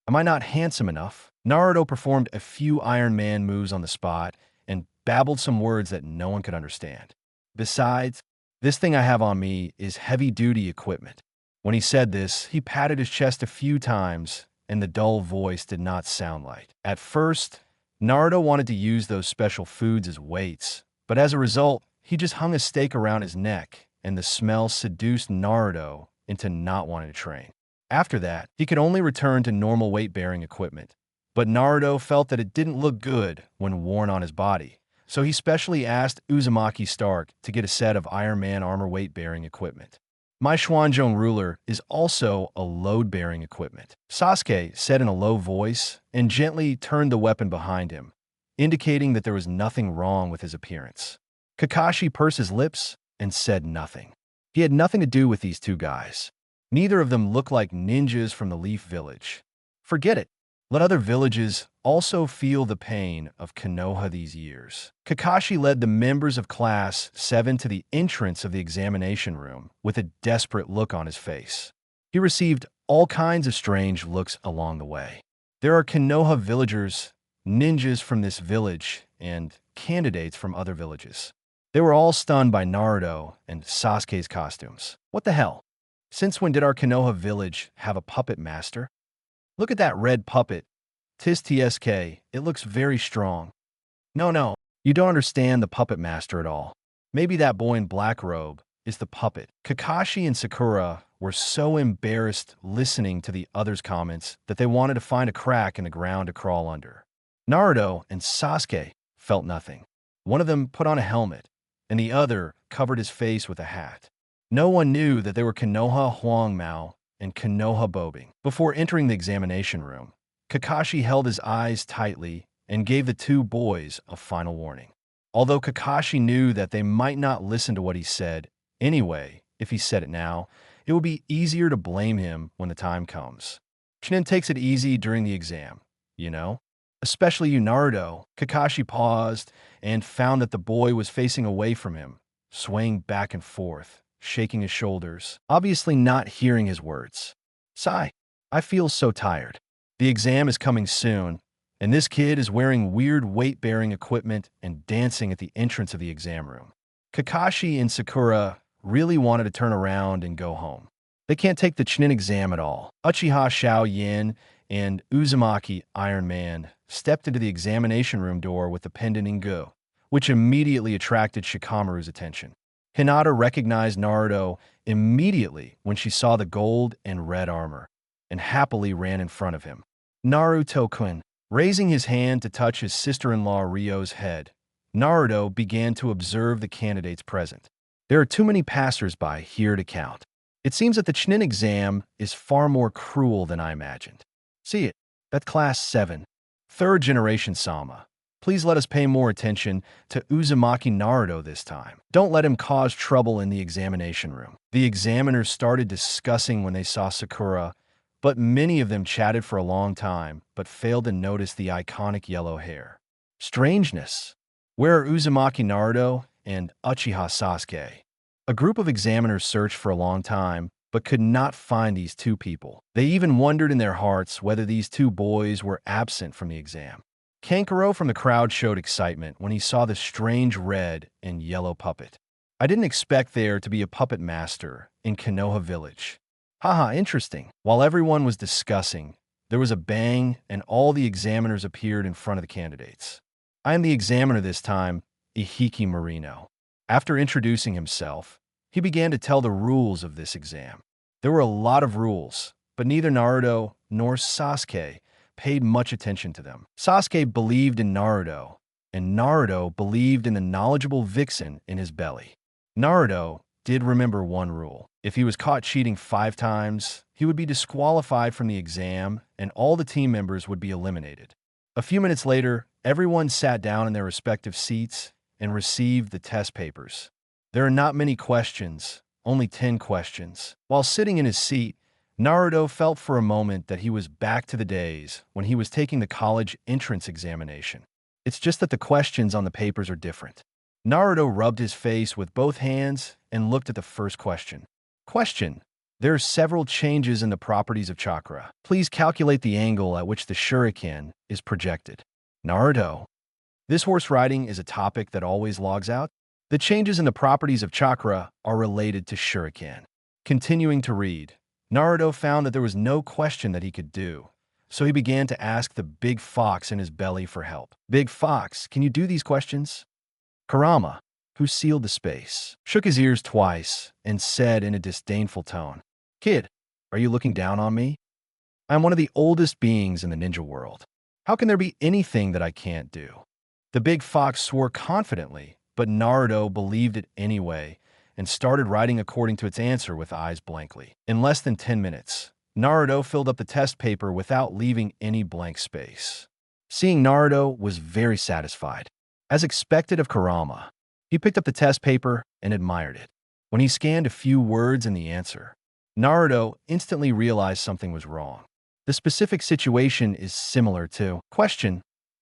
Am I not handsome enough? Naruto performed a few Iron Man moves on the spot and babbled some words that no one could understand. Besides, this thing I have on me is heavy-duty equipment. When he said this, he patted his chest a few times, and the dull voice did not sound light. At first, Naruto wanted to use those special foods as weights, but as a result, he just hung a stake around his neck, and the smell seduced Naruto into not wanting to train. After that, he could only return to normal weight-bearing equipment, but Naruto felt that it didn't look good when worn on his body, so he specially asked Uzumaki Stark to get a set of Iron Man armor weight-bearing equipment. My Xuanzhong ruler is also a load-bearing equipment, Sasuke said in a low voice and gently turned the weapon behind him, indicating that there was nothing wrong with his appearance. Kakashi pursed his lips and said nothing. He had nothing to do with these two guys. Neither of them looked like ninjas from the Leaf Village. Forget it. Let other villages also feel the pain of Konoha these years. Kakashi led the members of Class 7 to the entrance of the examination room with a desperate look on his face. He received all kinds of strange looks along the way. There are Konoha villagers, ninjas from this village, and candidates from other villages. They were all stunned by Naruto and Sasuke's costumes. What the hell? Since when did our Konoha village have a puppet master? Look at that red puppet. Tis TSK, it looks very strong. No, you don't understand the puppet master at all. Maybe that boy in black robe, is the puppet. Kakashi and Sakura were so embarrassed listening to the others' comments that they wanted to find a crack in the ground to crawl under. Naruto and Sasuke felt nothing. One of them put on a helmet, and the other covered his face with a hat. No one knew that they were Konoha Huangmao and Konoha Bobing. Before entering the examination room, Kakashi held his eyes tightly and gave the two boys a final warning. Although Kakashi knew that they might not listen to what he said anyway, if he said it now, it would be easier to blame him when the time comes. Chunin takes it easy during the exam, you know? Especially you, Naruto. Kakashi paused and found that the boy was facing away from him, swaying back and forth, shaking his shoulders, obviously not hearing his words. Sigh, I feel so tired. The exam is coming soon, and this kid is wearing weird weight-bearing equipment and dancing at the entrance of the exam room. Kakashi and Sakura really wanted to turn around and go home. They can't take the Chunin exam at all. Uchiha Xiao Yin and Uzumaki Iron Man stepped into the examination room door with the pendant Ingu, which immediately attracted Shikamaru's attention. Hinata recognized Naruto immediately when she saw the gold and red armor, and happily ran in front of him. Naruto-kun, raising his hand to touch his sister-in-law Ryo's head, Naruto began to observe the candidates present. There are too many passers-by here to count. It seems that the Chunin exam is far more cruel than I imagined. See it? That class 7, third-generation Sama. Please let us pay more attention to Uzumaki Naruto this time. Don't let him cause trouble in the examination room. The examiners started discussing when they saw Sakura, but many of them chatted for a long time, but failed to notice the iconic yellow hair. Strangeness. Where are Uzumaki Naruto and Uchiha Sasuke? A group of examiners searched for a long time, but could not find these two people. They even wondered in their hearts whether these two boys were absent from the exam. Kankuro from the crowd showed excitement when he saw the strange red and yellow puppet. I didn't expect there to be a puppet master in Konoha Village. Haha, interesting. While everyone was discussing, there was a bang and all the examiners appeared in front of the candidates. I am the examiner this time, Ihiki Marino. After introducing himself, he began to tell the rules of this exam. There were a lot of rules, but neither Naruto nor Sasuke paid much attention to them. Sasuke believed in Naruto, and Naruto believed in the knowledgeable vixen in his belly. Naruto did remember one rule. If he was caught cheating 5 times, he would be disqualified from the exam, and all the team members would be eliminated. A few minutes later, everyone sat down in their respective seats and received the test papers. There are not many questions, only 10 questions. While sitting in his seat, Naruto felt for a moment that he was back to the days when he was taking the college entrance examination. It's just that the questions on the papers are different. Naruto rubbed his face with both hands and looked at the first question. Question: there are several changes in the properties of chakra. Please calculate the angle at which the shuriken is projected. Naruto. This horse riding is a topic that always logs out. The changes in the properties of chakra are related to shuriken. Continuing to read, Naruto found that there was no question that he could do, so he began to ask the big fox in his belly for help. Big Fox, can you do these questions? Kurama, who sealed the space, shook his ears twice and said in a disdainful tone, Kid, are you looking down on me? I'm one of the oldest beings in the ninja world. How can there be anything that I can't do? The big fox swore confidently, but Naruto believed it anyway and started writing according to its answer with eyes blankly. In less than 10 minutes, Naruto filled up the test paper without leaving any blank space. Seeing Naruto was very satisfied. As expected of Kurama, he picked up the test paper and admired it. When he scanned a few words in the answer, Naruto instantly realized something was wrong. The specific situation is similar to question: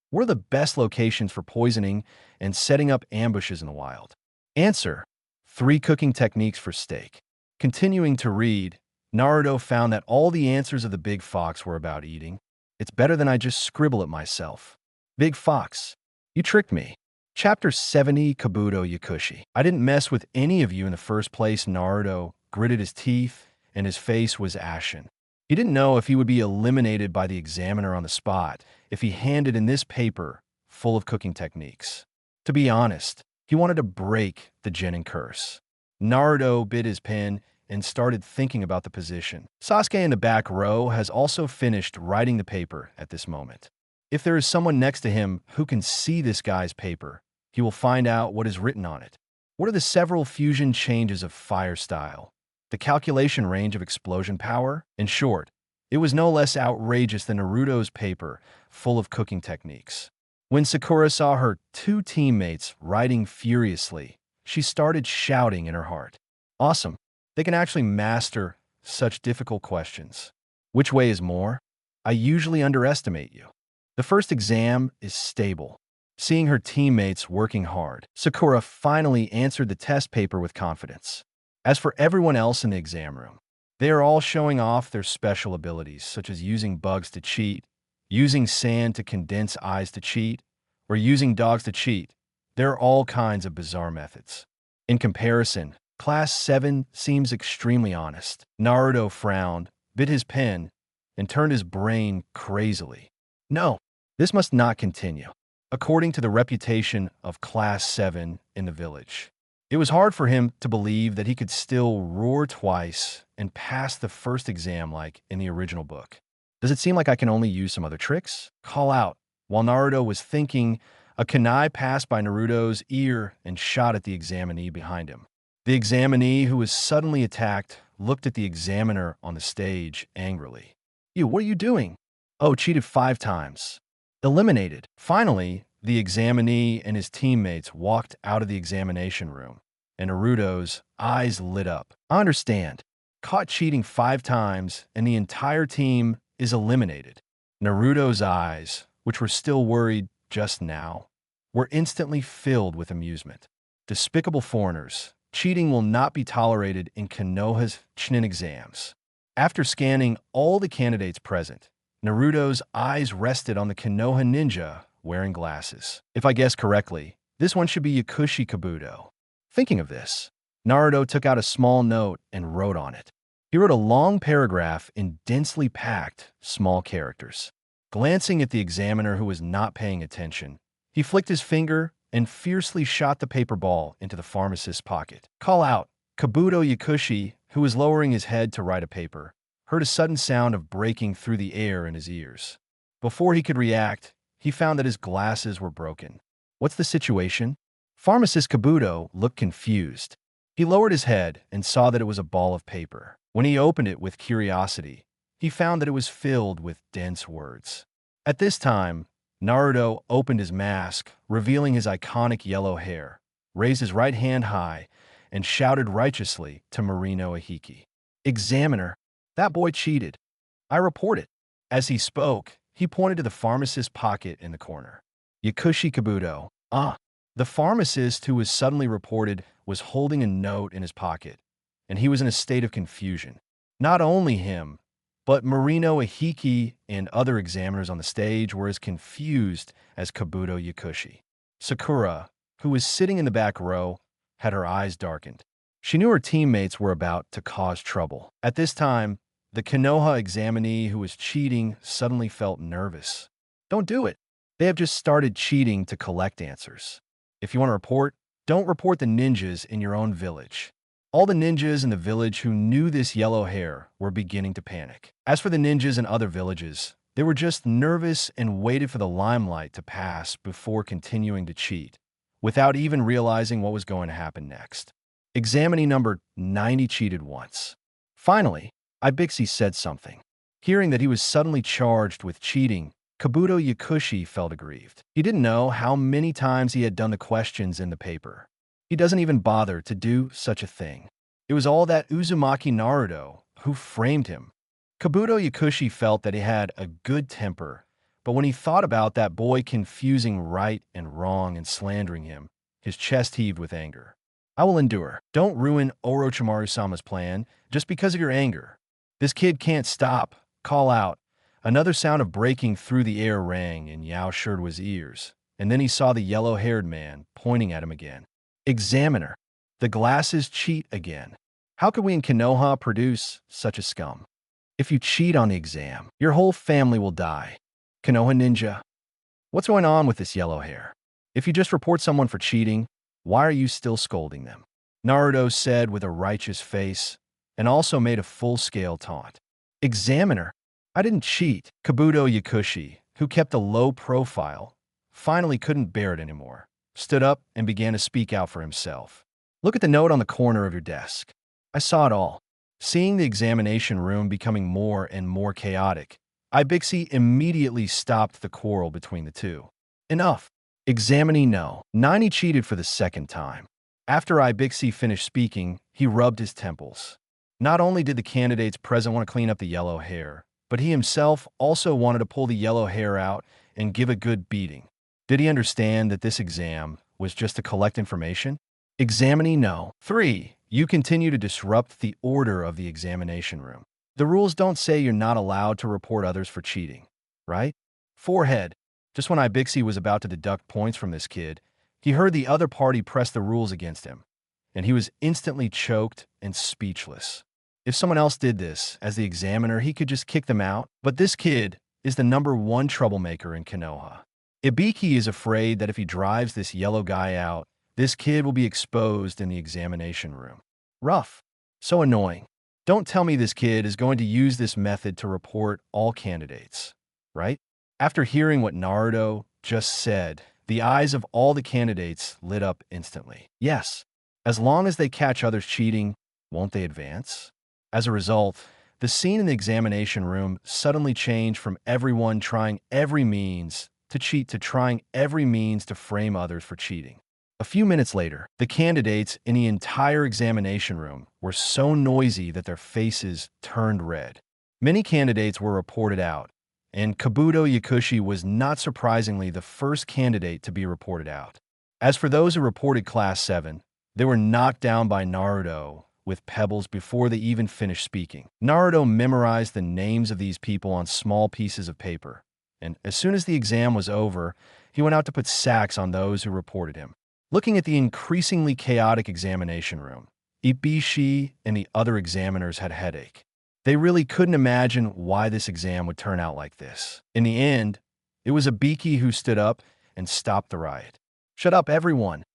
what are the best locations for poisoning and setting up ambushes in the wild? Answer: 3 cooking techniques for steak. Continuing to read, Naruto found that all the answers of the big fox were about eating. It's better than I just scribble it myself. Big Fox, you tricked me. Chapter 70, Kabuto Yakushi. I didn't mess with any of you in the first place. Naruto gritted his teeth, and his face was ashen. He didn't know if he would be eliminated by the examiner on the spot if he handed in this paper full of cooking techniques. To be honest, he wanted to break the Genin curse. Naruto bit his pen and started thinking about the position. Sasuke in the back row has also finished writing the paper at this moment. If there is someone next to him who can see this guy's paper, he will find out what is written on it. What are the several fusion changes of fire style? The calculation range of explosion power? In short, it was no less outrageous than Naruto's paper, full of cooking techniques. When Sakura saw her two teammates writing furiously, she started shouting in her heart. Awesome! They can actually master such difficult questions. Which way is more? I usually underestimate you. The first exam is stable. Seeing her teammates working hard, Sakura finally answered the test paper with confidence. As for everyone else in the exam room, they are all showing off their special abilities, such as using bugs to cheat, using sand to condense eyes to cheat, or using dogs to cheat. There are all kinds of bizarre methods. In comparison, Class 7 seems extremely honest. Naruto frowned, bit his pen, and turned his brain crazily. No, this must not continue. According to the reputation of Class 7 in the village, it was hard for him to believe that he could still roar twice and pass the first exam like in the original book. Does it seem like I can only use some other tricks? Call out. While Naruto was thinking, a kunai passed by Naruto's ear and shot at the examinee behind him. The examinee, who was suddenly attacked, looked at the examiner on the stage angrily. You, what are you doing? Oh, cheated 5 times. Eliminated. Finally, the examinee and his teammates walked out of the examination room, and Naruto's eyes lit up. I understand. Caught cheating 5 times, and the entire team is eliminated. Naruto's eyes, which were still worried just now, were instantly filled with amusement. Despicable foreigners. Cheating will not be tolerated in Konoha's Chunin exams. After scanning all the candidates present, Naruto's eyes rested on the Konoha ninja wearing glasses. If I guess correctly, this one should be Yakushi Kabuto. Thinking of this, Naruto took out a small note and wrote on it. He wrote a long paragraph in densely packed, small characters. Glancing at the examiner who was not paying attention, he flicked his finger and fiercely shot the paper ball into the pharmacist's pocket. Call out. Kabuto Yakushi, who was lowering his head to write a paper, heard a sudden sound of breaking through the air in his ears. Before he could react, he found that his glasses were broken. What's the situation? Pharmacist Kabuto looked confused. He lowered his head and saw that it was a ball of paper. When he opened it with curiosity, he found that it was filled with dense words. At this time, Naruto opened his mask, revealing his iconic yellow hair, raised his right hand high, and shouted righteously to Marino Ahiki. Examiner, that boy cheated. I report it. As he spoke, he pointed to the pharmacist's pocket in the corner. Yakushi Kabuto. The pharmacist who was suddenly reported was holding a note in his pocket, and he was in a state of confusion. Not only him, but Marino Ahiki and other examiners on the stage were as confused as Kabuto Yakushi. Sakura, who was sitting in the back row, had her eyes darkened. She knew her teammates were about to cause trouble. At this time, the Konoha examinee who was cheating suddenly felt nervous. Don't do it. They have just started cheating to collect answers. If you want to report, don't report the ninjas in your own village. All the ninjas in the village who knew this yellow hair were beginning to panic. As for the ninjas in other villages, they were just nervous and waited for the limelight to pass before continuing to cheat, without even realizing what was going to happen next. Examinee number 90 cheated once. Finally, Ibixi said something. Hearing that he was suddenly charged with cheating, Kabuto Yakushi felt aggrieved. He didn't know how many times he had done the questions in the paper. He doesn't even bother to do such a thing. It was all that Uzumaki Naruto who framed him. Kabuto Yakushi felt that he had a good temper, but when he thought about that boy confusing right and wrong and slandering him, his chest heaved with anger. I will endure. Don't ruin Orochimaru-sama's plan just because of your anger. This kid can't stop. Call out. Another sound of breaking through the air rang in Yao Shirdua's ears, and then he saw the yellow-haired man pointing at him again. Examiner, the glasses cheat again. How could we in Konoha produce such a scum? If you cheat on the exam, your whole family will die. Konoha ninja, what's going on with this yellow hair? If you just report someone for cheating, why are you still scolding them? Naruto said with a righteous face, and also made a full-scale taunt. Examiner, I didn't cheat. Kabuto Yakushi, who kept a low profile, finally couldn't bear it anymore, stood up and began to speak out for himself. Look at the note on the corner of your desk. I saw it all. Seeing the examination room becoming more and more chaotic, Ibixi immediately stopped the quarrel between the two. Enough. Examinee no. Nani cheated for the second time. After Ibixi finished speaking, he rubbed his temples. Not only did the candidates present want to clean up the yellow hair, but he himself also wanted to pull the yellow hair out and give a good beating. Did he understand that this exam was just to collect information? Examinee no. 3. You continue to disrupt the order of the examination room. The rules don't say you're not allowed to report others for cheating, right? Forehead. Just when Ibixi was about to deduct points from this kid, he heard the other party press the rules against him, and he was instantly choked and speechless. If someone else did this, as the examiner, he could just kick them out, but this kid is the #1 troublemaker in Konoha. Ibiki is afraid that if he drives this yellow guy out, this kid will be exposed in the examination room. Rough. So annoying. Don't tell me this kid is going to use this method to report all candidates, right? After hearing what Naruto just said, the eyes of all the candidates lit up instantly. Yes, as long as they catch others cheating, won't they advance? As a result, the scene in the examination room suddenly changed from everyone trying every means to cheat to trying every means to frame others for cheating. A few minutes later, the candidates in the entire examination room were so noisy that their faces turned red. Many candidates were reported out, and Kabuto Yakushi was not surprisingly the first candidate to be reported out. As for those who reported Class 7, they were knocked down by Naruto with pebbles before they even finished speaking. Naruto memorized the names of these people on small pieces of paper, and as soon as the exam was over, he went out to put sacks on those who reported him. Looking at the increasingly chaotic examination room, Ibishi and the other examiners had a headache. They really couldn't imagine why this exam would turn out like this. In the end, it was Ibiki who stood up and stopped the riot. Shut up, everyone.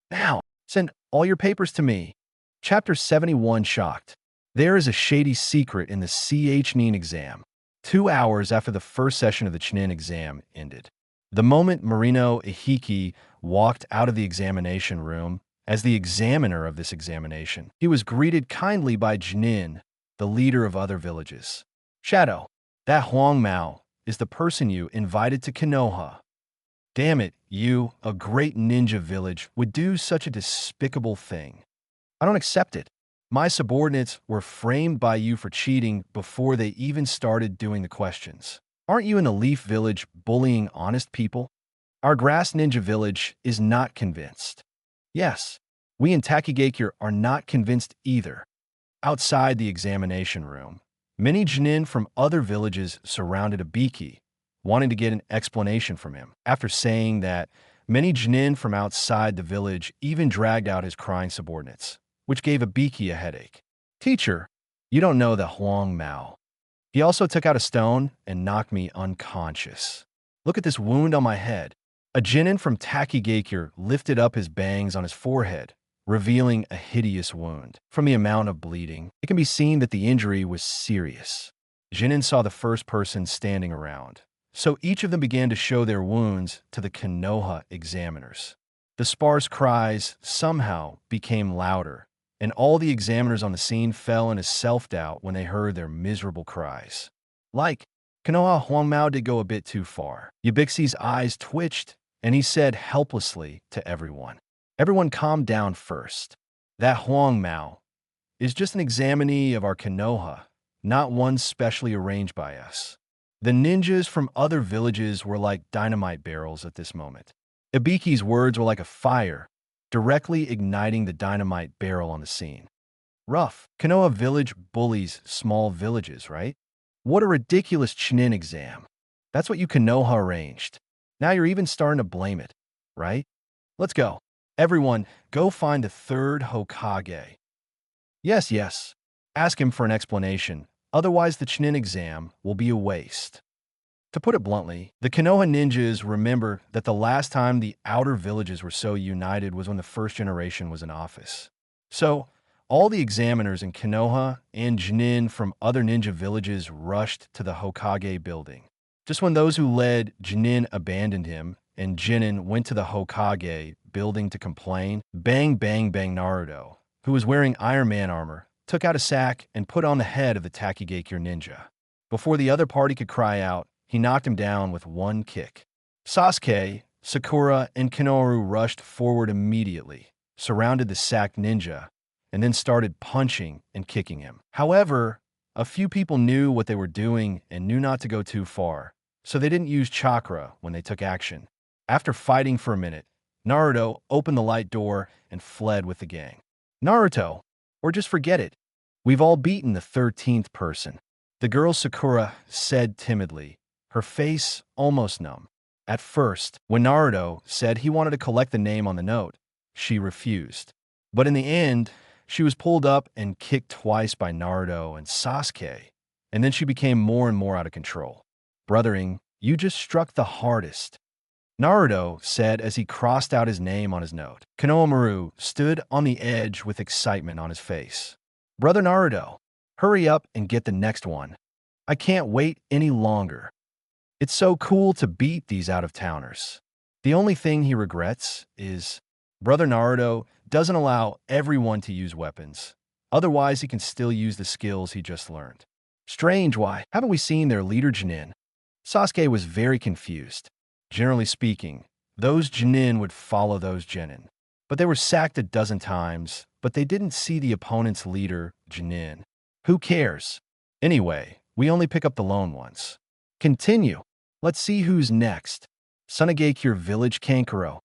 Now, send all your papers to me. Chapter 71 Shocked. There is a shady secret in the CH-NIN exam. 2 hours after the first session of the Chunin exam ended. The moment Marino Ihiki walked out of the examination room as the examiner of this examination, he was greeted kindly by Jinin, the leader of other villages. Shadow, that Huang Mao is the person you invited to Konoha. Damn it, you, a great ninja village, would do such a despicable thing. I don't accept it. My subordinates were framed by you for cheating before they even started doing the questions. Aren't you in the Leaf Village bullying honest people? Our Grass Ninja Village is not convinced. Yes, we in Takigakure are not convinced either. Outside the examination room, many Jinin from other villages surrounded Ibiki, wanting to get an explanation from him. After saying that, many Jinin from outside the village even dragged out his crying subordinates, which gave Ibiki a headache. Teacher, you don't know the Huang Mao. He also took out a stone and knocked me unconscious. Look at this wound on my head. A Jinin from Takigakure lifted up his bangs on his forehead, revealing a hideous wound. From the amount of bleeding, it can be seen that the injury was serious. Jinin saw the first person standing around, so each of them began to show their wounds to the Konoha examiners. The sparse cries somehow became louder, and all the examiners on the scene fell into self-doubt when they heard their miserable cries. Like, Konoha Huang Mao did go a bit too far. Yabixi's eyes twitched, and he said helplessly to everyone, "Everyone calm down first. That Huang Mao is just an examinee of our Konoha, not one specially arranged by us." The ninjas from other villages were like dynamite barrels at this moment. Ibiki's words were like a fire, directly igniting the dynamite barrel on the scene. Rough. Konoha village bullies small villages, right? What a ridiculous Chunin exam. That's what you Konoha arranged. Now you're even starting to blame it, right? Let's go. Everyone, go find the third Hokage. Yes. Ask him for an explanation. Otherwise, the Chunin exam will be a waste. To put it bluntly, the Konoha ninjas remember that the last time the outer villages were so united was when the first generation was in office. So, all the examiners in Konoha and Junin from other ninja villages rushed to the Hokage building. Just when those who led Junin abandoned him and Jinin went to the Hokage building to complain, bang, bang, bang, Naruto, who was wearing Iron Man armor, took out a sack and put on the head of the Takigakure ninja. Before the other party could cry out, he knocked him down with one kick. Sasuke, Sakura, and Kenoru rushed forward immediately, surrounded the sacked ninja, and then started punching and kicking him. However, a few people knew what they were doing and knew not to go too far, so they didn't use chakra when they took action. After fighting for a minute, Naruto opened the light door and fled with the gang. Naruto, or just forget it. We've all beaten the 13th person. The girl Sakura said timidly, her face almost numb. At first, when Naruto said he wanted to collect the name on the note, she refused. But in the end, she was pulled up and kicked twice by Naruto and Sasuke, and then she became more and more out of control. Brothering, you just struck the hardest, Naruto said as he crossed out his name on his note. Konohamaru stood on the edge with excitement on his face. Brother Naruto, hurry up and get the next one. I can't wait any longer. It's so cool to beat these out-of-towners. The only thing he regrets is Brother Naruto doesn't allow everyone to use weapons. Otherwise, he can still use the skills he just learned. Strange, why haven't we seen their leader Junin? Sasuke was very confused. Generally speaking, those Junin would follow those Genin. But they were sacked a dozen times, but they didn't see the opponent's leader, Junin. Who cares? Anyway, we only pick up the lone ones. Continue. Let's see who's next. Sunagakure Village Kankuro.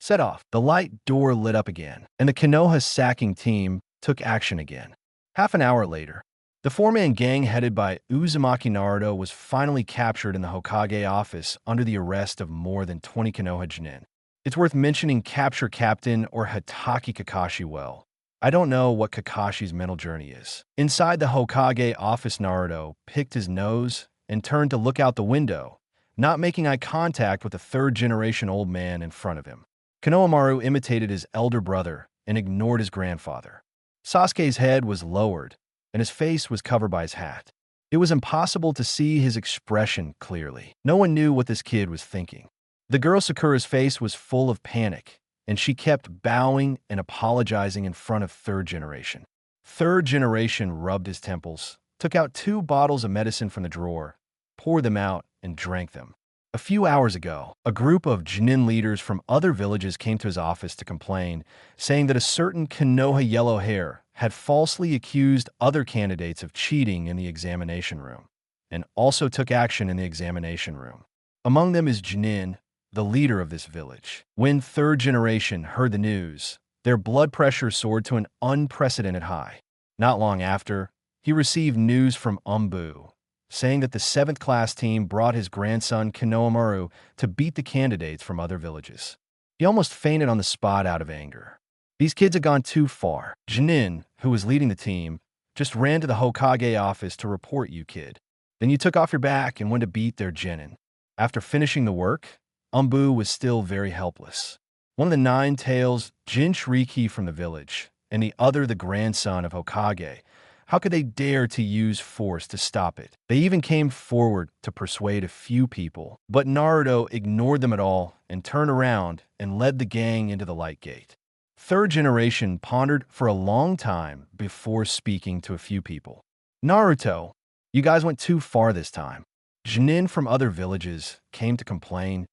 Set off. The light door lit up again, and the Konoha sacking team took action again. Half an hour later, the four-man gang headed by Uzumaki Naruto was finally captured in the Hokage office under the arrest of more than 20 Konoha Junin. It's worth mentioning Capture Captain or Hatake Kakashi well. I don't know what Kakashi's mental journey is. Inside the Hokage office, Naruto picked his nose and turned to look out the window, not making eye contact with the third-generation old man in front of him. Konohamaru imitated his elder brother and ignored his grandfather. Sasuke's head was lowered, and his face was covered by his hat. It was impossible to see his expression clearly. No one knew what this kid was thinking. The girl Sakura's face was full of panic, and she kept bowing and apologizing in front of third generation. Third generation rubbed his temples, took out 2 bottles of medicine from the drawer, poured them out, and drank them. A few hours ago, a group of Junin leaders from other villages came to his office to complain, saying that a certain Konoha yellow hair had falsely accused other candidates of cheating in the examination room, and also took action in the examination room. Among them is Junin, the leader of this village. When third generation heard the news, their blood pressure soared to an unprecedented high. Not long after, he received news from Umbu, saying that the 7th class team brought his grandson Konohamaru to beat the candidates from other villages. He almost fainted on the spot out of anger. These kids had gone too far. Junin, who was leading the team, just ran to the Hokage office to report you, kid. Then you took off your back and went to beat their genin. After finishing the work, Umbu was still very helpless. One of the 9 tails, Jinchuriki from the village, and the other the grandson of Hokage. How could they dare to use force to stop it? They even came forward to persuade a few people, but Naruto ignored them at all and turned around and led the gang into the light gate. Third generation pondered for a long time before speaking to a few people. Naruto, you guys went too far this time. Junin from other villages came to complain.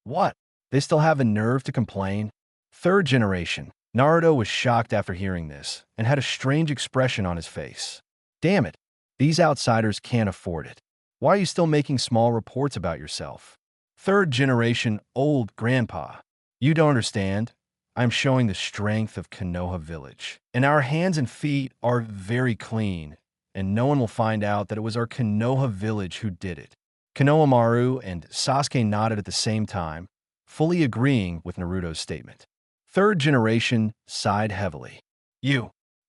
What? They still have the nerve to complain? Third generation. Naruto was shocked after hearing this and had a strange expression on his face. Damn it, these outsiders can't afford it. Why are you still making small reports about yourself? Third generation old grandpa. You don't understand. I'm showing the strength of Konoha village. And our hands and feet are very clean, and no one will find out that it was our Konoha village who did it. Konohamaru and Sasuke nodded at the same time, fully agreeing with Naruto's statement. Third generation sighed heavily.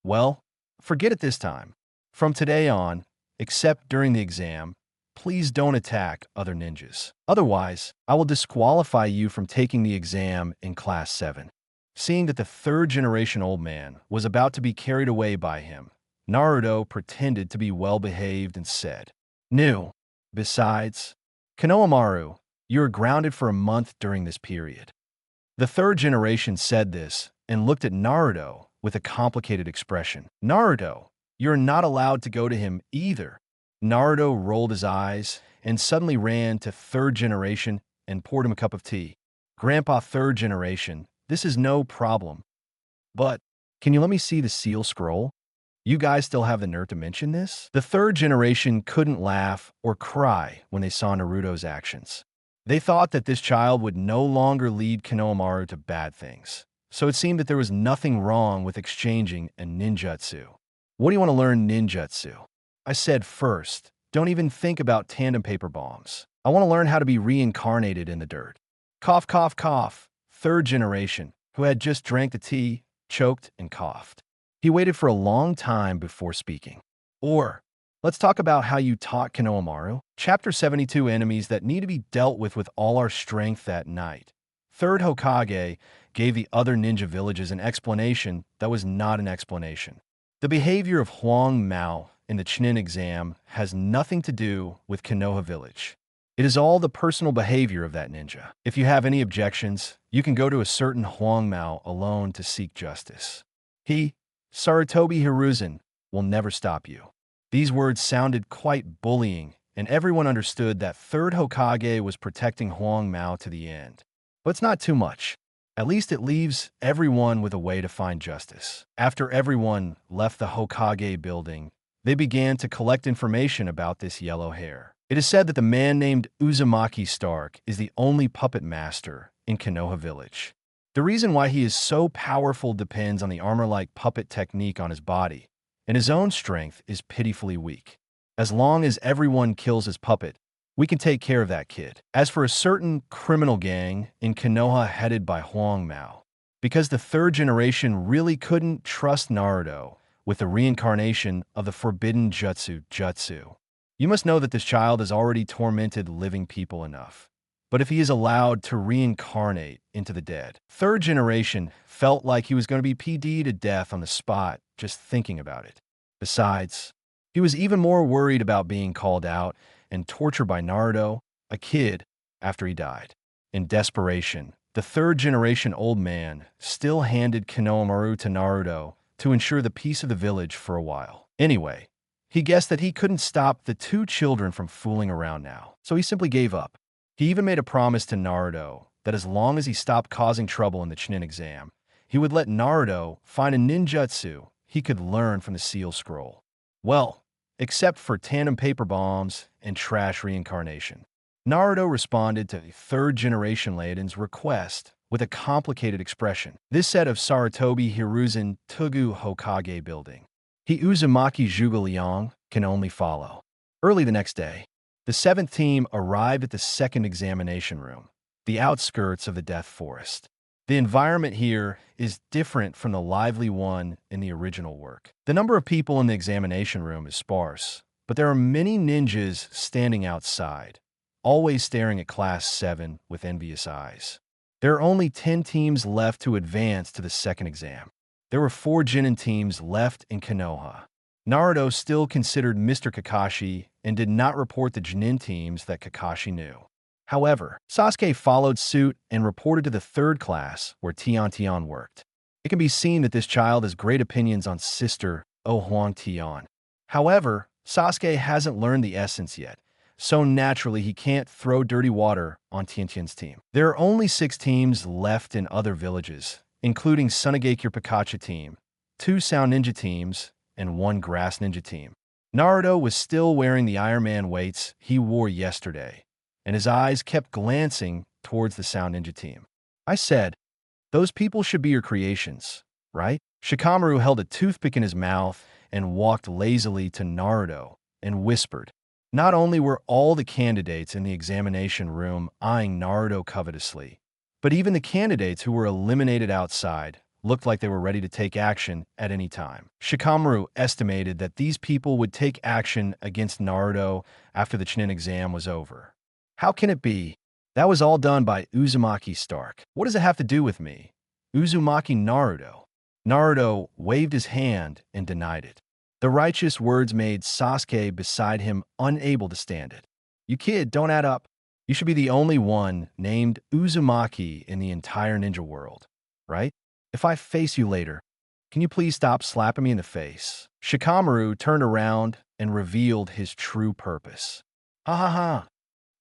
Well, forget it this time. From today on, except during the exam, please don't attack other ninjas. Otherwise, I will disqualify you from taking the exam in Class 7. Seeing that the third-generation old man was about to be carried away by him, Naruto pretended to be well-behaved and said, "No. Besides, Konohamaru, you are grounded for a month during this period." The third generation said this and looked at Naruto with a complicated expression. "Naruto, you're not allowed to go to him either." Naruto rolled his eyes and suddenly ran to third generation and poured him a cup of tea. "Grandpa third generation, this is no problem. But, can you let me see the seal scroll? You guys still have the nerve to mention this?" The third generation couldn't laugh or cry when they saw Naruto's actions. They thought that this child would no longer lead Konohamaru to bad things, so it seemed that there was nothing wrong with exchanging a ninjutsu. "What do you want to learn ninjutsu?" I said. "First, don't even think about tandem paper bombs. I want to learn how to be reincarnated in the dirt." Cough, cough, cough. Third generation, who had just drank the tea, choked and coughed. He waited for a long time before speaking. "Or, let's talk about how you taught Konohamaru. Chapter 72, enemies that need to be dealt with all our strength that night." Third Hokage gave the other ninja villages an explanation that was not an explanation. The behavior of Huang Mao in the Chunin exam has nothing to do with Konoha village. It is all the personal behavior of that ninja. If you have any objections, you can go to a certain Huang Mao alone to seek justice. He, Sarutobi Hiruzen, will never stop you. These words sounded quite bullying, and everyone understood that third Hokage was protecting Huang Mao to the end. But it's not too much. At least it leaves everyone with a way to find justice. After everyone left the Hokage building, they began to collect information about this yellow hair. It is said that the man named Uzumaki Stark is the only puppet master in Konoha village. The reason why he is so powerful depends on the armor-like puppet technique on his body, and his own strength is pitifully weak. As long as everyone kills his puppet, we can take care of that kid. As for a certain criminal gang in Konoha headed by Huang Mao, because the third generation really couldn't trust Naruto with the reincarnation of the forbidden jutsu. You must know that this child has already tormented living people enough. But if he is allowed to reincarnate into the dead, third generation felt like he was going to be PD'd to death on the spot just thinking about it. Besides, he was even more worried about being called out and tortured by Naruto, a kid, after he died. In desperation, the third generation old man still handed Konohamaru to Naruto to ensure the peace of the village for a while. Anyway, he guessed that he couldn't stop the two children from fooling around now, so he simply gave up. He even made a promise to Naruto that as long as he stopped causing trouble in the Chunin exam, he would let Naruto find a ninjutsu he could learn from the seal scroll. Well, except for tandem paper bombs and trash reincarnation. Naruto responded to third generation Leiden's request with a complicated expression. This said of Sarutobi Hiruzen Tugu Hokage building. He Uzumaki Zhuge can only follow. Early the next day, the 7th team arrived at the second examination room, the outskirts of the Death Forest. The environment here is different from the lively one in the original work. The number of people in the examination room is sparse, but there are many ninjas standing outside, always staring at Class 7 with envious eyes. There are only 10 teams left to advance to the second exam. There were 4 Genin teams left in Konoha. Naruto still considered Mr. Kakashi and did not report the Genin teams that Kakashi knew. However, Sasuke followed suit and reported to the 3rd class where Tian worked. It can be seen that this child has great opinions on Sister Huang Tian. However, Sasuke hasn't learned the essence yet, so naturally he can't throw dirty water on Tian's team. There are only 6 teams left in other villages, including Sunagekure Pikachu team, 2 Sound Ninja teams, and 1 Grass Ninja team. Naruto was still wearing the Iron Man weights he wore yesterday, and his eyes kept glancing towards the Sound Ninja team. I said, "Those people should be your creations, right?" Shikamaru held a toothpick in his mouth and walked lazily to Naruto and whispered. Not only were all the candidates in the examination room eyeing Naruto covetously, but even the candidates who were eliminated outside looked like they were ready to take action at any time. Shikamaru estimated that these people would take action against Naruto after the Chunin exam was over. How can it be? That was all done by Uzumaki Stark. What does it have to do with me? Uzumaki Naruto. Naruto waved his hand and denied it. The righteous words made Sasuke beside him unable to stand it. You kid, don't add up. You should be the only one named Uzumaki in the entire ninja world, right? If I face you later, can you please stop slapping me in the face? Shikamaru turned around and revealed his true purpose. Ha ha ha.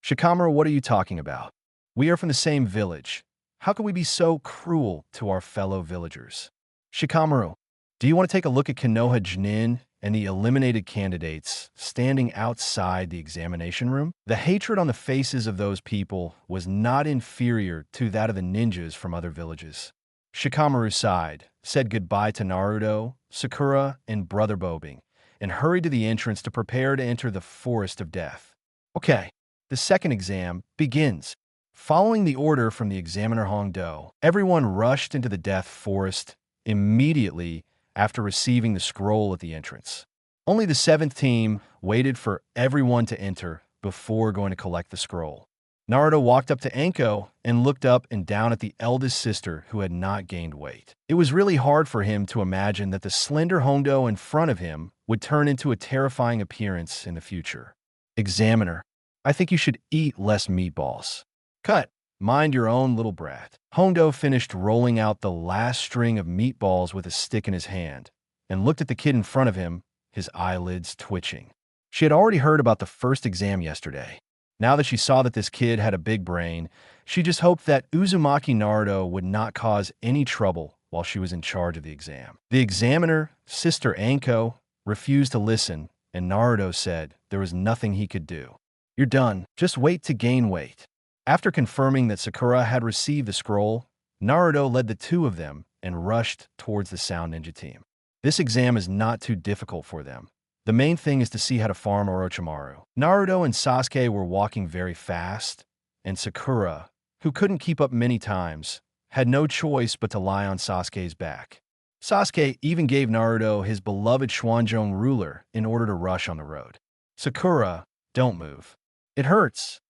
Shikamaru, what are you talking about? We are from the same village. How can we be so cruel to our fellow villagers? Shikamaru, do you want to take a look at Konoha Jinin and the eliminated candidates standing outside the examination room? The hatred on the faces of those people was not inferior to that of the ninjas from other villages. Shikamaru sighed, said goodbye to Naruto, Sakura, and Brother Bobing, and hurried to the entrance to prepare to enter the Forest of Death. Okay, the second exam begins. Following the order from the examiner Hongdo, everyone rushed into the Death Forest immediately after receiving the scroll at the entrance. Only the seventh team waited for everyone to enter before going to collect the scroll. Naruto walked up to Anko and looked up and down at the eldest sister who had not gained weight. It was really hard for him to imagine that the slender Hongdo in front of him would turn into a terrifying appearance in the future. Examiner, I think you should eat less meatballs. Cut. Mind your own little brat. Hongdo finished rolling out the last string of meatballs with a stick in his hand and looked at the kid in front of him, his eyelids twitching. She had already heard about the first exam yesterday. Now that she saw that this kid had a big brain, she just hoped that Uzumaki Naruto would not cause any trouble while she was in charge of the exam. The examiner, Sister Anko, refused to listen, and Naruto said there was nothing he could do. You're done. Just wait to gain weight. After confirming that Sakura had received the scroll, Naruto led the two of them and rushed towards the Sound Ninja team. This exam is not too difficult for them. The main thing is to see how to farm Orochimaru. Naruto and Sasuke were walking very fast, and Sakura, who couldn't keep up many times, had no choice but to lie on Sasuke's back. Sasuke even gave Naruto his beloved Schwanzhong ruler in order to rush on the road. Sakura, don't move. It hurts.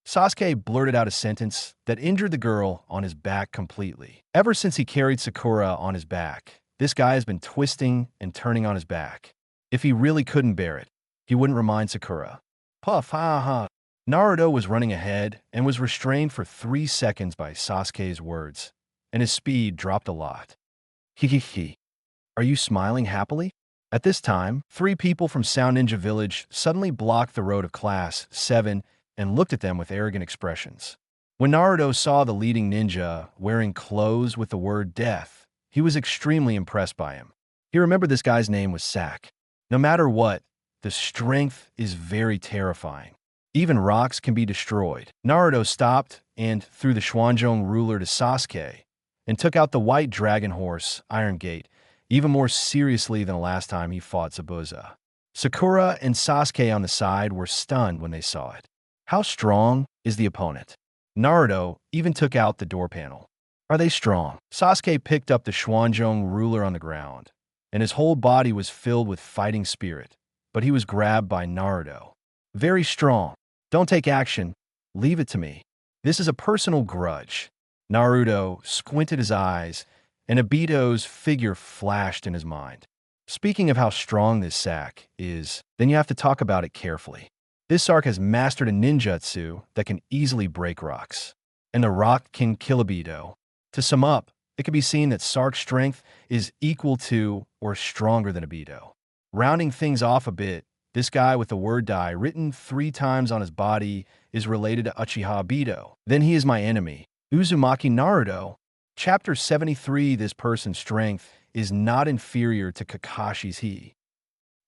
Sasuke blurted out a sentence that injured the girl on his back completely. Ever since he carried Sakura on his back, this guy has been twisting and turning on his back. If he really couldn't bear it, he wouldn't remind Sakura. Puff, ha ha. Naruto was running ahead and was restrained for 3 seconds by Sasuke's words, and his speed dropped a lot. He. Are you smiling happily? At this time, 3 people from Sound Ninja Village suddenly blocked the road of Class 7 and looked at them with arrogant expressions. When Naruto saw the leading ninja wearing clothes with the word death, he was extremely impressed by him. He remembered this guy's name was Sak. No matter what, the strength is very terrifying. Even rocks can be destroyed. Naruto stopped and threw the Schwanzhong ruler to Sasuke and took out the white dragon horse, Iron Gate, even more seriously than the last time he fought Zabuza. Sakura and Sasuke on the side were stunned when they saw it. How strong is the opponent? Naruto even took out the door panel. Are they strong? Sasuke picked up the Schwanzhong ruler on the ground, and his whole body was filled with fighting spirit, but he was grabbed by Naruto. Very strong. Don't take action. Leave it to me. This is a personal grudge. Naruto squinted his eyes, and Obito's figure flashed in his mind. Speaking of how strong this sack is, then you have to talk about it carefully. This Sark has mastered a ninjutsu that can easily break rocks, and the rock can kill Obito. To sum up, it can be seen that Sark's strength is equal to or stronger than Obito. Rounding things off a bit, this guy with the word die written 3 times on his body is related to Uchiha Obito. Then he is my enemy, Uzumaki Naruto. Chapter 73. This person's strength is not inferior to Kakashi's he.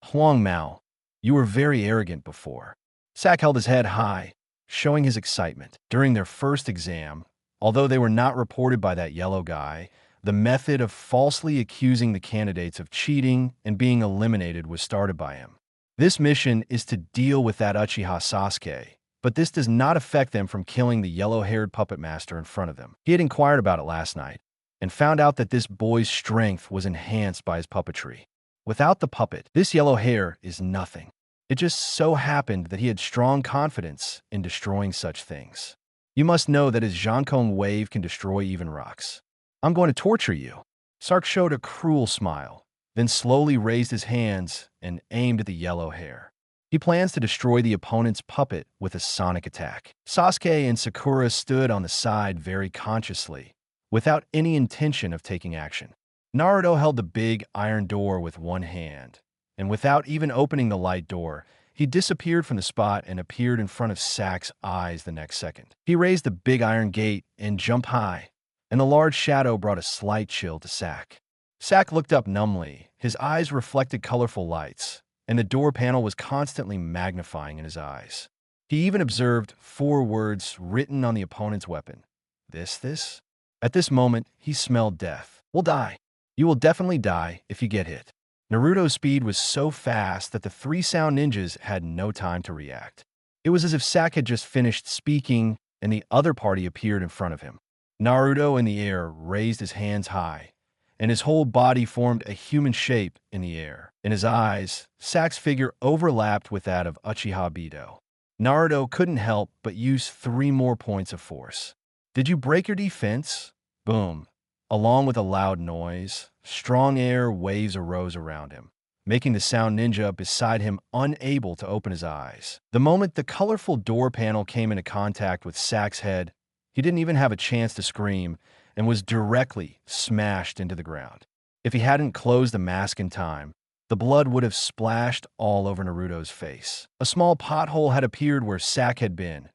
Huang Mao, you were very arrogant before. Sak held his head high, showing his excitement. During their first exam, although they were not reported by that yellow guy, the method of falsely accusing the candidates of cheating and being eliminated was started by him. This mission is to deal with that Uchiha Sasuke, but this does not affect them from killing the yellow-haired puppet master in front of them. He had inquired about it last night and found out that this boy's strength was enhanced by his puppetry. Without the puppet, this yellow hair is nothing. It just so happened that he had strong confidence in destroying such things. You must know that his Zhankong wave can destroy even rocks. I'm going to torture you. Sark showed a cruel smile, then slowly raised his hands and aimed at the yellow hair. He plans to destroy the opponent's puppet with a sonic attack. Sasuke and Sakura stood on the side very consciously, without any intention of taking action. Naruto held the big iron door with one hand, and without even opening the light door, he disappeared from the spot and appeared in front of Sak's eyes the next second. He raised the big iron gate and jumped high, and the large shadow brought a slight chill to Sak. Sak looked up numbly. His eyes reflected colorful lights, and the door panel was constantly magnifying in his eyes. He even observed 4 words written on the opponent's weapon. This? At this moment, he smelled death. Will die. You will definitely die if you get hit. Naruto's speed was so fast that the 3 sound ninjas had no time to react. It was as if Sak had just finished speaking and the other party appeared in front of him. Naruto in the air raised his hands high, and his whole body formed a human shape in the air. In his eyes, Sak's figure overlapped with that of Uchiha Bito. Naruto couldn't help but use 3 more points of force. Did you break your defense? Boom. Along with a loud noise, strong air waves arose around him, making the sound ninja beside him unable to open his eyes. The moment the colorful door panel came into contact with Sak's head, he didn't even have a chance to scream and was directly smashed into the ground. If he hadn't closed the mask in time, the blood would have splashed all over Naruto's face. A small pothole had appeared where Sak had been,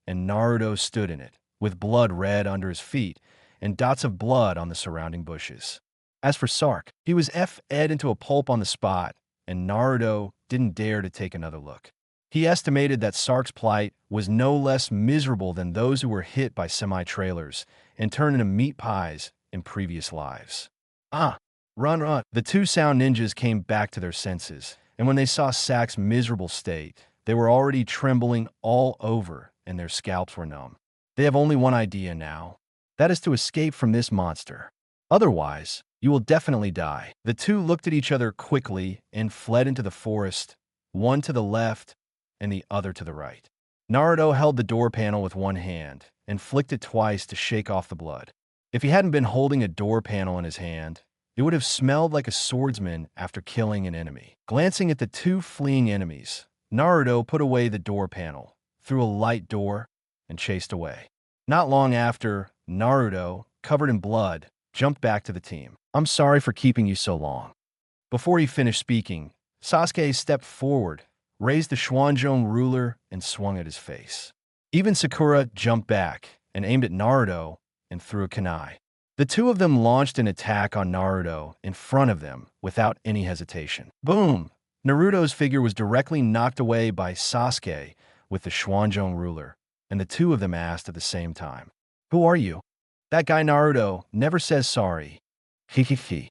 and Naruto stood in it, with blood red under his feet and dots of blood on the surrounding bushes. As for Sark, he was fed into a pulp on the spot, and Naruto didn't dare to take another look. He estimated that Sark's plight was no less miserable than those who were hit by semi-trailers and turned into meat pies in previous lives. Run. The 2 sound ninjas came back to their senses, and when they saw Sak's miserable state, they were already trembling all over and their scalps were numb. They have only one idea now. That is to escape from this monster. Otherwise, you will definitely die. The 2 looked at each other quickly and fled into the forest, one to the left and the other to the right. Naruto held the door panel with one hand and flicked it twice to shake off the blood. If he hadn't been holding a door panel in his hand, it would have smelled like a swordsman after killing an enemy. Glancing at the 2 fleeing enemies, Naruto put away the door panel, through a light door, and chased away. Not long after, Naruto, covered in blood, jumped back to the team. I'm sorry for keeping you so long. Before he finished speaking, Sasuke stepped forward, raised the Schwanzhong ruler, and swung at his face. Even Sakura jumped back and aimed at Naruto and threw a kunai. The 2 of them launched an attack on Naruto in front of them without any hesitation. Boom! Naruto's figure was directly knocked away by Sasuke with the Schwanzhong ruler, and the 2 of them asked at the same time, "Who are you?" "That guy Naruto never says sorry. Hihihi.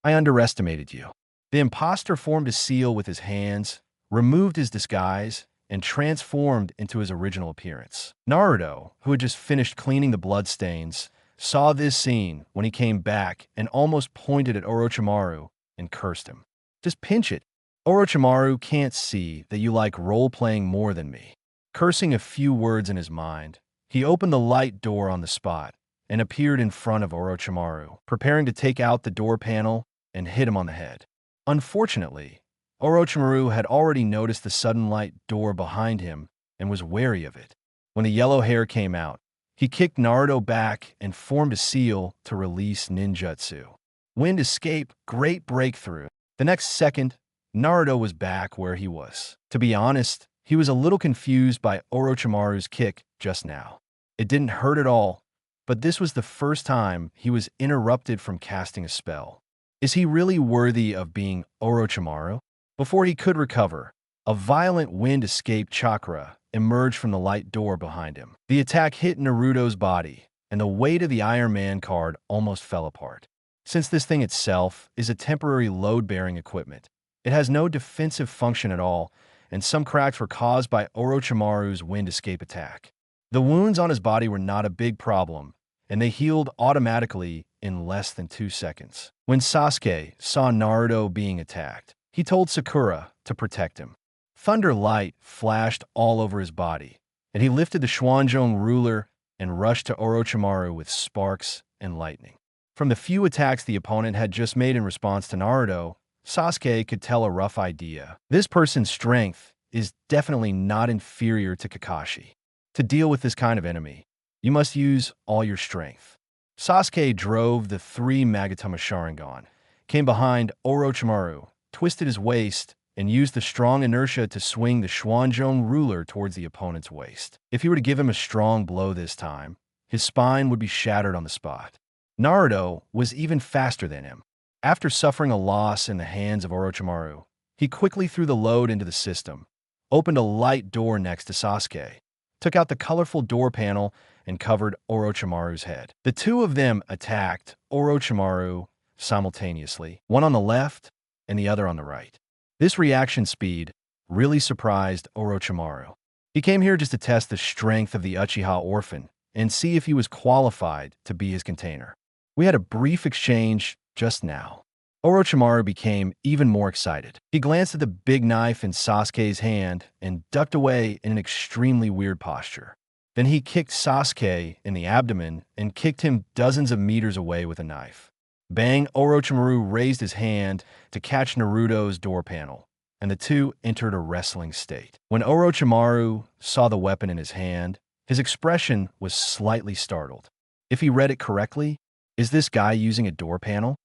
I underestimated you." The imposter formed a seal with his hands, removed his disguise, and transformed into his original appearance. Naruto, who had just finished cleaning the bloodstains, saw this scene when he came back and almost pointed at Orochimaru and cursed him. "Just pinch it. Orochimaru can't see that you like role-playing more than me." Cursing a few words in his mind, he opened the light door on the spot and appeared in front of Orochimaru, preparing to take out the door panel and hit him on the head. Unfortunately, Orochimaru had already noticed the sudden light door behind him and was wary of it. When the yellow hair came out, he kicked Naruto back and formed a seal to release ninjutsu. Wind escape, great breakthrough. The next second, Naruto was back where he was. To be honest, he was a little confused by Orochimaru's kick just now. It didn't hurt at all, but this was the first time he was interrupted from casting a spell. Is he really worthy of being Orochimaru? Before he could recover, a violent wind escape chakra emerged from the light door behind him. The attack hit Naruto's body, and the weight of the Iron Man card almost fell apart. Since this thing itself is a temporary load-bearing equipment, it has no defensive function at all, and some cracks were caused by Orochimaru's wind escape attack. The wounds on his body were not a big problem, and they healed automatically in less than 2 seconds. When Sasuke saw Naruto being attacked, he told Sakura to protect him. Thunder light flashed all over his body, and he lifted the Schwanzhong ruler and rushed to Orochimaru with sparks and lightning. From the few attacks the opponent had just made in response to Naruto, Sasuke could tell a rough idea. This person's strength is definitely not inferior to Kakashi. To deal with this kind of enemy, you must use all your strength. Sasuke drove the 3 Magatama Sharingan, came behind Orochimaru, twisted his waist, and used the strong inertia to swing the Xuanzhong ruler towards the opponent's waist. If he were to give him a strong blow this time, his spine would be shattered on the spot. Naruto was even faster than him. After suffering a loss in the hands of Orochimaru, he quickly threw the load into the system, opened a light door next to Sasuke, took out the colorful door panel, and covered Orochimaru's head. The two of them attacked Orochimaru simultaneously, one on the left and the other on the right. This reaction speed really surprised Orochimaru. He came here just to test the strength of the Uchiha orphan and see if he was qualified to be his container. We had a brief exchange just now. Orochimaru became even more excited. He glanced at the big knife in Sasuke's hand and ducked away in an extremely weird posture. Then he kicked Sasuke in the abdomen and kicked him dozens of meters away with a knife. Bang, Orochimaru raised his hand to catch Naruto's door panel, and the two entered a wrestling state. When Orochimaru saw the weapon in his hand, his expression was slightly startled. If he read it correctly, is this guy using a door panel?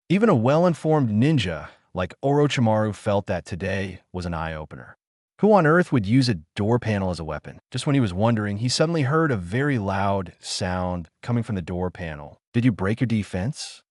Even a well-informed ninja like Orochimaru felt that today was an eye-opener. Who on earth would use a door panel as a weapon? Just when he was wondering, he suddenly heard a very loud sound coming from the door panel. Did you break your defense?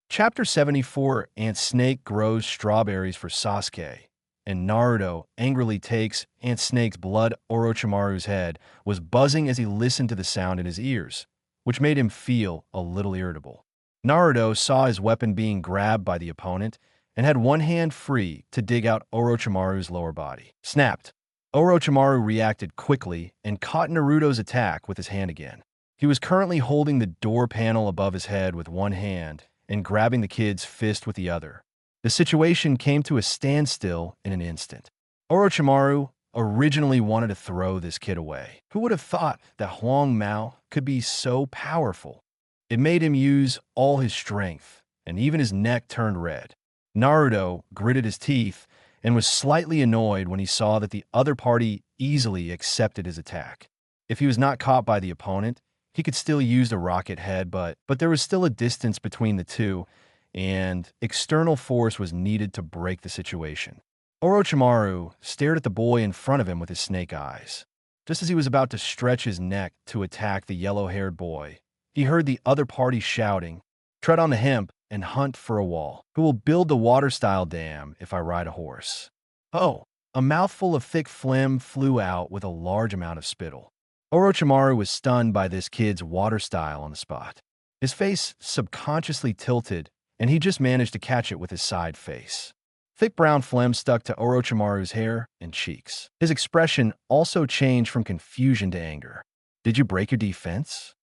Chapter 74, Ant Snake grows strawberries for Sasuke, and Naruto angrily takes Ant Snake's blood. Orochimaru's head was buzzing as he listened to the sound in his ears, which made him feel a little irritable. Naruto saw his weapon being grabbed by the opponent and had one hand free to dig out Orochimaru's lower body. Snapped. Orochimaru reacted quickly and caught Naruto's attack with his hand again. He was currently holding the door panel above his head with one hand and grabbing the kid's fist with the other. The situation came to a standstill in an instant. Orochimaru originally wanted to throw this kid away. Who would have thought that Huang Mao could be so powerful? It made him use all his strength, and even his neck turned red. Naruto gritted his teeth and was slightly annoyed when he saw that the other party easily accepted his attack. If he was not caught by the opponent, he could still use the rocket head, but there was still a distance between the two, and external force was needed to break the situation. Orochimaru stared at the boy in front of him with his snake eyes. Just as he was about to stretch his neck to attack the yellow-haired boy, he heard the other party shouting, "Tread on the hemp and hunt for a wall. Who will build the water-style dam if I ride a horse?" Oh, a mouthful of thick phlegm flew out with a large amount of spittle. Orochimaru was stunned by this kid's water style on the spot. His face subconsciously tilted, and he just managed to catch it with his side face. Thick brown phlegm stuck to Orochimaru's hair and cheeks. His expression also changed from confusion to anger. "Did you break your defense?"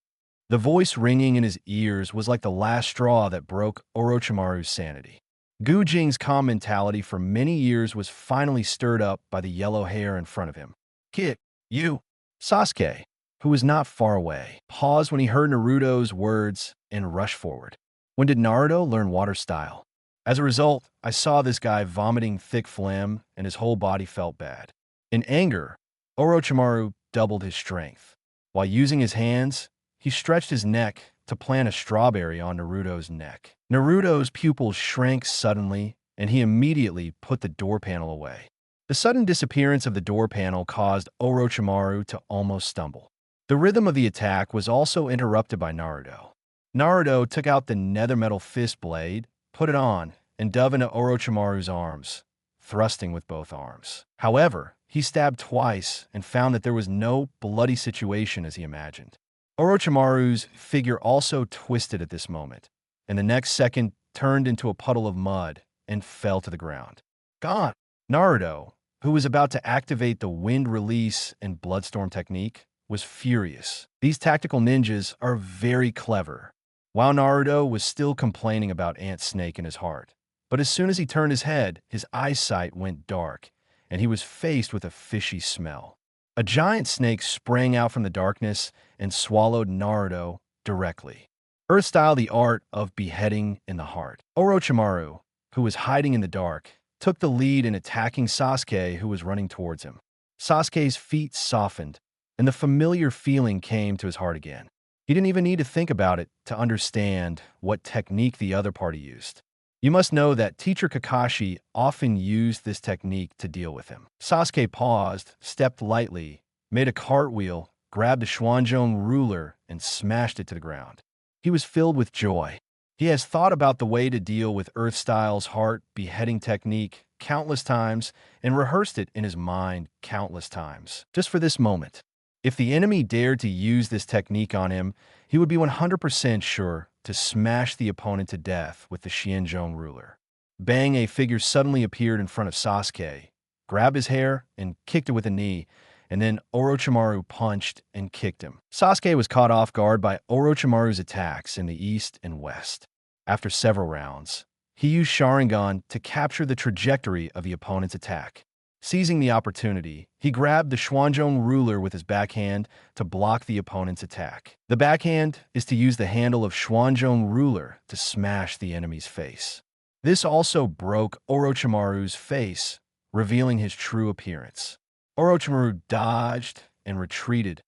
The voice ringing in his ears was like the last straw that broke Orochimaru's sanity. Gu Jing's calm mentality for many years was finally stirred up by the yellow hair in front of him. "Kid, you..." Sasuke, who was not far away, paused when he heard Naruto's words and rushed forward. When did Naruto learn water style? As a result, I saw this guy vomiting thick phlegm and his whole body felt bad. In anger, Orochimaru doubled his strength. While using his hands, he stretched his neck to plant a strawberry on Naruto's neck. Naruto's pupils shrank suddenly, and he immediately put the door panel away. The sudden disappearance of the door panel caused Orochimaru to almost stumble. The rhythm of the attack was also interrupted by Naruto. Naruto took out the nether metal fist blade, put it on, and dove into Orochimaru's arms, thrusting with both arms. However, he stabbed twice and found that there was no bloody situation as he imagined. Orochimaru's figure also twisted at this moment, and the next second turned into a puddle of mud and fell to the ground. Gone! Naruto, who was about to activate the wind release and bloodstorm technique, was furious. These tactical ninjas are very clever. While Naruto was still complaining about Ant Snake in his heart, but as soon as he turned his head, his eyesight went dark, and he was faced with a fishy smell. A giant snake sprang out from the darkness and swallowed Naruto directly. Earth Style, the art of beheading in the heart. Orochimaru, who was hiding in the dark, took the lead in attacking Sasuke, who was running towards him. Sasuke's feet softened, and the familiar feeling came to his heart again. He didn't even need to think about it to understand what technique the other party used. You must know that teacher Kakashi often used this technique to deal with him. Sasuke paused, stepped lightly, made a cartwheel, grabbed the Xuanzhong ruler, and smashed it to the ground. He was filled with joy. He has thought about the way to deal with Earth Style's heart beheading technique countless times and rehearsed it in his mind countless times, just for this moment. If the enemy dared to use this technique on him, he would be 100% sure to smash the opponent to death with the Xianzhong ruler. Bang, a figure suddenly appeared in front of Sasuke, grabbed his hair, and kicked it with a knee, and then Orochimaru punched and kicked him. Sasuke was caught off guard by Orochimaru's attacks in the east and west. After several rounds, he used Sharingan to capture the trajectory of the opponent's attack. Seizing the opportunity, he grabbed the Xuanzhong ruler with his backhand to block the opponent's attack. The backhand is to use the handle of Xuanzhong ruler to smash the enemy's face. This also broke Orochimaru's face, revealing his true appearance. Orochimaru dodged and retreated,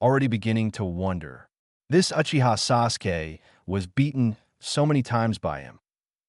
already beginning to wonder. This Uchiha Sasuke was beaten so many times by him.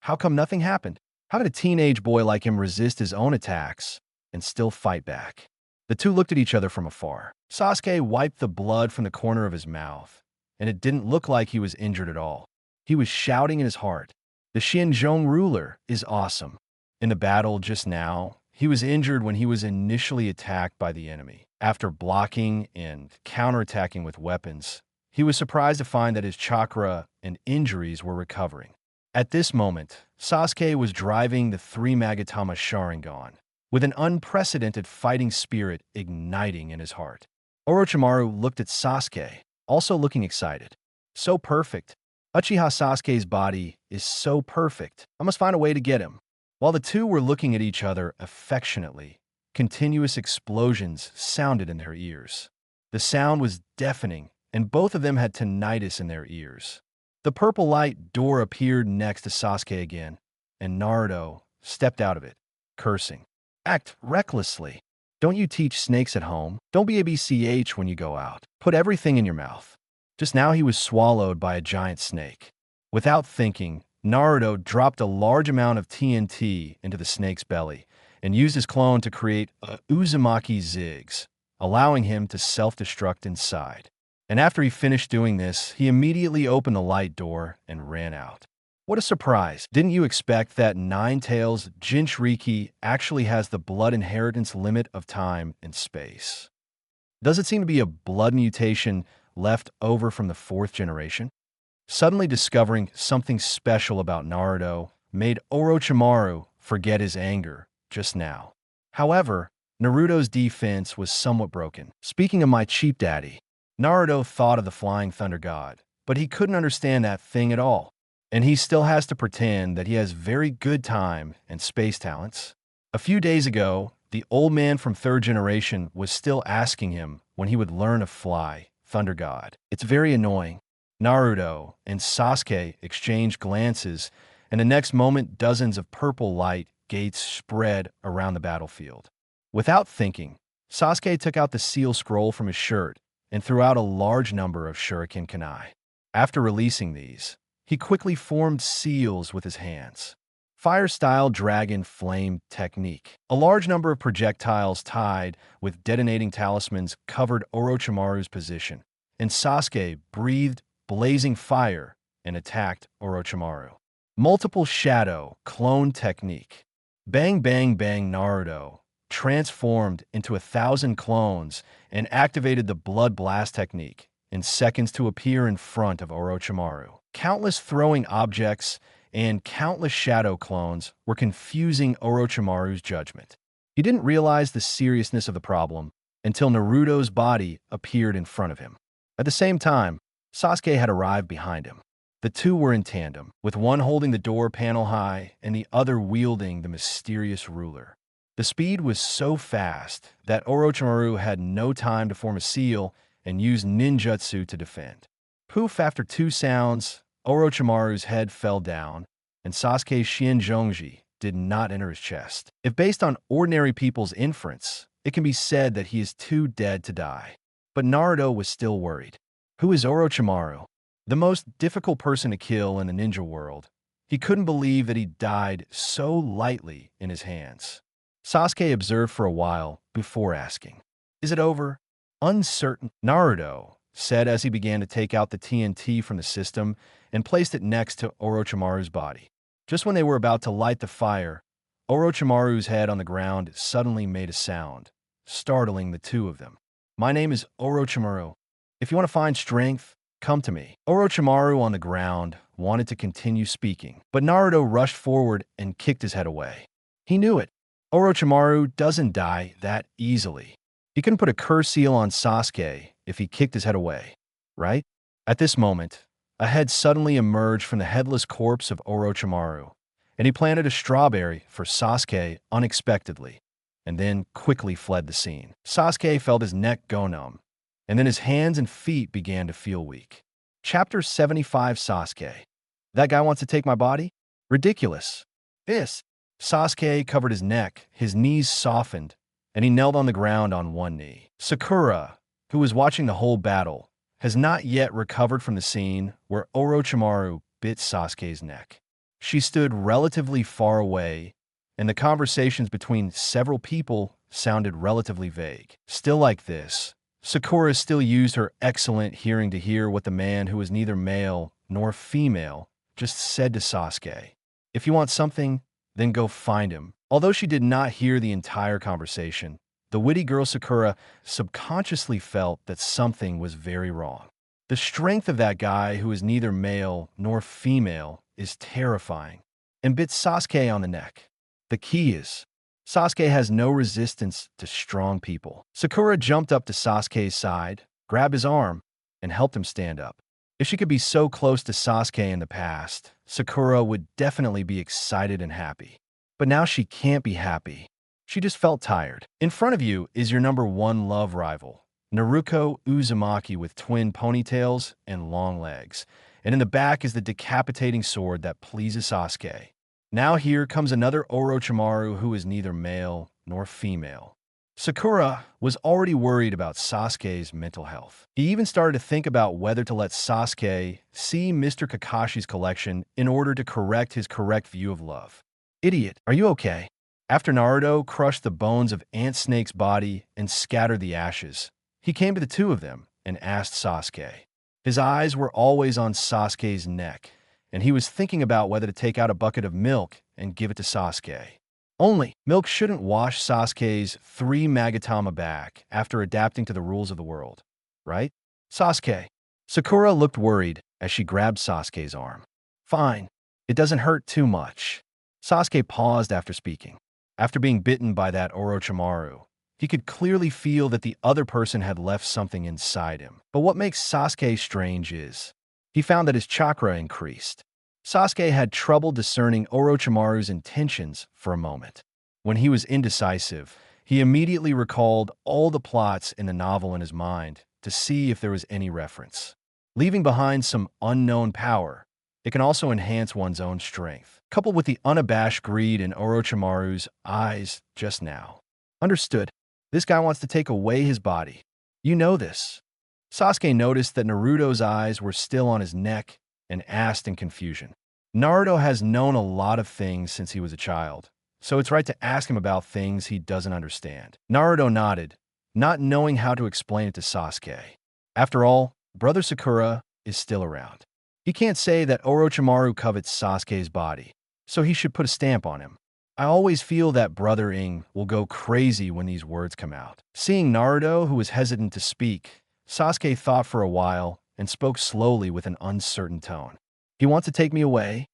How come nothing happened? How did a teenage boy like him resist his own attacks and still fight back? The two looked at each other from afar. Sasuke wiped the blood from the corner of his mouth, and it didn't look like he was injured at all. He was shouting in his heart, "The Xianzhong ruler is awesome." In the battle just now, he was injured when he was initially attacked by the enemy. After blocking and counterattacking with weapons, he was surprised to find that his chakra and injuries were recovering. At this moment, Sasuke was driving the three Magatama Sharingan, with an unprecedented fighting spirit igniting in his heart. Orochimaru looked at Sasuke, also looking excited. So perfect. Uchiha Sasuke's body is so perfect. I must find a way to get him. While the two were looking at each other affectionately, continuous explosions sounded in their ears. The sound was deafening, and both of them had tinnitus in their ears. The purple light door appeared next to Sasuke again, and Naruto stepped out of it, cursing. Act recklessly. Don't you teach snakes at home? Don't be a BCH when you go out. Put everything in your mouth. Just now he was swallowed by a giant snake. Without thinking, Naruto dropped a large amount of TNT into the snake's belly and used his clone to create a Uzumaki Ziggs, allowing him to self-destruct inside. And after he finished doing this, he immediately opened the light door and ran out. What a surprise. Didn't you expect that Nine-Tails Jinchuriki actually has the blood inheritance limit of time and space? Does it seem to be a blood mutation left over from the fourth generation? Suddenly discovering something special about Naruto made Orochimaru forget his anger just now. However, Naruto's defense was somewhat broken. Speaking of my cheap daddy, Naruto thought of the Flying Thunder God, but he couldn't understand that thing at all. And he still has to pretend that he has very good time and space talents. A few days ago, the old man from third generation was still asking him when he would learn to fly, Thunder God. It's very annoying. Naruto and Sasuke exchanged glances, and the next moment dozens of purple light gates spread around the battlefield. Without thinking, Sasuke took out the seal scroll from his shirt and threw out a large number of shuriken kunai. After releasing these, he quickly formed seals with his hands. Fire-style dragon flame technique. A large number of projectiles tied with detonating talismans covered Orochimaru's position, and Sasuke breathed blazing fire and attacked Orochimaru. Multiple shadow clone technique. Bang bang bang. Naruto transformed into 1,000 clones and activated the blood blast technique in seconds to appear in front of Orochimaru. Countless throwing objects and countless shadow clones were confusing Orochimaru's judgment. He didn't realize the seriousness of the problem until Naruto's body appeared in front of him. At the same time, Sasuke had arrived behind him. The two were in tandem, with one holding the door panel high and the other wielding the mysterious ruler. The speed was so fast that Orochimaru had no time to form a seal and use ninjutsu to defend. Poof, after 2 sounds, Orochimaru's head fell down, and Sasuke's Shinjonji did not enter his chest. If based on ordinary people's inference, it can be said that he is too dead to die. But Naruto was still worried. Who is Orochimaru? The most difficult person to kill in the ninja world. He couldn't believe that he died so lightly in his hands. Sasuke observed for a while before asking, "Is it over?" Uncertain, Naruto said as he began to take out the TNT from the system and placed it next to Orochimaru's body. Just when they were about to light the fire, Orochimaru's head on the ground suddenly made a sound, startling the two of them. "My name is Orochimaru. If you want to find strength, come to me." Orochimaru on the ground wanted to continue speaking, but Naruto rushed forward and kicked his head away. He knew it. Orochimaru doesn't die that easily. He couldn't put a curse seal on Sasuke if he kicked his head away, right? At this moment, a head suddenly emerged from the headless corpse of Orochimaru, and he planted a strawberry for Sasuke unexpectedly, and then quickly fled the scene. Sasuke felt his neck go numb, and then his hands and feet began to feel weak. Chapter 75 Sasuke. That guy wants to take my body? Ridiculous. This. Sasuke covered his neck, his knees softened, and he knelt on the ground on one knee. Sakura, who was watching the whole battle, has not yet recovered from the scene where Orochimaru bit Sasuke's neck. She stood relatively far away, and the conversations between several people sounded relatively vague. Still like this, Sakura still used her excellent hearing to hear what the man who was neither male nor female just said to Sasuke. "If you want something, then go find him." Although she did not hear the entire conversation, the witty girl Sakura subconsciously felt that something was very wrong. The strength of that guy who is neither male nor female is terrifying, and bit Sasuke on the neck. The key is, Sasuke has no resistance to strong people. Sakura jumped up to Sasuke's side, grabbed his arm, and helped him stand up. If she could be so close to Sasuke in the past, Sakura would definitely be excited and happy. But now she can't be happy. She just felt tired. In front of you is your #1 love rival, Naruto Uzumaki with twin ponytails and long legs. And in the back is the decapitating sword that pleases Sasuke. Now here comes another Orochimaru who is neither male nor female. Sakura was already worried about Sasuke's mental health. He even started to think about whether to let Sasuke see Mr. Kakashi's collection in order to correct his correct view of love. "Idiot, are you okay?" After Naruto crushed the bones of Ant Snake's body and scattered the ashes, he came to the two of them and asked Sasuke. His eyes were always on Sasuke's neck, and he was thinking about whether to take out a bucket of milk and give it to Sasuke. Only, milk shouldn't wash Sasuke's 3 Magatama back after adapting to the rules of the world, right? "Sasuke." Sakura looked worried as she grabbed Sasuke's arm. "Fine. It doesn't hurt too much." Sasuke paused after speaking. After being bitten by that Orochimaru, he could clearly feel that the other person had left something inside him. But what makes Sasuke strange is, he found that his chakra increased. Sasuke had trouble discerning Orochimaru's intentions for a moment. When he was indecisive, he immediately recalled all the plots in the novel in his mind to see if there was any reference. Leaving behind some unknown power, it can also enhance one's own strength, coupled with the unabashed greed in Orochimaru's eyes just now. Understood. This guy wants to take away his body. You know this. Sasuke noticed that Naruto's eyes were still on his neck and asked in confusion. Naruto has known a lot of things since he was a child, so it's right to ask him about things he doesn't understand. Naruto nodded, not knowing how to explain it to Sasuke. After all, Brother Sakura is still around. He can't say that Orochimaru covets Sasuke's body, so he should put a stamp on him. I always feel that Brother Ing will go crazy when these words come out. Seeing Naruto, who was hesitant to speak, Sasuke thought for a while and spoke slowly with an uncertain tone. "He wants to take me away?"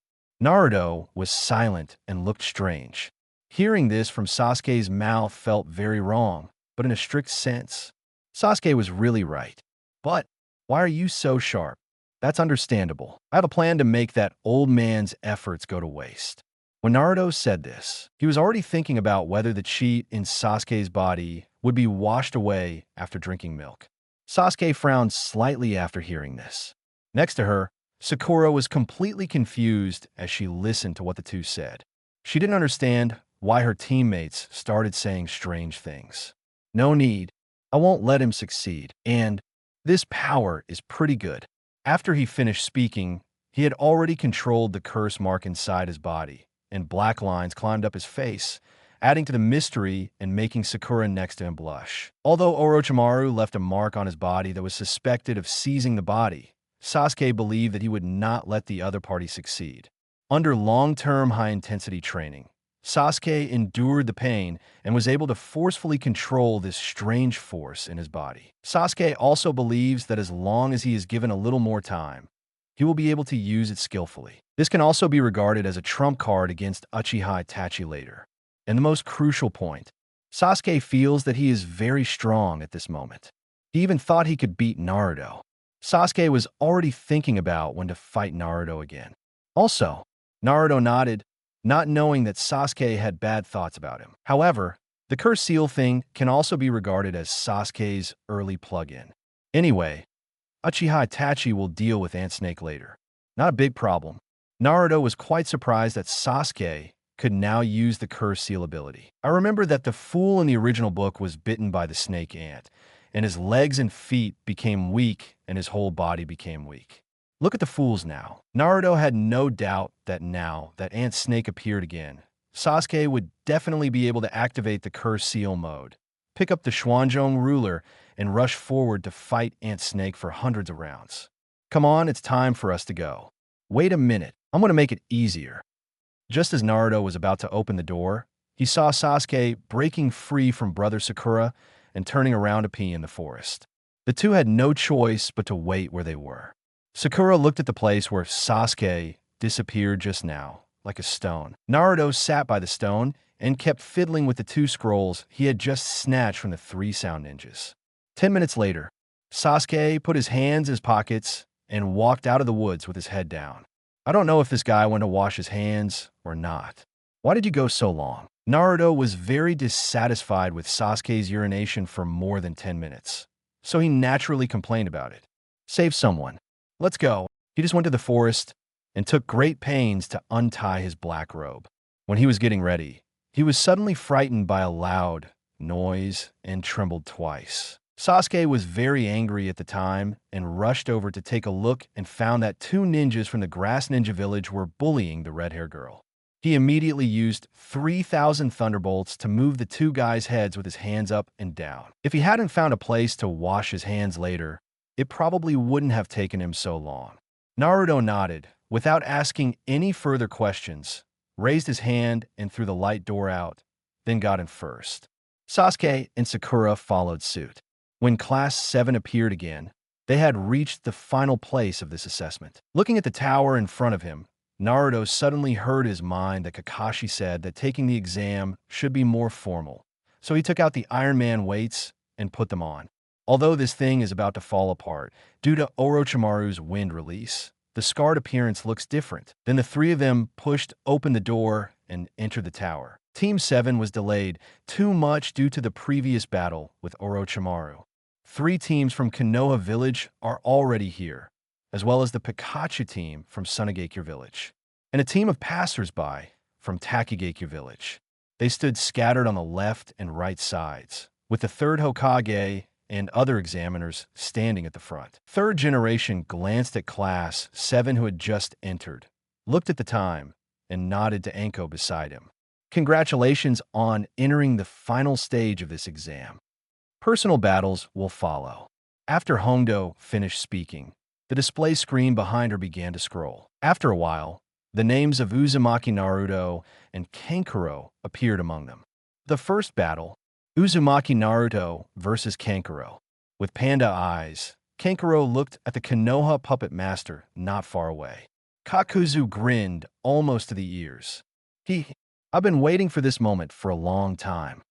Naruto was silent and looked strange. Hearing this from Sasuke's mouth felt very wrong, but in a strict sense, Sasuke was really right. "But why are you so sharp?" "That's understandable. I have a plan to make that old man's efforts go to waste." When Naruto said this, he was already thinking about whether the chi in Sasuke's body would be washed away after drinking milk. Sasuke frowned slightly after hearing this. Next to her, Sakura was completely confused as she listened to what the two said. She didn't understand why her teammates started saying strange things. No need. I won't let him succeed. And this power is pretty good. After he finished speaking, he had already controlled the curse mark inside his body, and black lines climbed up his face, adding to the mystery and making Sakura next to him blush. Although Orochimaru left a mark on his body that was suspected of seizing the body, Sasuke believed that he would not let the other party succeed. Under long-term high-intensity training, Sasuke endured the pain and was able to forcefully control this strange force in his body. Sasuke also believes that as long as he is given a little more time, he will be able to use it skillfully. This can also be regarded as a trump card against Uchiha Itachi later. And the most crucial point, Sasuke feels that he is very strong at this moment. He even thought he could beat Naruto. Sasuke was already thinking about when to fight Naruto again. Also, Naruto nodded, not knowing that Sasuke had bad thoughts about him. However, the curse seal thing can also be regarded as Sasuke's early plug-in. Anyway, Uchiha Itachi will deal with Ant Snake later. Not a big problem. Naruto was quite surprised that Sasuke could now use the curse seal ability. I remember that the fool in the original book was bitten by the snake ant, and his legs and feet became weak and his whole body became weak. Look at the fools now. Naruto had no doubt that now that Ant Snake appeared again, Sasuke would definitely be able to activate the curse seal mode, pick up the Xuanzong ruler, and rush forward to fight Ant Snake for hundreds of rounds. Come on, it's time for us to go. Wait a minute, I'm going to make it easier. Just as Naruto was about to open the door, he saw Sasuke breaking free from Brother Sakura and turning around to pee in the forest. The two had no choice but to wait where they were. Sakura looked at the place where Sasuke disappeared just now, like a stone. Naruto sat by the stone and kept fiddling with the two scrolls he had just snatched from the three sound ninjas. 10 minutes later, Sasuke put his hands in his pockets and walked out of the woods with his head down. I don't know if this guy went to wash his hands or not. Why did you go so long? Naruto was very dissatisfied with Sasuke's urination for more than 10 minutes, so he naturally complained about it. Save someone. Let's go. He just went to the forest and took great pains to untie his black robe. When he was getting ready, he was suddenly frightened by a loud noise and trembled twice. Sasuke was very angry at the time and rushed over to take a look and found that two ninjas from the Grass Ninja Village were bullying the red-haired girl. He immediately used 3,000 thunderbolts to move the two guys' heads with his hands up and down. If he hadn't found a place to wash his hands later, it probably wouldn't have taken him so long. Naruto nodded, without asking any further questions, raised his hand and threw the light door out, then got in first. Sasuke and Sakura followed suit. When Class 7 appeared again, they had reached the final place of this assessment. Looking at the tower in front of him, Naruto suddenly heard his mind that Kakashi said that taking the exam should be more formal, so he took out the Iron Man weights and put them on. Although this thing is about to fall apart due to Orochimaru's wind release, the scarred appearance looks different. Then the three of them pushed open the door and entered the tower. Team 7 was delayed too much due to the previous battle with Orochimaru. 3 teams from Konoha Village are already here, as well as the Pikachu team from Sunagakure Village, and a team of passers-by from Takigakure Village. They stood scattered on the left and right sides, with the 3rd Hokage and other examiners standing at the front. 3rd generation glanced at Class 7 who had just entered, looked at the time, and nodded to Anko beside him. Congratulations on entering the final stage of this exam. Personal battles will follow. After Hongdo finished speaking, the display screen behind her began to scroll. After a while, the names of Uzumaki Naruto and Kankuro appeared among them. The first battle, Uzumaki Naruto versus Kankuro. With panda eyes, Kankuro looked at the Konoha puppet master not far away. Kakuzu grinned almost to the ears. I've been waiting for this moment for a long time.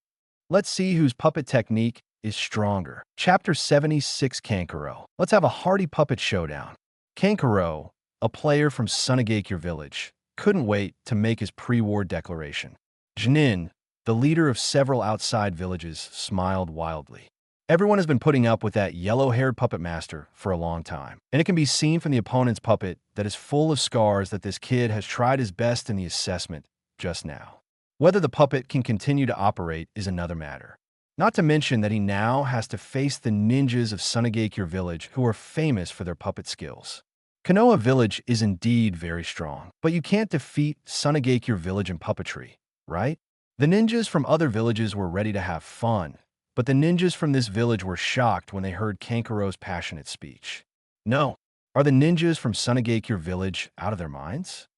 Let's see whose puppet technique is stronger. Chapter 76 Kankuro. Let's have a hearty puppet showdown. Kankuro, a player from Sunagakure Village, couldn't wait to make his pre-war declaration. Jinin, the leader of several outside villages, smiled wildly. Everyone has been putting up with that yellow-haired puppet master for a long time, and it can be seen from the opponent's puppet that is full of scars that this kid has tried his best in the assessment just now. Whether the puppet can continue to operate is another matter. Not to mention that he now has to face the ninjas of Sunagakure Village who are famous for their puppet skills. Konoha Village is indeed very strong, but you can't defeat Sunagakure Village in puppetry, right? The ninjas from other villages were ready to have fun, but the ninjas from this village were shocked when they heard Kankuro's passionate speech. No, are the ninjas from Sunagakure Village out of their minds?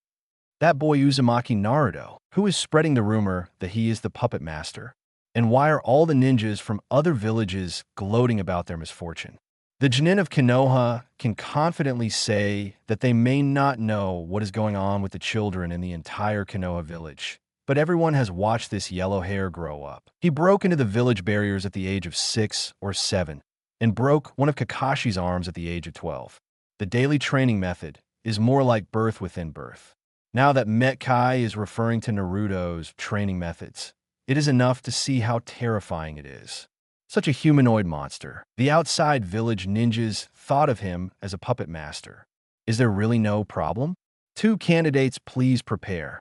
That boy Uzumaki Naruto, who is spreading the rumor that he is the puppet master? And why are all the ninjas from other villages gloating about their misfortune? The Genin of Konoha can confidently say that they may not know what is going on with the children in the entire Konoha village, but everyone has watched this yellow hair grow up. He broke into the village barriers at the age of 6 or 7 and broke one of Kakashi's arms at the age of 12. The daily training method is more like birth within birth. Now that Metkai is referring to Naruto's training methods, it is enough to see how terrifying it is. Such a humanoid monster. The outside village ninjas thought of him as a puppet master. Is there really no problem? 2 candidates, please prepare.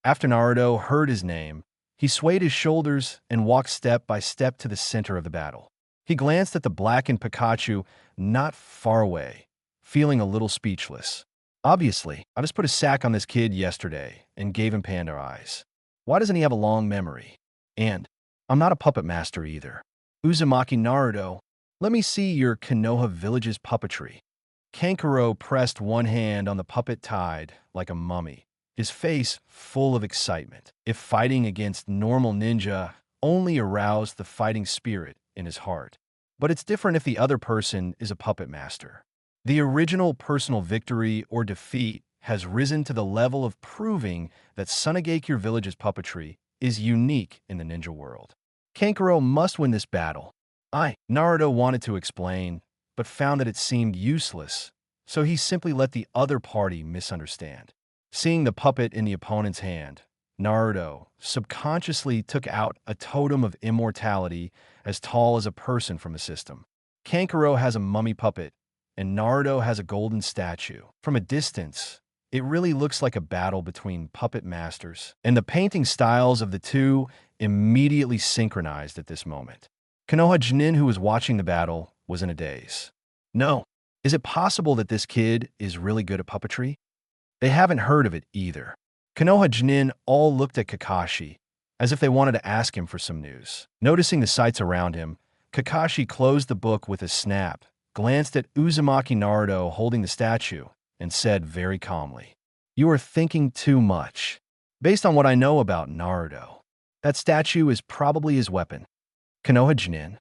After Naruto heard his name, he swayed his shoulders and walked step by step to the center of the battle. He glanced at the blackened Pikachu not far away, feeling a little speechless. Obviously, I just put a sack on this kid yesterday and gave him panda eyes. Why doesn't he have a long memory? And I'm not a puppet master either. Uzumaki Naruto, let me see your Konoha Village's puppetry. Kankuro pressed one hand on the puppet tied like a mummy, his face full of excitement. If fighting against normal ninja only aroused the fighting spirit in his heart. But it's different if the other person is a puppet master. The original personal victory or defeat has risen to the level of proving that Sunagakure Village's puppetry is unique in the ninja world. Kankuro must win this battle. Naruto wanted to explain, but found that it seemed useless, so he simply let the other party misunderstand. Seeing the puppet in the opponent's hand, Naruto subconsciously took out a totem of immortality as tall as a person from the system. Kankuro has a mummy puppet, and Naruto has a golden statue. From a distance, it really looks like a battle between puppet masters, and the painting styles of the two immediately synchronized at this moment. Konoha Genin, who was watching the battle, was in a daze. No, is it possible that this kid is really good at puppetry? They haven't heard of it either. Konoha Genin all looked at Kakashi, as if they wanted to ask him for some news. Noticing the sights around him, Kakashi closed the book with a snap, glanced at Uzumaki Naruto holding the statue, and said very calmly, "You are thinking too much. Based on what I know about Naruto, that statue is probably his weapon." Konoha Genin.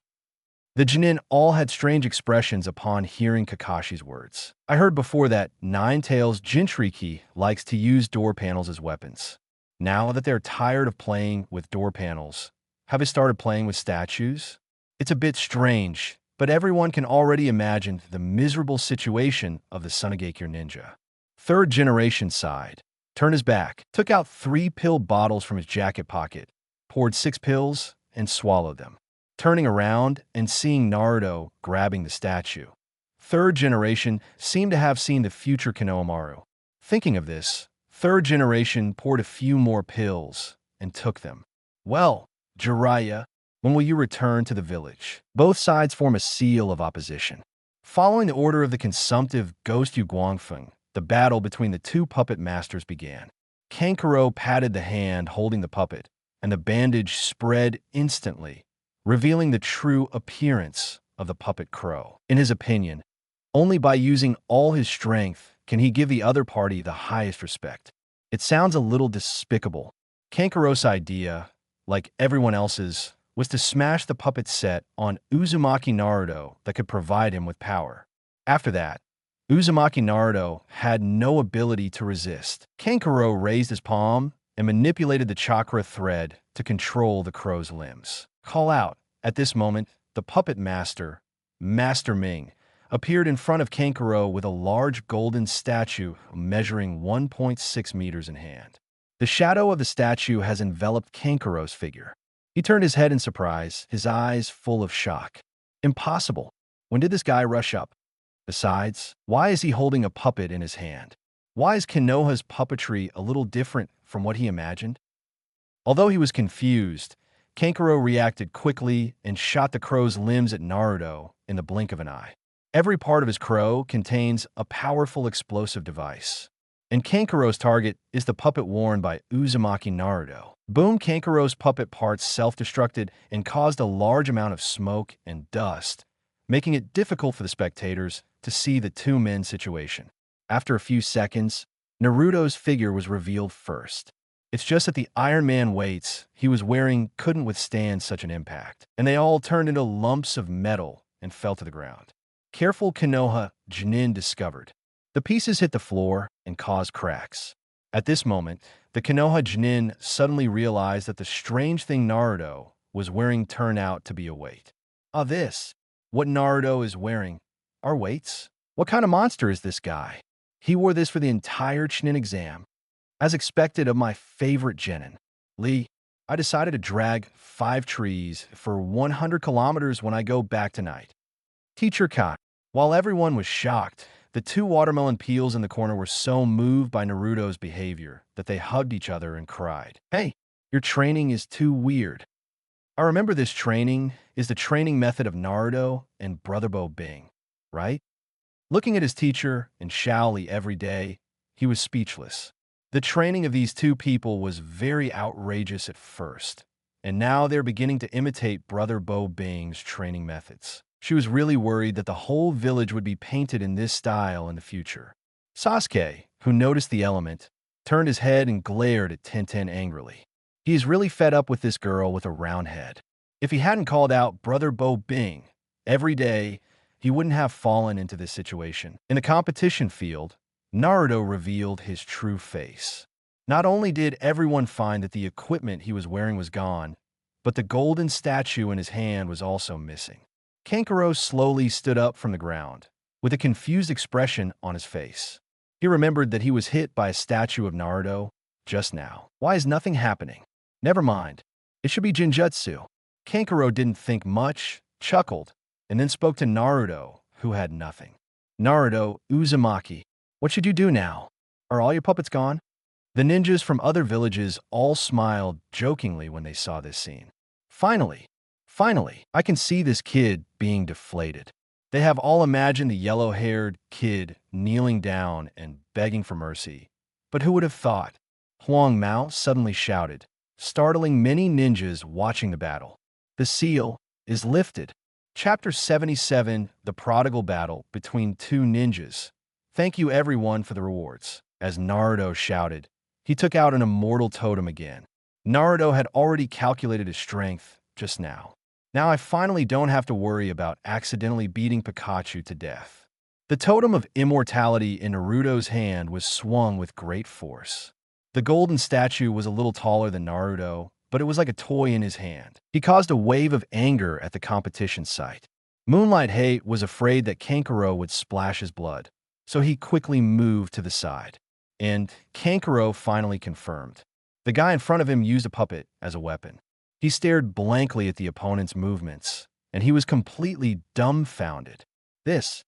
The Genin all had strange expressions upon hearing Kakashi's words. I heard before that Nine-Tails Jinchuriki likes to use door panels as weapons. Now that they're tired of playing with door panels, have they started playing with statues? It's a bit strange, but everyone can already imagine the miserable situation of the Sunagakure ninja. Third generation sighed, turned his back, took out 3 pill bottles from his jacket pocket, poured 6 pills, and swallowed them. Turning around and seeing Naruto grabbing the statue. Third generation seemed to have seen the future Konohamaru. Thinking of this, third generation poured a few more pills and took them. Well, Jiraiya, when will you return to the village? Both sides form a seal of opposition. Following the order of the consumptive Ghost Yu Guangfeng, the battle between the 2 puppet masters began. Kankuro patted the hand holding the puppet, and the bandage spread instantly, revealing the true appearance of the puppet crow. In his opinion, only by using all his strength can he give the other party the highest respect. It sounds a little despicable. Kankuro's idea, like everyone else's, was to smash the puppet set on Uzumaki Naruto that could provide him with power. After that, Uzumaki Naruto had no ability to resist. Kankuro raised his palm and manipulated the chakra thread to control the crow's limbs. Call out. At this moment, the puppet master, Master Ming, appeared in front of Kankuro with a large golden statue measuring 1.6 meters in hand. The shadow of the statue has enveloped Kankuro's figure. He turned his head in surprise, his eyes full of shock. Impossible. When did this guy rush up? Besides, why is he holding a puppet in his hand? Why is Konoha's puppetry a little different from what he imagined? Although he was confused, Kankuro reacted quickly and shot the crow's limbs at Naruto in the blink of an eye. Every part of his crow contains a powerful explosive device, and Kankuro's target is the puppet worn by Uzumaki Naruto. Boom! Kankuro's puppet parts self-destructed and caused a large amount of smoke and dust, making it difficult for the spectators to see the two men's situation. After a few seconds, Naruto's figure was revealed first. It's just that the Iron Man weights he was wearing couldn't withstand such an impact, and they all turned into lumps of metal and fell to the ground. Careful Konoha Jinin discovered. The pieces hit the floor and caused cracks. At this moment, the Konoha Jinin suddenly realized that the strange thing Naruto was wearing turned out to be a weight. What Naruto is wearing are weights? What kind of monster is this guy? He wore this for the entire Chunin exam. As expected of my favorite genin, Lee, I decided to drag 5 trees for 100 kilometers when I go back tonight. Teacher Ka. While everyone was shocked, the 2 watermelon peels in the corner were so moved by Naruto's behavior that they hugged each other and cried, "Hey, your training is too weird." I remember this training is the training method of Naruto and Brother Bo Bing, right? Looking at his teacher and Shaoli every day, he was speechless. The training of these 2 people was very outrageous at first, and now they're beginning to imitate Brother Bo Bing's training methods. She was really worried that the whole village would be painted in this style in the future. Sasuke, who noticed the element, turned his head and glared at Tenten angrily. He is really fed up with this girl with a round head. If he hadn't called out Brother Bo Bing every day, he wouldn't have fallen into this situation. In the competition field, Naruto revealed his true face. Not only did everyone find that the equipment he was wearing was gone, but the golden statue in his hand was also missing. Kankuro slowly stood up from the ground, with a confused expression on his face. He remembered that he was hit by a statue of Naruto just now. Why is nothing happening? Never mind. It should be Jinjutsu. Kankuro didn't think much, chuckled, and then spoke to Naruto, who had nothing. Naruto, Uzumaki, what should you do now? Are all your puppets gone? The ninjas from other villages all smiled jokingly when they saw this scene. Finally, I can see this kid being deflated. They have all imagined the yellow-haired kid kneeling down and begging for mercy. But who would have thought? Huang Mao suddenly shouted, startling many ninjas watching the battle. The seal is lifted. Chapter 77, The Prodigal Battle Between 2 Ninjas. Thank you everyone for the rewards. As Naruto shouted, he took out an immortal totem again. Naruto had already calculated his strength just now. Now I finally don't have to worry about accidentally beating Pikachu to death. The totem of immortality in Naruto's hand was swung with great force. The golden statue was a little taller than Naruto, but it was like a toy in his hand. He caused a wave of anger at the competition site. Moonlight Hate was afraid that Kankuro would splash his blood, so he quickly moved to the side. And Kankuro finally confirmed. The guy in front of him used a puppet as a weapon. He stared blankly at the opponent's movements, and he was completely dumbfounded.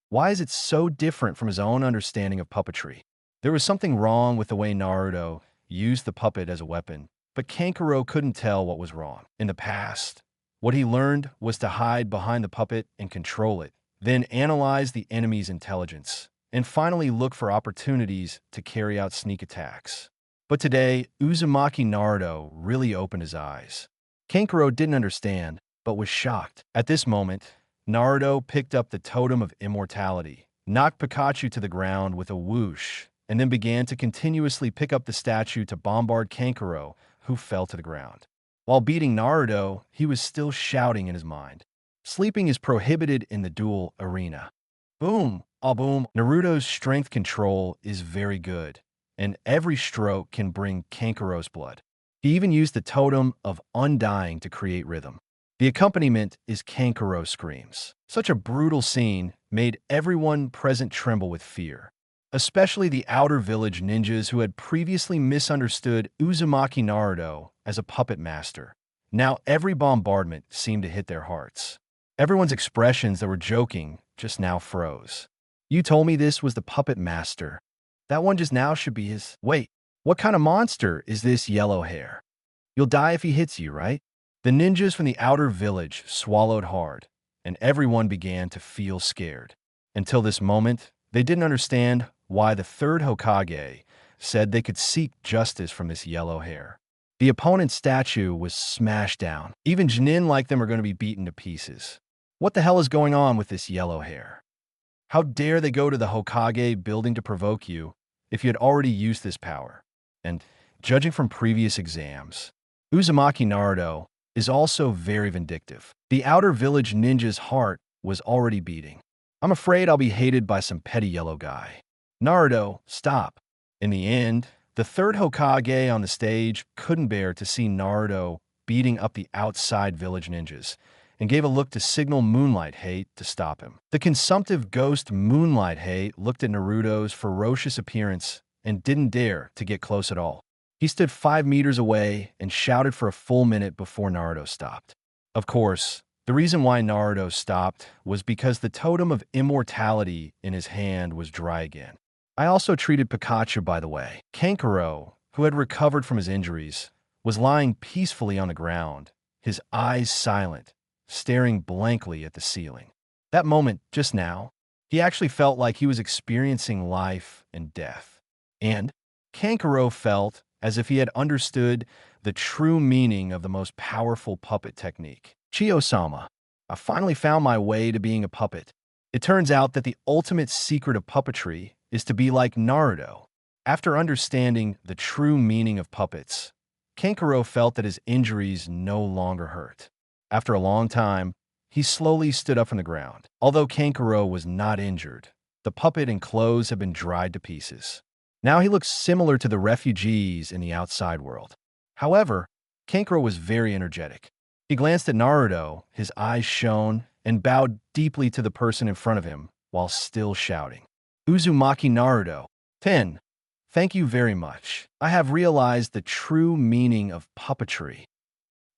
Why is it so different from his own understanding of puppetry? There was something wrong with the way Naruto used the puppet as a weapon, but Kankuro couldn't tell what was wrong. In the past, what he learned was to hide behind the puppet and control it, then analyze the enemy's intelligence, and finally look for opportunities to carry out sneak attacks. But today, Uzumaki Naruto really opened his eyes. Kankuro didn't understand, but was shocked. At this moment, Naruto picked up the totem of immortality, knocked Pikachu to the ground with a whoosh, and then began to continuously pick up the statue to bombard Kankuro, who fell to the ground. While beating Naruto, he was still shouting in his mind. Sleeping is prohibited in the duel arena. Boom! Ah boom! Naruto's strength control is very good, and every stroke can bring Kankuro's blood. He even used the totem of undying to create rhythm. The accompaniment is Kankuro screams. Such a brutal scene made everyone present tremble with fear, especially the outer village ninjas who had previously misunderstood Uzumaki Naruto as a puppet master. Now every bombardment seemed to hit their hearts. Everyone's expressions that were joking just now froze. You told me this was the puppet master. That one just now should be his. Wait, what kind of monster is this yellow hair? You'll die if he hits you, right? The ninjas from the outer village swallowed hard, and everyone began to feel scared. Until this moment, they didn't understand why the third Hokage said they could seek justice from this yellow hair. The opponent's statue was smashed down. Even Jinin like them are going to be beaten to pieces. What the hell is going on with this yellow hair? How dare they go to the Hokage building to provoke you if you had already used this power? And judging from previous exams, Uzumaki Naruto is also very vindictive. The outer village ninja's heart was already beating. I'm afraid I'll be hated by some petty yellow guy. Naruto, stop. In the end, the third Hokage on the stage couldn't bear to see Naruto beating up the outside village ninjas and gave a look to signal Moonlight Hate to stop him. The consumptive ghost Moonlight Hate looked at Naruto's ferocious appearance and didn't dare to get close at all. He stood 5 meters away and shouted for a full minute before Naruto stopped. Of course, the reason why Naruto stopped was because the totem of immortality in his hand was dry again. I also treated Pikachu, by the way. Kankuro, who had recovered from his injuries, was lying peacefully on the ground, his eyes silent, staring blankly at the ceiling. That moment, just now, he actually felt like he was experiencing life and death. And Kankuro felt as if he had understood the true meaning of the most powerful puppet technique. Chiyo-sama, I finally found my way to being a puppet. It turns out that the ultimate secret of puppetry is to be like Naruto. After understanding the true meaning of puppets, Kankuro felt that his injuries no longer hurt. After a long time, he slowly stood up from the ground. Although Kankuro was not injured, the puppet and clothes had been dried to pieces. Now he looked similar to the refugees in the outside world. However, Kankuro was very energetic. He glanced at Naruto, his eyes shone, and bowed deeply to the person in front of him while still shouting. Uzumaki Naruto. 10. Thank you very much. I have realized the true meaning of puppetry.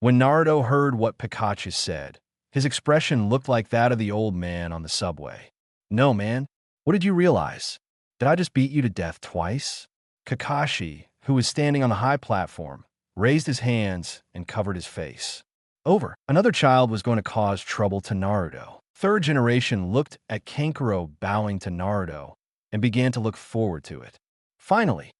When Naruto heard what Pikachu said, his expression looked like that of the old man on the subway. No, man. What did you realize? Did I just beat you to death twice? Kakashi, who was standing on the high platform, raised his hands and covered his face. Over. Another child was going to cause trouble to Naruto. Third generation looked at Kankuro bowing to Naruto and began to look forward to it. Finally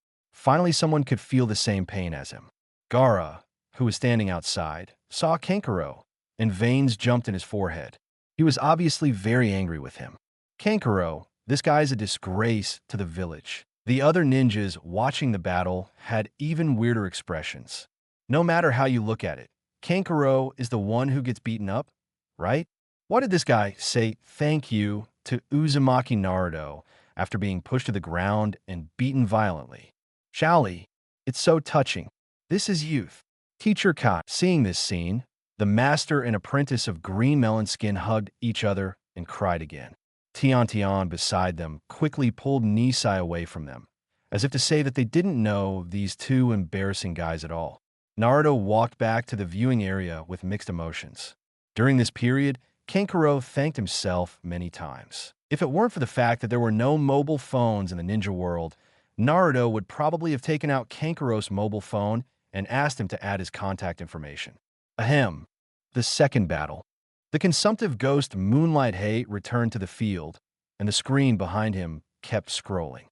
someone could feel the same pain as him. Gaara, who was standing outside, saw Kankuro, and veins jumped in his forehead. He was obviously very angry with him. Kankuro, this guy is a disgrace to the village. The other ninjas watching the battle had even weirder expressions. No matter how you look at it, Kankuro is the one who gets beaten up, right? Why did this guy say thank you to Uzumaki Naruto after being pushed to the ground and beaten violently? Shaoli, it's so touching. This is youth. Teacher Ka, seeing this scene, the master and apprentice of Green Melon Skin hugged each other and cried again. Tian beside them quickly pulled Nisai away from them, as if to say that they didn't know these two embarrassing guys at all. Naruto walked back to the viewing area with mixed emotions. During this period, Kankuro thanked himself many times. If it weren't for the fact that there were no mobile phones in the ninja world, Naruto would probably have taken out Kankuro's mobile phone and asked him to add his contact information. Ahem. The second battle. The consumptive ghost Moonlight Hate returned to the field, and the screen behind him kept scrolling.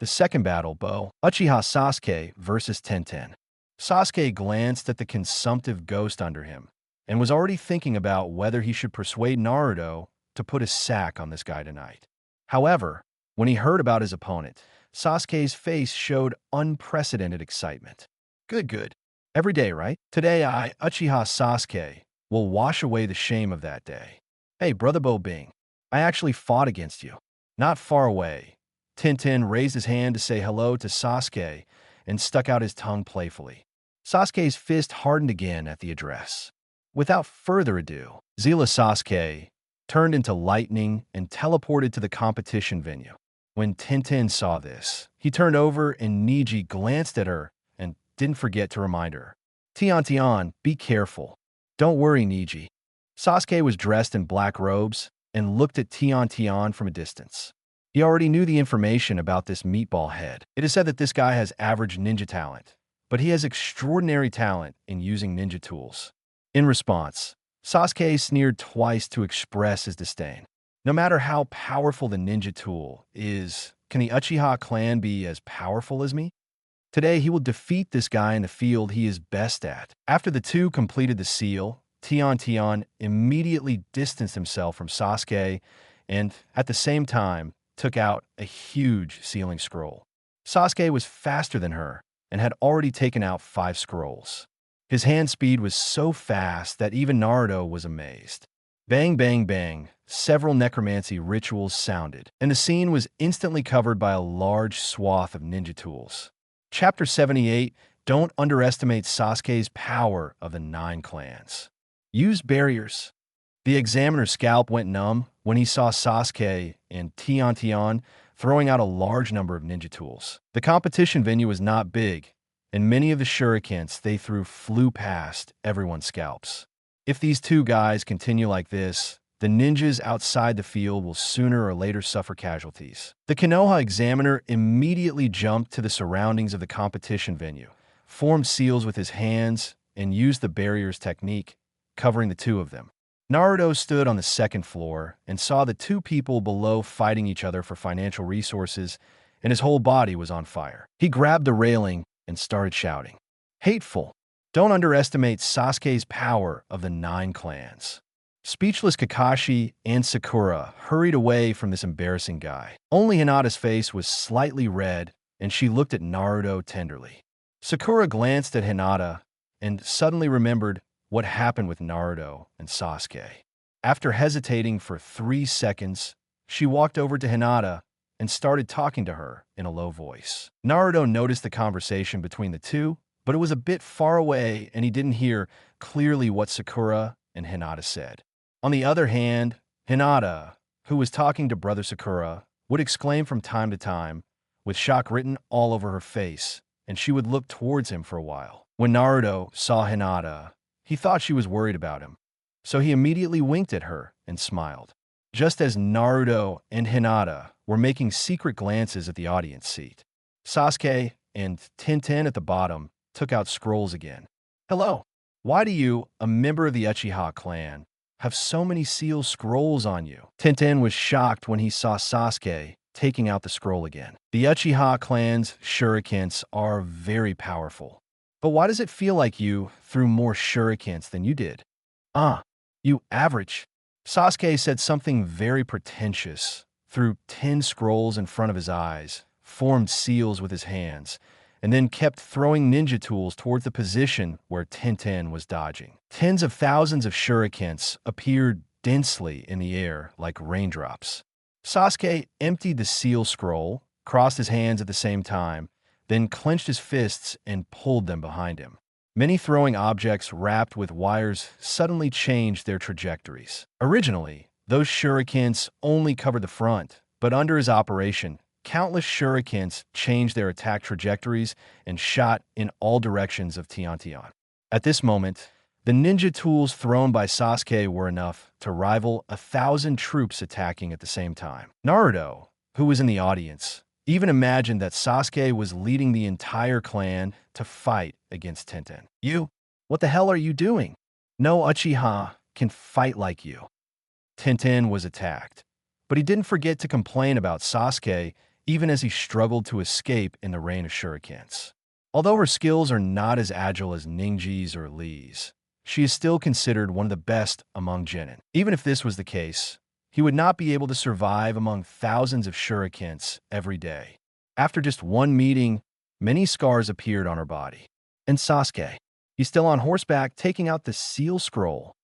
The second battle, Uchiha Sasuke versus Tenten. Sasuke glanced at the consumptive ghost under him and was already thinking about whether he should persuade Naruto to put a sack on this guy tonight. However, when he heard about his opponent, Sasuke's face showed unprecedented excitement. Good. Every day, right? Today I, Uchiha Sasuke, will wash away the shame of that day. Hey, Brother Bing, I actually fought against you. Not far away. Tintin raised his hand to say hello to Sasuke and stuck out his tongue playfully. Sasuke's fist hardened again at the address. Without further ado, Zila Sasuke turned into lightning and teleported to the competition venue. When Tintin saw this, he turned over and Niji glanced at her and didn't forget to remind her. Tian, be careful. Don't worry, Niji. Sasuke was dressed in black robes and looked at Tian from a distance. He already knew the information about this meatball head. It is said that this guy has average ninja talent, but he has extraordinary talent in using ninja tools. In response, Sasuke sneered twice to express his disdain. No matter how powerful the ninja tool is, can the Uchiha clan be as powerful as me? Today, he will defeat this guy in the field he is best at. After the two completed the seal, Tian immediately distanced himself from Sasuke and, at the same time, took out a huge sealing scroll. Sasuke was faster than her and had already taken out 5 scrolls. His hand speed was so fast that even Naruto was amazed. Bang, bang, bang, several necromancy rituals sounded, and the scene was instantly covered by a large swath of ninja tools. Chapter 78, Don't underestimate Sasuke's power of the 9 clans. Use barriers. The examiner's scalp went numb when he saw Sasuke and Tian throwing out a large number of ninja tools. The competition venue was not big, and many of the shurikens they threw flew past everyone's scalps. If these two guys continue like this, the ninjas outside the field will sooner or later suffer casualties. The Konoha examiner immediately jumped to the surroundings of the competition venue, formed seals with his hands, and used the barriers technique, covering the two of them. Naruto stood on the second floor and saw the two people below fighting each other for financial resources, and his whole body was on fire. He grabbed the railing and started shouting, "Hateful! Don't underestimate Sasuke's power of the 9 clans." Speechless Kakashi and Sakura hurried away from this embarrassing guy. Only Hinata's face was slightly red, and she looked at Naruto tenderly. Sakura glanced at Hinata and suddenly remembered what happened with Naruto and Sasuke. After hesitating for 3 seconds, she walked over to Hinata and started talking to her in a low voice. Naruto noticed the conversation between the two, but it was a bit far away and he didn't hear clearly what Sakura and Hinata said. On the other hand, Hinata, who was talking to Brother Sakura, would exclaim from time to time, with shock written all over her face, and she would look towards him for a while. When Naruto saw Hinata, he thought she was worried about him, so he immediately winked at her and smiled. Just as Naruto and Hinata were making secret glances at the audience seat, Sasuke and Tenten at the bottom took out scrolls again. "Hello. Why do you, a member of the Uchiha clan, have so many seal scrolls on you?" Tenten was shocked when he saw Sasuke taking out the scroll again. The Uchiha clan's shurikens are very powerful. But why does it feel like you threw more shurikens than you did? You average. Sasuke said something very pretentious, threw 10 scrolls in front of his eyes, formed seals with his hands, and then kept throwing ninja tools towards the position where Tenten was dodging. Tens of thousands of shurikens appeared densely in the air like raindrops. Sasuke emptied the seal scroll, crossed his hands at the same time, then clenched his fists and pulled them behind him. Many throwing objects wrapped with wires suddenly changed their trajectories. Originally, those shurikens only covered the front, but under his operation, countless shurikens changed their attack trajectories and shot in all directions of Tian. At this moment, the ninja tools thrown by Sasuke were enough to rival 1,000 troops attacking at the same time. Naruto, who was in the audience, even imagined that Sasuke was leading the entire clan to fight against Tenten. What the hell are you doing? No Uchiha can fight like you." Tenten was attacked, but he didn't forget to complain about Sasuke even as he struggled to escape in the rain of shurikens. Although her skills are not as agile as Ningji's or Lee's, she is still considered one of the best among genin. Even if this was the case, he would not be able to survive among thousands of shurikens every day. After just one meeting, many scars appeared on her body. And Sasuke, he's still on horseback taking out the seal scroll,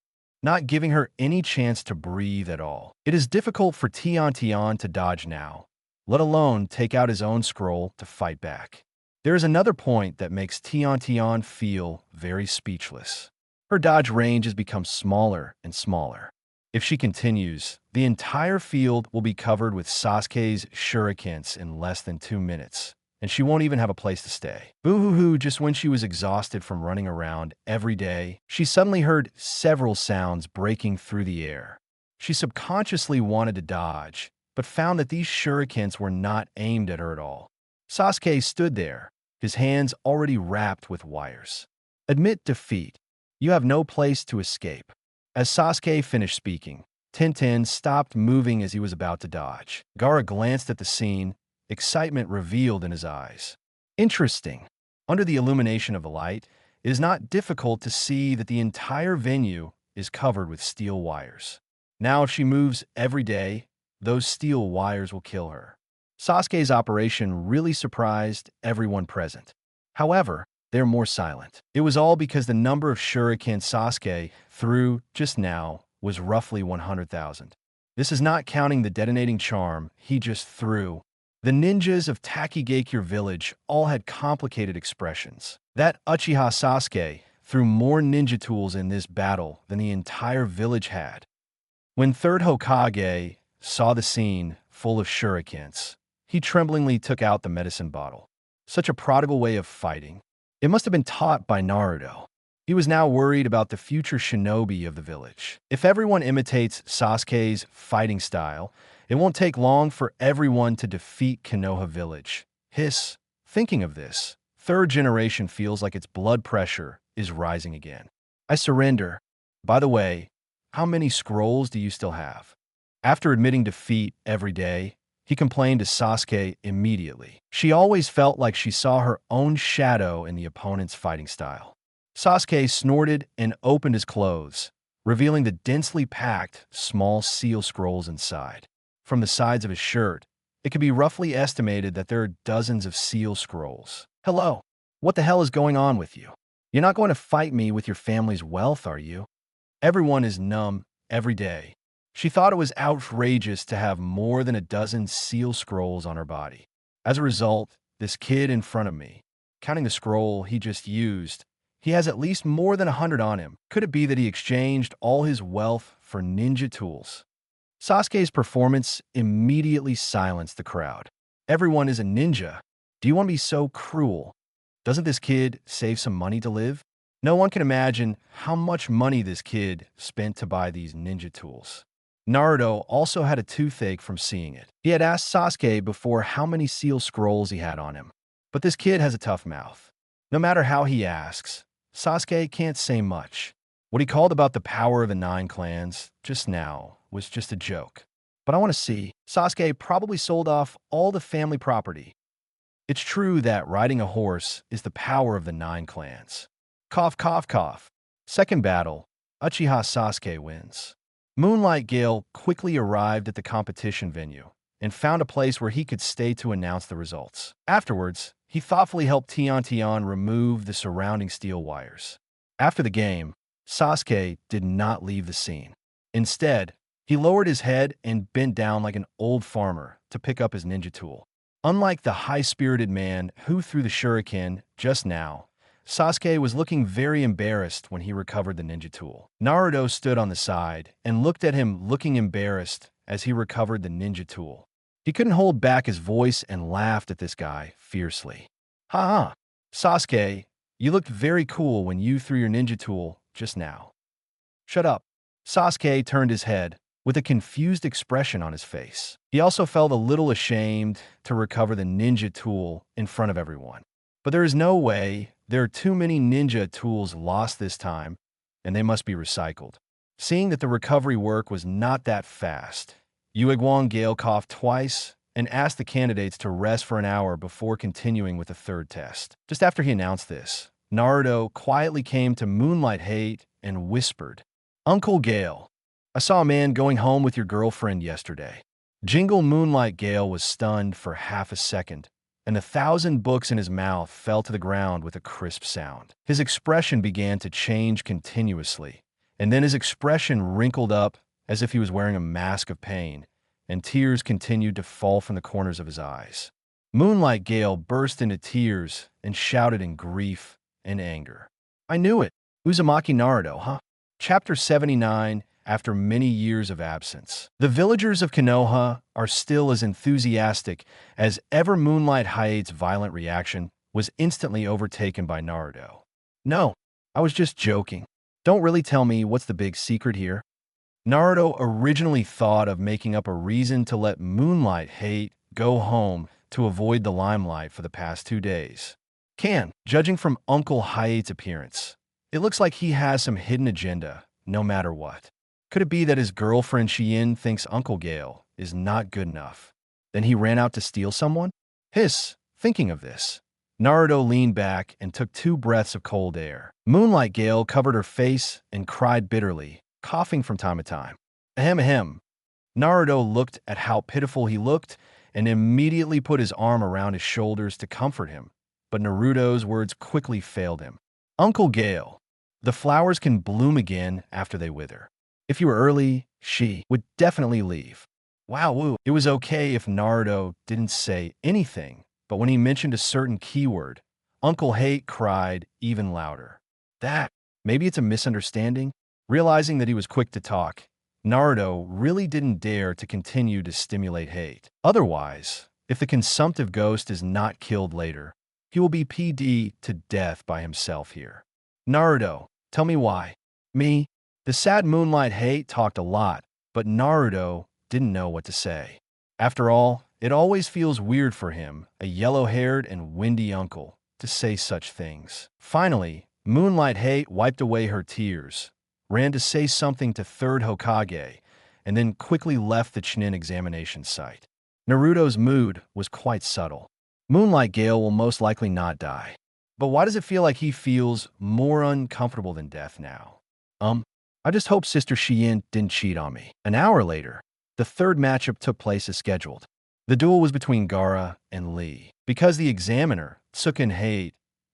not giving her any chance to breathe at all. It is difficult for Tian to dodge now, let alone take out his own scroll to fight back. There is another point that makes Tian feel very speechless. Her dodge range has become smaller and smaller. If she continues, the entire field will be covered with Sasuke's shurikens in less than 2 minutes, and she won't even have a place to stay. Boo-hoo-hoo, just when she was exhausted from running around every day, she suddenly heard several sounds breaking through the air. She subconsciously wanted to dodge, but found that these shurikens were not aimed at her at all. Sasuke stood there, his hands already wrapped with wires. Admit defeat. You have no place to escape. As Sasuke finished speaking, Tintin stopped moving as he was about to dodge. Gaara glanced at the scene, excitement revealed in his eyes. Interesting. Under the illumination of the light, it is not difficult to see that the entire venue is covered with steel wires. Now if she moves every day, those steel wires will kill her. Sasuke's operation really surprised everyone present. However, they're more silent. It was all because the number of shuriken Sasuke threw just now was roughly 100,000. This is not counting the detonating charm he just threw. The ninjas of Takigakure village all had complicated expressions. That Uchiha Sasuke threw more ninja tools in this battle than the entire village had. When third Hokage saw the scene full of shurikens, he tremblingly took out the medicine bottle. Such a prodigal way of fighting. It must have been taught by Naruto. He was now worried about the future shinobi of the village. If everyone imitates Sasuke's fighting style, it won't take long for everyone to defeat Konoha village. Hiss. Thinking of this, third generation feels like its blood pressure is rising again. I surrender. By the way, how many scrolls do you still have? After admitting defeat every day, he complained to Sasuke immediately. She always felt like she saw her own shadow in the opponent's fighting style. Sasuke snorted and opened his clothes, revealing the densely packed, small seal scrolls inside. From the sides of his shirt, it could be roughly estimated that there are dozens of seal scrolls. Hello, what the hell is going on with you? You're not going to fight me with your family's wealth, are you? Everyone is numb every day. She thought it was outrageous to have more than a dozen seal scrolls on her body. As a result, this kid in front of me, counting the scroll he just used, he has at least more than 100 on him. Could it be that he exchanged all his wealth for ninja tools? Sasuke's performance immediately silenced the crowd. Everyone is a ninja. Do you want to be so cruel? Doesn't this kid save some money to live? No one can imagine how much money this kid spent to buy these ninja tools. Naruto also had a toothache from seeing it. He had asked Sasuke before how many seal scrolls he had on him. But this kid has a tough mouth. No matter how he asks, Sasuke can't say much. What he called about the power of the 9 clans just now was just a joke. But I want to see. Sasuke probably sold off all the family property. It's true that riding a horse is the power of the 9 clans. Cough, cough, cough. Second battle, Uchiha Sasuke wins. Moonlight Gale quickly arrived at the competition venue and found a place where he could stay to announce the results. Afterwards, he thoughtfully helped Tian remove the surrounding steel wires. After the game, Sasuke did not leave the scene. Instead, he lowered his head and bent down like an old farmer to pick up his ninja tool. Unlike the high-spirited man who threw the shuriken just now, Sasuke was looking very embarrassed when he recovered the ninja tool. Naruto stood on the side and looked at him looking embarrassed as he recovered the ninja tool. He couldn't hold back his voice and laughed at this guy fiercely. Ha ha! Sasuke, you looked very cool when you threw your ninja tool just now. Shut up. Sasuke turned his head with a confused expression on his face. He also felt a little ashamed to recover the ninja tool in front of everyone. But there is no way. There are too many ninja tools lost this time, and they must be recycled. Seeing that the recovery work was not that fast, Uegwon Gale coughed twice and asked the candidates to rest for an hour before continuing with the third test. Just after he announced this, Naruto quietly came to Moonlight Hate and whispered, "Uncle Gale, I saw a man going home with your girlfriend yesterday." Jingle Moonlight Gale was stunned for half a second, and 1,000 books in his mouth fell to the ground with a crisp sound. His expression began to change continuously, and then his expression wrinkled up as if he was wearing a mask of pain, and tears continued to fall from the corners of his eyes. Moonlight Gale burst into tears and shouted in grief and anger. "I knew it! Uzumaki Naruto, huh?" Chapter 79, after many years of absence. The villagers of Konoha are still as enthusiastic as ever. Moonlight Hayate's violent reaction was instantly overtaken by Naruto. No, I was just joking. Don't really tell me what's the big secret here. Naruto originally thought of making up a reason to let Moonlight Hayate go home to avoid the limelight for the past 2 days. Judging from Uncle Hayate's appearance, it looks like he has some hidden agenda, no matter what. Could it be that his girlfriend Chien thinks Uncle Gale is not good enough? Then he ran out to steal someone? Thinking of this, Naruto leaned back and took 2 breaths of cold air. Moonlight Gale covered her face and cried bitterly, coughing from time to time. Ahem. Naruto looked at how pitiful he looked and immediately put his arm around his shoulders to comfort him. But Naruto's words quickly failed him. Uncle Gale, the flowers can bloom again after they wither. If you were early, she would definitely leave. Wow, it was okay if Naruto didn't say anything, but when he mentioned a certain keyword, Uncle Hayate cried even louder. Maybe it's a misunderstanding? Realizing that he was quick to talk, Naruto really didn't dare to continue to stimulate Hayate. Otherwise, if the consumptive ghost is not killed later, he will be PD'd to death by himself here. Naruto, tell me why. Me? The sad Moonlight Hayate talked a lot, but Naruto didn't know what to say. After all, it always feels weird for him, a yellow-haired and windy uncle, to say such things. Finally, Moonlight Hayate wiped away her tears, ran to say something to third Hokage, and then quickly left the Chunin examination site. Naruto's mood was quite subtle. Moonlight Gale will most likely not die. But why does it feel like he feels more uncomfortable than death now? I just hope Sister Chien didn't cheat on me. An hour later, the third matchup took place as scheduled. The duel was between Gaara and Lee. Because the examiner, Tsuken Hayate,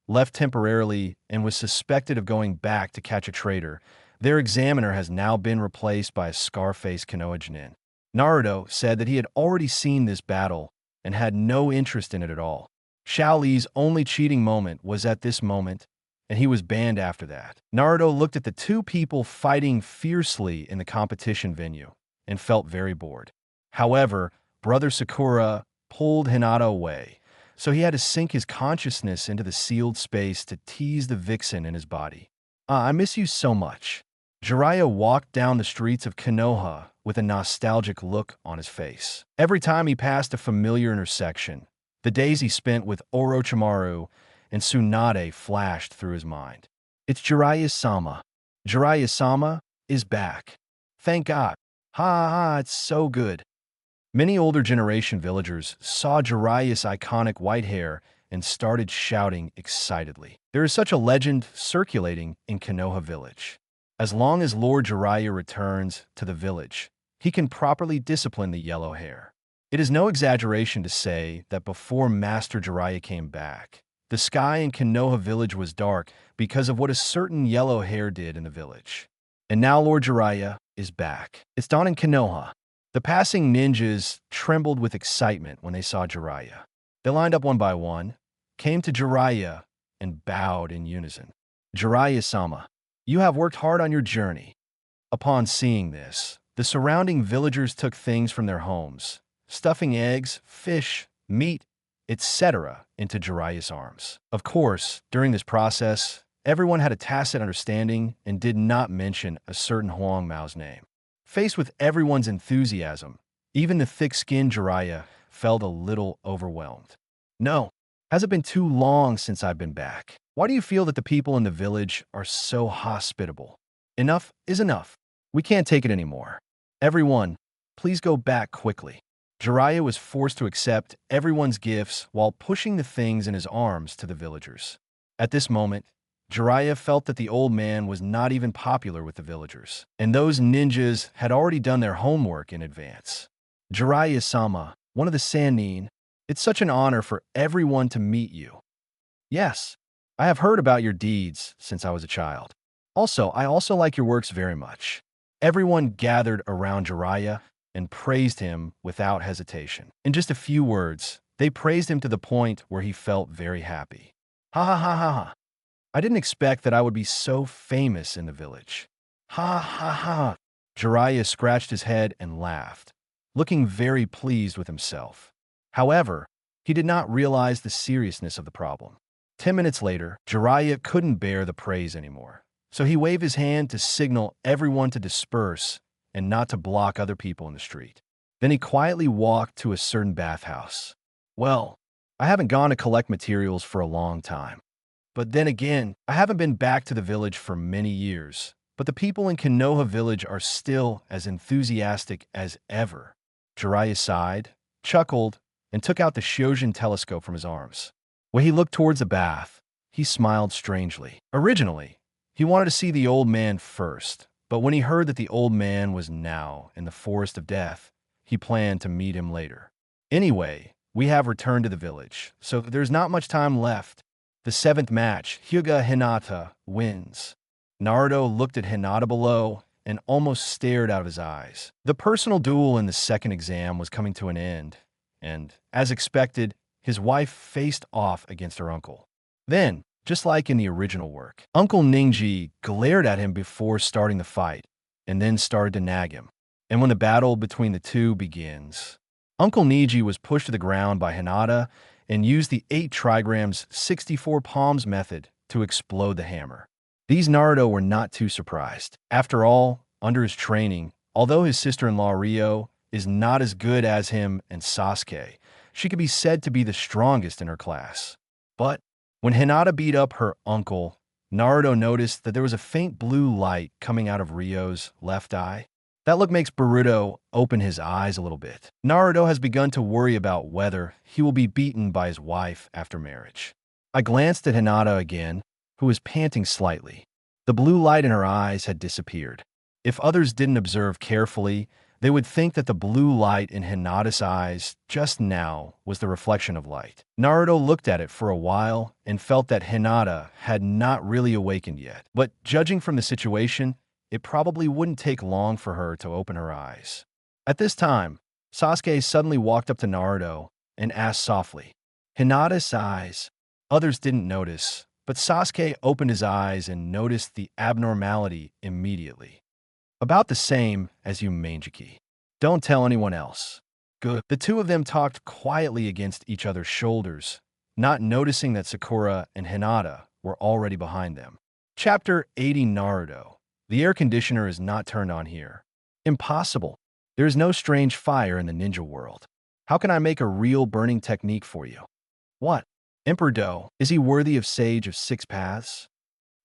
left temporarily and was suspected of going back to catch a traitor, their examiner has now been replaced by a scar-faced Konoha Jonin. Naruto said that he had already seen this battle and had no interest in it at all. Xiao Li's only cheating moment was at this moment, and he was banned after that. Naruto looked at the 2 people fighting fiercely in the competition venue and felt very bored. However, Brother Sakura pulled Hinata away, so he had to sink his consciousness into the sealed space to tease the vixen in his body. I miss you so much. Jiraiya walked down the streets of Konoha with a nostalgic look on his face. Every time he passed a familiar intersection, the days he spent with Orochimaru and Tsunade flashed through his mind. It's Jiraiya-sama. Jiraiya-sama is back. Thank God. It's so good. Many older generation villagers saw Jiraiya's iconic white hair and started shouting excitedly. There is such a legend circulating in Konoha village. As long as Lord Jiraiya returns to the village, he can properly discipline the yellow hair. It is no exaggeration to say that before Master Jiraiya came back, the sky in Konoha village was dark because of what a certain yellow hair did in the village. And now Lord Jiraiya is back. It's dawn in Konoha. The passing ninjas trembled with excitement when they saw Jiraiya. They lined up one by one, came to Jiraiya, and bowed in unison. Jiraiya-sama, you have worked hard on your journey. Upon seeing this, the surrounding villagers took things from their homes, stuffing eggs, fish, meat, etc., into Jiraiya's arms. Of course, during this process, everyone had a tacit understanding and did not mention a certain Huang Mao's name. Faced with everyone's enthusiasm, even the thick-skinned Jiraiya felt a little overwhelmed. No, has it been too long since I've been back? Why do you feel that the people in the village are so hospitable? Enough is enough. We can't take it anymore. Everyone, please go back quickly. Jiraiya was forced to accept everyone's gifts while pushing the things in his arms to the villagers. At this moment, Jiraiya felt that the old man was not even popular with the villagers, and those ninjas had already done their homework in advance. Jiraiya-sama, one of the Sannin, it's such an honor for everyone to meet you. Yes, I have heard about your deeds since I was a child. I also like your works very much. Everyone gathered around Jiraiya and praised him without hesitation. In just a few words, they praised him to the point where he felt very happy. Ha. I didn't expect that I would be so famous in the village. Ha. Jiraiya scratched his head and laughed, looking very pleased with himself. However, he did not realize the seriousness of the problem. 10 minutes later, Jiraiya couldn't bear the praise anymore, so he waved his hand to signal everyone to disperse and not to block other people in the street. Then he quietly walked to a certain bathhouse. Well, I haven't gone to collect materials for a long time. But then again, I haven't been back to the village for many years. But the people in Konoha village are still as enthusiastic as ever. Jiraiya sighed, chuckled, and took out the Shojin telescope from his arms. When he looked towards the bath, he smiled strangely. Originally, he wanted to see the old man first, but when he heard that the old man was now in the forest of death, he planned to meet him later. Anyway, we have returned to the village, so there's not much time left. The 7th match, Hyuga Hinata, wins. Naruto looked at Hinata below and almost stared out of his eyes. The personal duel in the second exam was coming to an end, and, as expected, his wife faced off against her uncle. Then, just like in the original work, Uncle Ningji glared at him before starting the fight, and then started to nag him. And when the battle between the two begins, Uncle Niji was pushed to the ground by Hinata and used the 8 trigrams 64 palms method to explode the hammer. These Naruto were not too surprised. After all, under his training, although his sister-in-law Ryo is not as good as him and Sasuke, she could be said to be the strongest in her class. But when Hinata beat up her uncle, Naruto noticed that there was a faint blue light coming out of Ryo's left eye. That look makes Boruto open his eyes a little bit. Naruto has begun to worry about whether he will be beaten by his wife after marriage. I glanced at Hinata again, who was panting slightly. The blue light in her eyes had disappeared. If others didn't observe carefully, they would think that the blue light in Hinata's eyes just now was the reflection of light. Naruto looked at it for a while and felt that Hinata had not really awakened yet. But judging from the situation, it probably wouldn't take long for her to open her eyes. At this time, Sasuke suddenly walked up to Naruto and asked softly, "Hinata's eyes." Others didn't notice, but Sasuke opened his eyes and noticed the abnormality immediately. "About the same as you, Mangeki. Don't tell anyone else." Good. The two of them talked quietly against each other's shoulders, not noticing that Sakura and Hinata were already behind them. Chapter 80 Naruto. The air conditioner is not turned on here. Impossible. There is no strange fire in the ninja world. How can I make a real burning technique for you? What? Emperor Do, is he worthy of Sage of 6 Paths?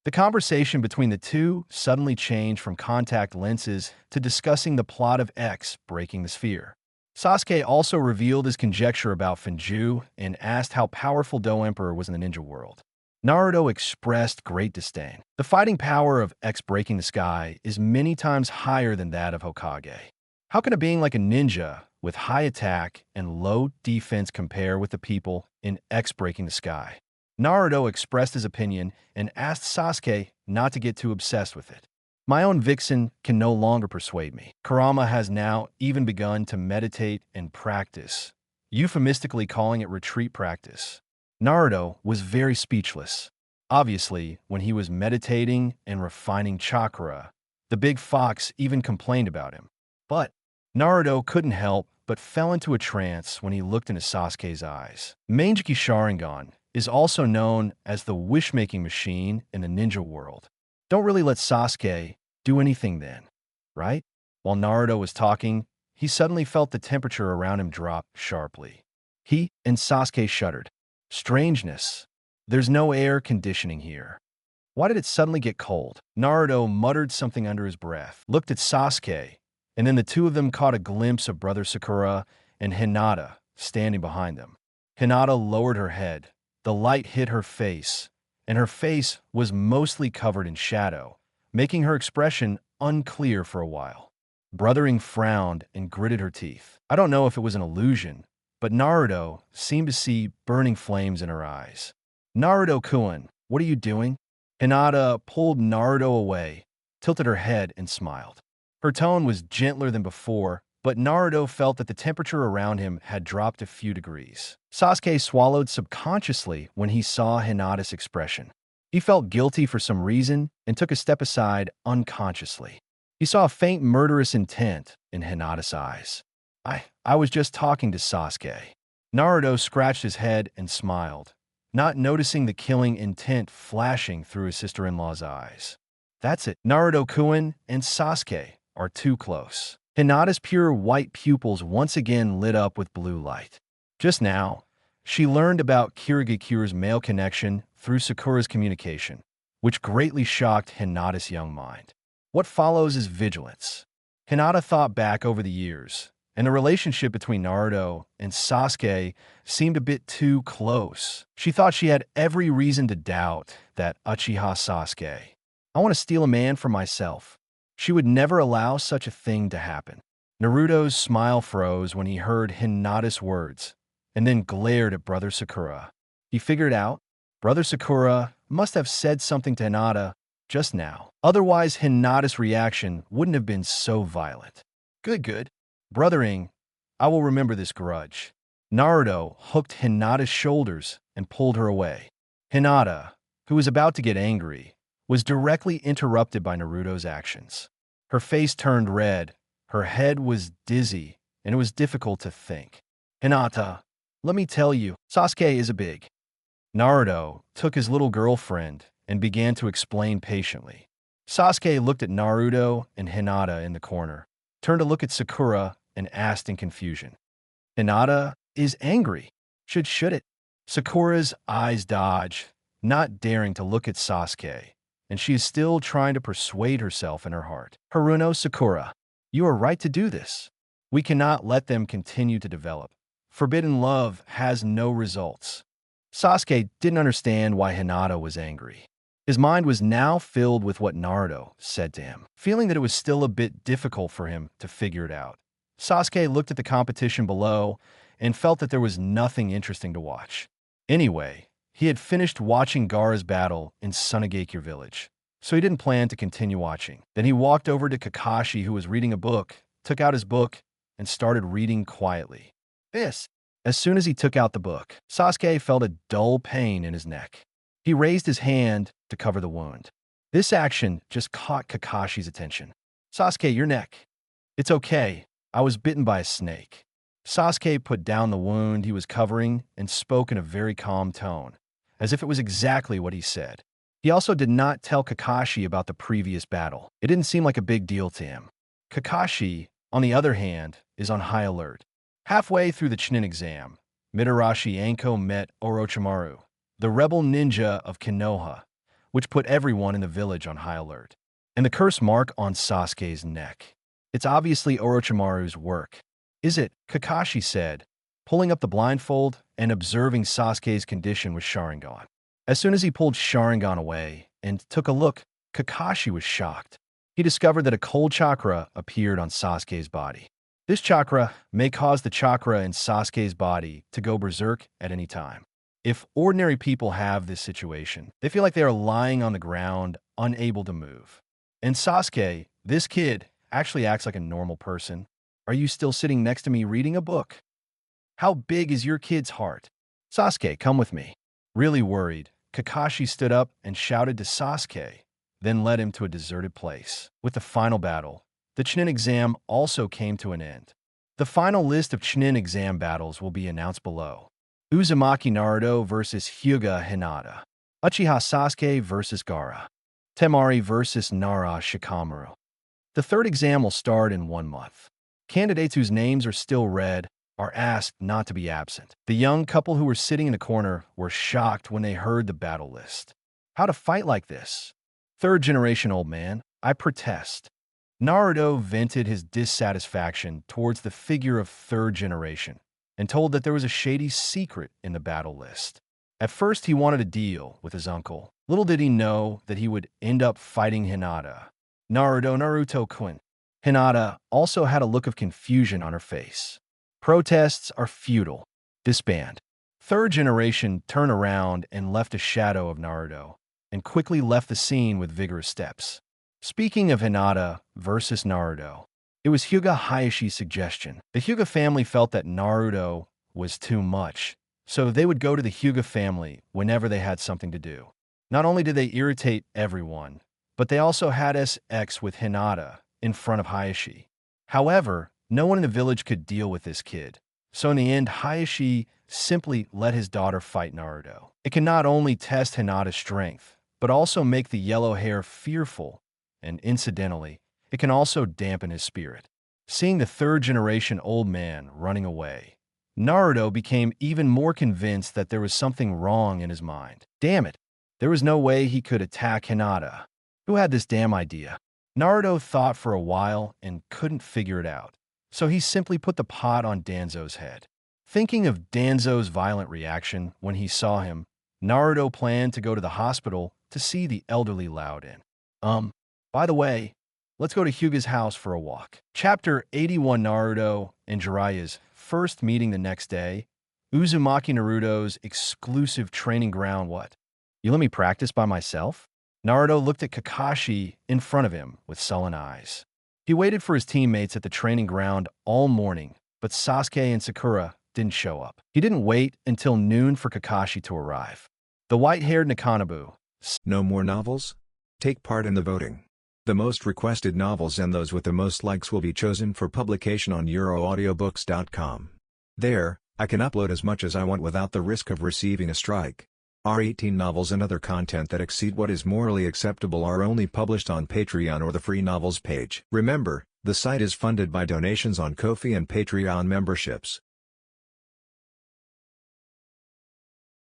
The conversation between the two suddenly changed from contact lenses to discussing the plot of X breaking the sphere. Sasuke also revealed his conjecture about Finju and asked how powerful Do Emperor was in the ninja world. Naruto expressed great disdain. The fighting power of X breaking the sky is many times higher than that of Hokage. How can a being like a ninja with high attack and low defense compare with the people in X breaking the sky? Naruto expressed his opinion and asked Sasuke not to get too obsessed with it. My own vixen can no longer persuade me. Kurama has now even begun to meditate and practice, euphemistically calling it retreat practice. Naruto was very speechless. Obviously, when he was meditating and refining chakra, the big fox even complained about him. But Naruto couldn't help but fell into a trance when he looked into Sasuke's eyes. Mangeki Sharingan is also known as the wish-making machine in the ninja world. Don't really let Sasuke do anything then, right? While Naruto was talking, he suddenly felt the temperature around him drop sharply. He and Sasuke shuddered. Strangeness. There's no air conditioning here. Why did it suddenly get cold? Naruto muttered something under his breath, looked at Sasuke, and then the two of them caught a glimpse of Brother Sakura and Hinata standing behind them. Hinata lowered her head. The light hit her face, and her face was mostly covered in shadow, making her expression unclear for a while. Brothering frowned and gritted her teeth. I don't know if it was an illusion, but Naruto seemed to see burning flames in her eyes. "Naruto-kun, what are you doing?" Hinata pulled Naruto away, tilted her head, and smiled. Her tone was gentler than before, but Naruto felt that the temperature around him had dropped a few degrees. Sasuke swallowed subconsciously when he saw Hinata's expression. He felt guilty for some reason and took a step aside unconsciously. He saw a faint murderous intent in Hinata's eyes. I was just talking to Sasuke. Naruto scratched his head and smiled, not noticing the killing intent flashing through his sister-in-law's eyes. That's it. Naruto-kun and Sasuke are too close. Hinata's pure white pupils once again lit up with blue light. Just now, she learned about Kirigakure's male connection through Sakura's communication, which greatly shocked Hinata's young mind. What follows is vigilance. Hinata thought back over the years, and the relationship between Naruto and Sasuke seemed a bit too close. She thought she had every reason to doubt that Uchiha Sasuke. I want to steal a man for myself. She would never allow such a thing to happen. Naruto's smile froze when he heard Hinata's words, and then glared at Brother Sakura. He figured out Brother Sakura must have said something to Hinata just now. Otherwise, Hinata's reaction wouldn't have been so violent. Good. Brothering, I will remember this grudge. Naruto hooked Hinata's shoulders and pulled her away. Hinata, who was about to get angry, was directly interrupted by Naruto's actions. Her face turned red, her head was dizzy, and it was difficult to think. Hinata, let me tell you, Sasuke is a big. Naruto took his little girlfriend and began to explain patiently. Sasuke looked at Naruto and Hinata in the corner, turned to look at Sakura, and asked in confusion. Hinata is angry. Should it? Sakura's eyes dodge, not daring to look at Sasuke, and she is still trying to persuade herself in her heart. Haruno Sakura, you are right to do this. We cannot let them continue to develop. Forbidden love has no results. Sasuke didn't understand why Hinata was angry. His mind was now filled with what Naruto said to him, feeling that it was still a bit difficult for him to figure it out. Sasuke looked at the competition below and felt that there was nothing interesting to watch. Anyway, he had finished watching Gaara's battle in Sunagakure village, so he didn't plan to continue watching. Then he walked over to Kakashi, who was reading a book, took out his book, and started reading quietly. As soon as he took out the book, Sasuke felt a dull pain in his neck. He raised his hand to cover the wound. This action just caught Kakashi's attention. Sasuke, your neck. It's okay. I was bitten by a snake. Sasuke put down the wound he was covering and spoke in a very calm tone, as if it was exactly what he said. He also did not tell Kakashi about the previous battle. It didn't seem like a big deal to him. Kakashi, on the other hand, is on high alert. Halfway through the Chunin exam, Mitarashi Anko met Orochimaru, the rebel ninja of Konoha, which put everyone in the village on high alert. And the curse mark on Sasuke's neck. It's obviously Orochimaru's work. Is it? Kakashi said, pulling up the blindfold and observing Sasuke's condition with Sharingan. As soon as he pulled Sharingan away and took a look, Kakashi was shocked. He discovered that a cold chakra appeared on Sasuke's body. This chakra may cause the chakra in Sasuke's body to go berserk at any time. If ordinary people have this situation, they feel like they are lying on the ground, unable to move. And Sasuke, this kid, actually acts like a normal person. Are you still sitting next to me reading a book? How big is your kid's heart? Sasuke, come with me. Really worried, Kakashi stood up and shouted to Sasuke, then led him to a deserted place. With the final battle, the Chunin exam also came to an end. The final list of Chunin exam battles will be announced below. Uzumaki Naruto vs. Hyuga Hinata. Uchiha Sasuke vs. Gaara. Temari vs. Nara Shikamaru. The third exam will start in 1 month. Candidates whose names are still red are asked not to be absent. The young couple who were sitting in the corner were shocked when they heard the battle list. How to fight like this? Third generation old man, I protest. Naruto vented his dissatisfaction towards the figure of third generation and told that there was a shady secret in the battle list. At first, he wanted a deal with his uncle. Little did he know that he would end up fighting Hinata. Naruto-kun. Hinata also had a look of confusion on her face. Protests are futile. Disband. Third generation turned around and left a shadow of Naruto, and quickly left the scene with vigorous steps. Speaking of Hinata versus Naruto, it was Hyuga Hayashi's suggestion. The Hyuga family felt that Naruto was too much, so they would go to the Hyuga family whenever they had something to do. Not only did they irritate everyone, but they also had sex with Hinata in front of Hayashi. However, no one in the village could deal with this kid. So in the end, Hayashi simply let his daughter fight Naruto. It can not only test Hinata's strength, but also make the yellow hair fearful, and incidentally, it can also dampen his spirit. Seeing the third-generation old man running away, Naruto became even more convinced that there was something wrong in his mind. Damn it, there was no way he could attack Hinata. Who had this damn idea? Naruto thought for a while and couldn't figure it out, so he simply put the pot on Danzo's head. Thinking of Danzo's violent reaction when he saw him, Naruto planned to go to the hospital to see the elderly Loudon. By the way, let's go to Hyuga's house for a walk. Chapter 81. Naruto and Jiraiya's first meeting the next day. Uzumaki Naruto's exclusive training ground. What? You let me practice by myself? Naruto looked at Kakashi in front of him with sullen eyes. He waited for his teammates at the training ground all morning, but Sasuke and Sakura didn't show up. He didn't wait until noon for Kakashi to arrive. The white-haired Nakanobu. No more novels? Take part in the voting. The most requested novels and those with the most likes will be chosen for publication on euroaudiobooks.com. There, I can upload as much as I want without the risk of receiving a strike. Our 18 novels and other content that exceed what is morally acceptable are only published on Patreon or the free novels page. Remember, the site is funded by donations on Ko-fi and Patreon memberships.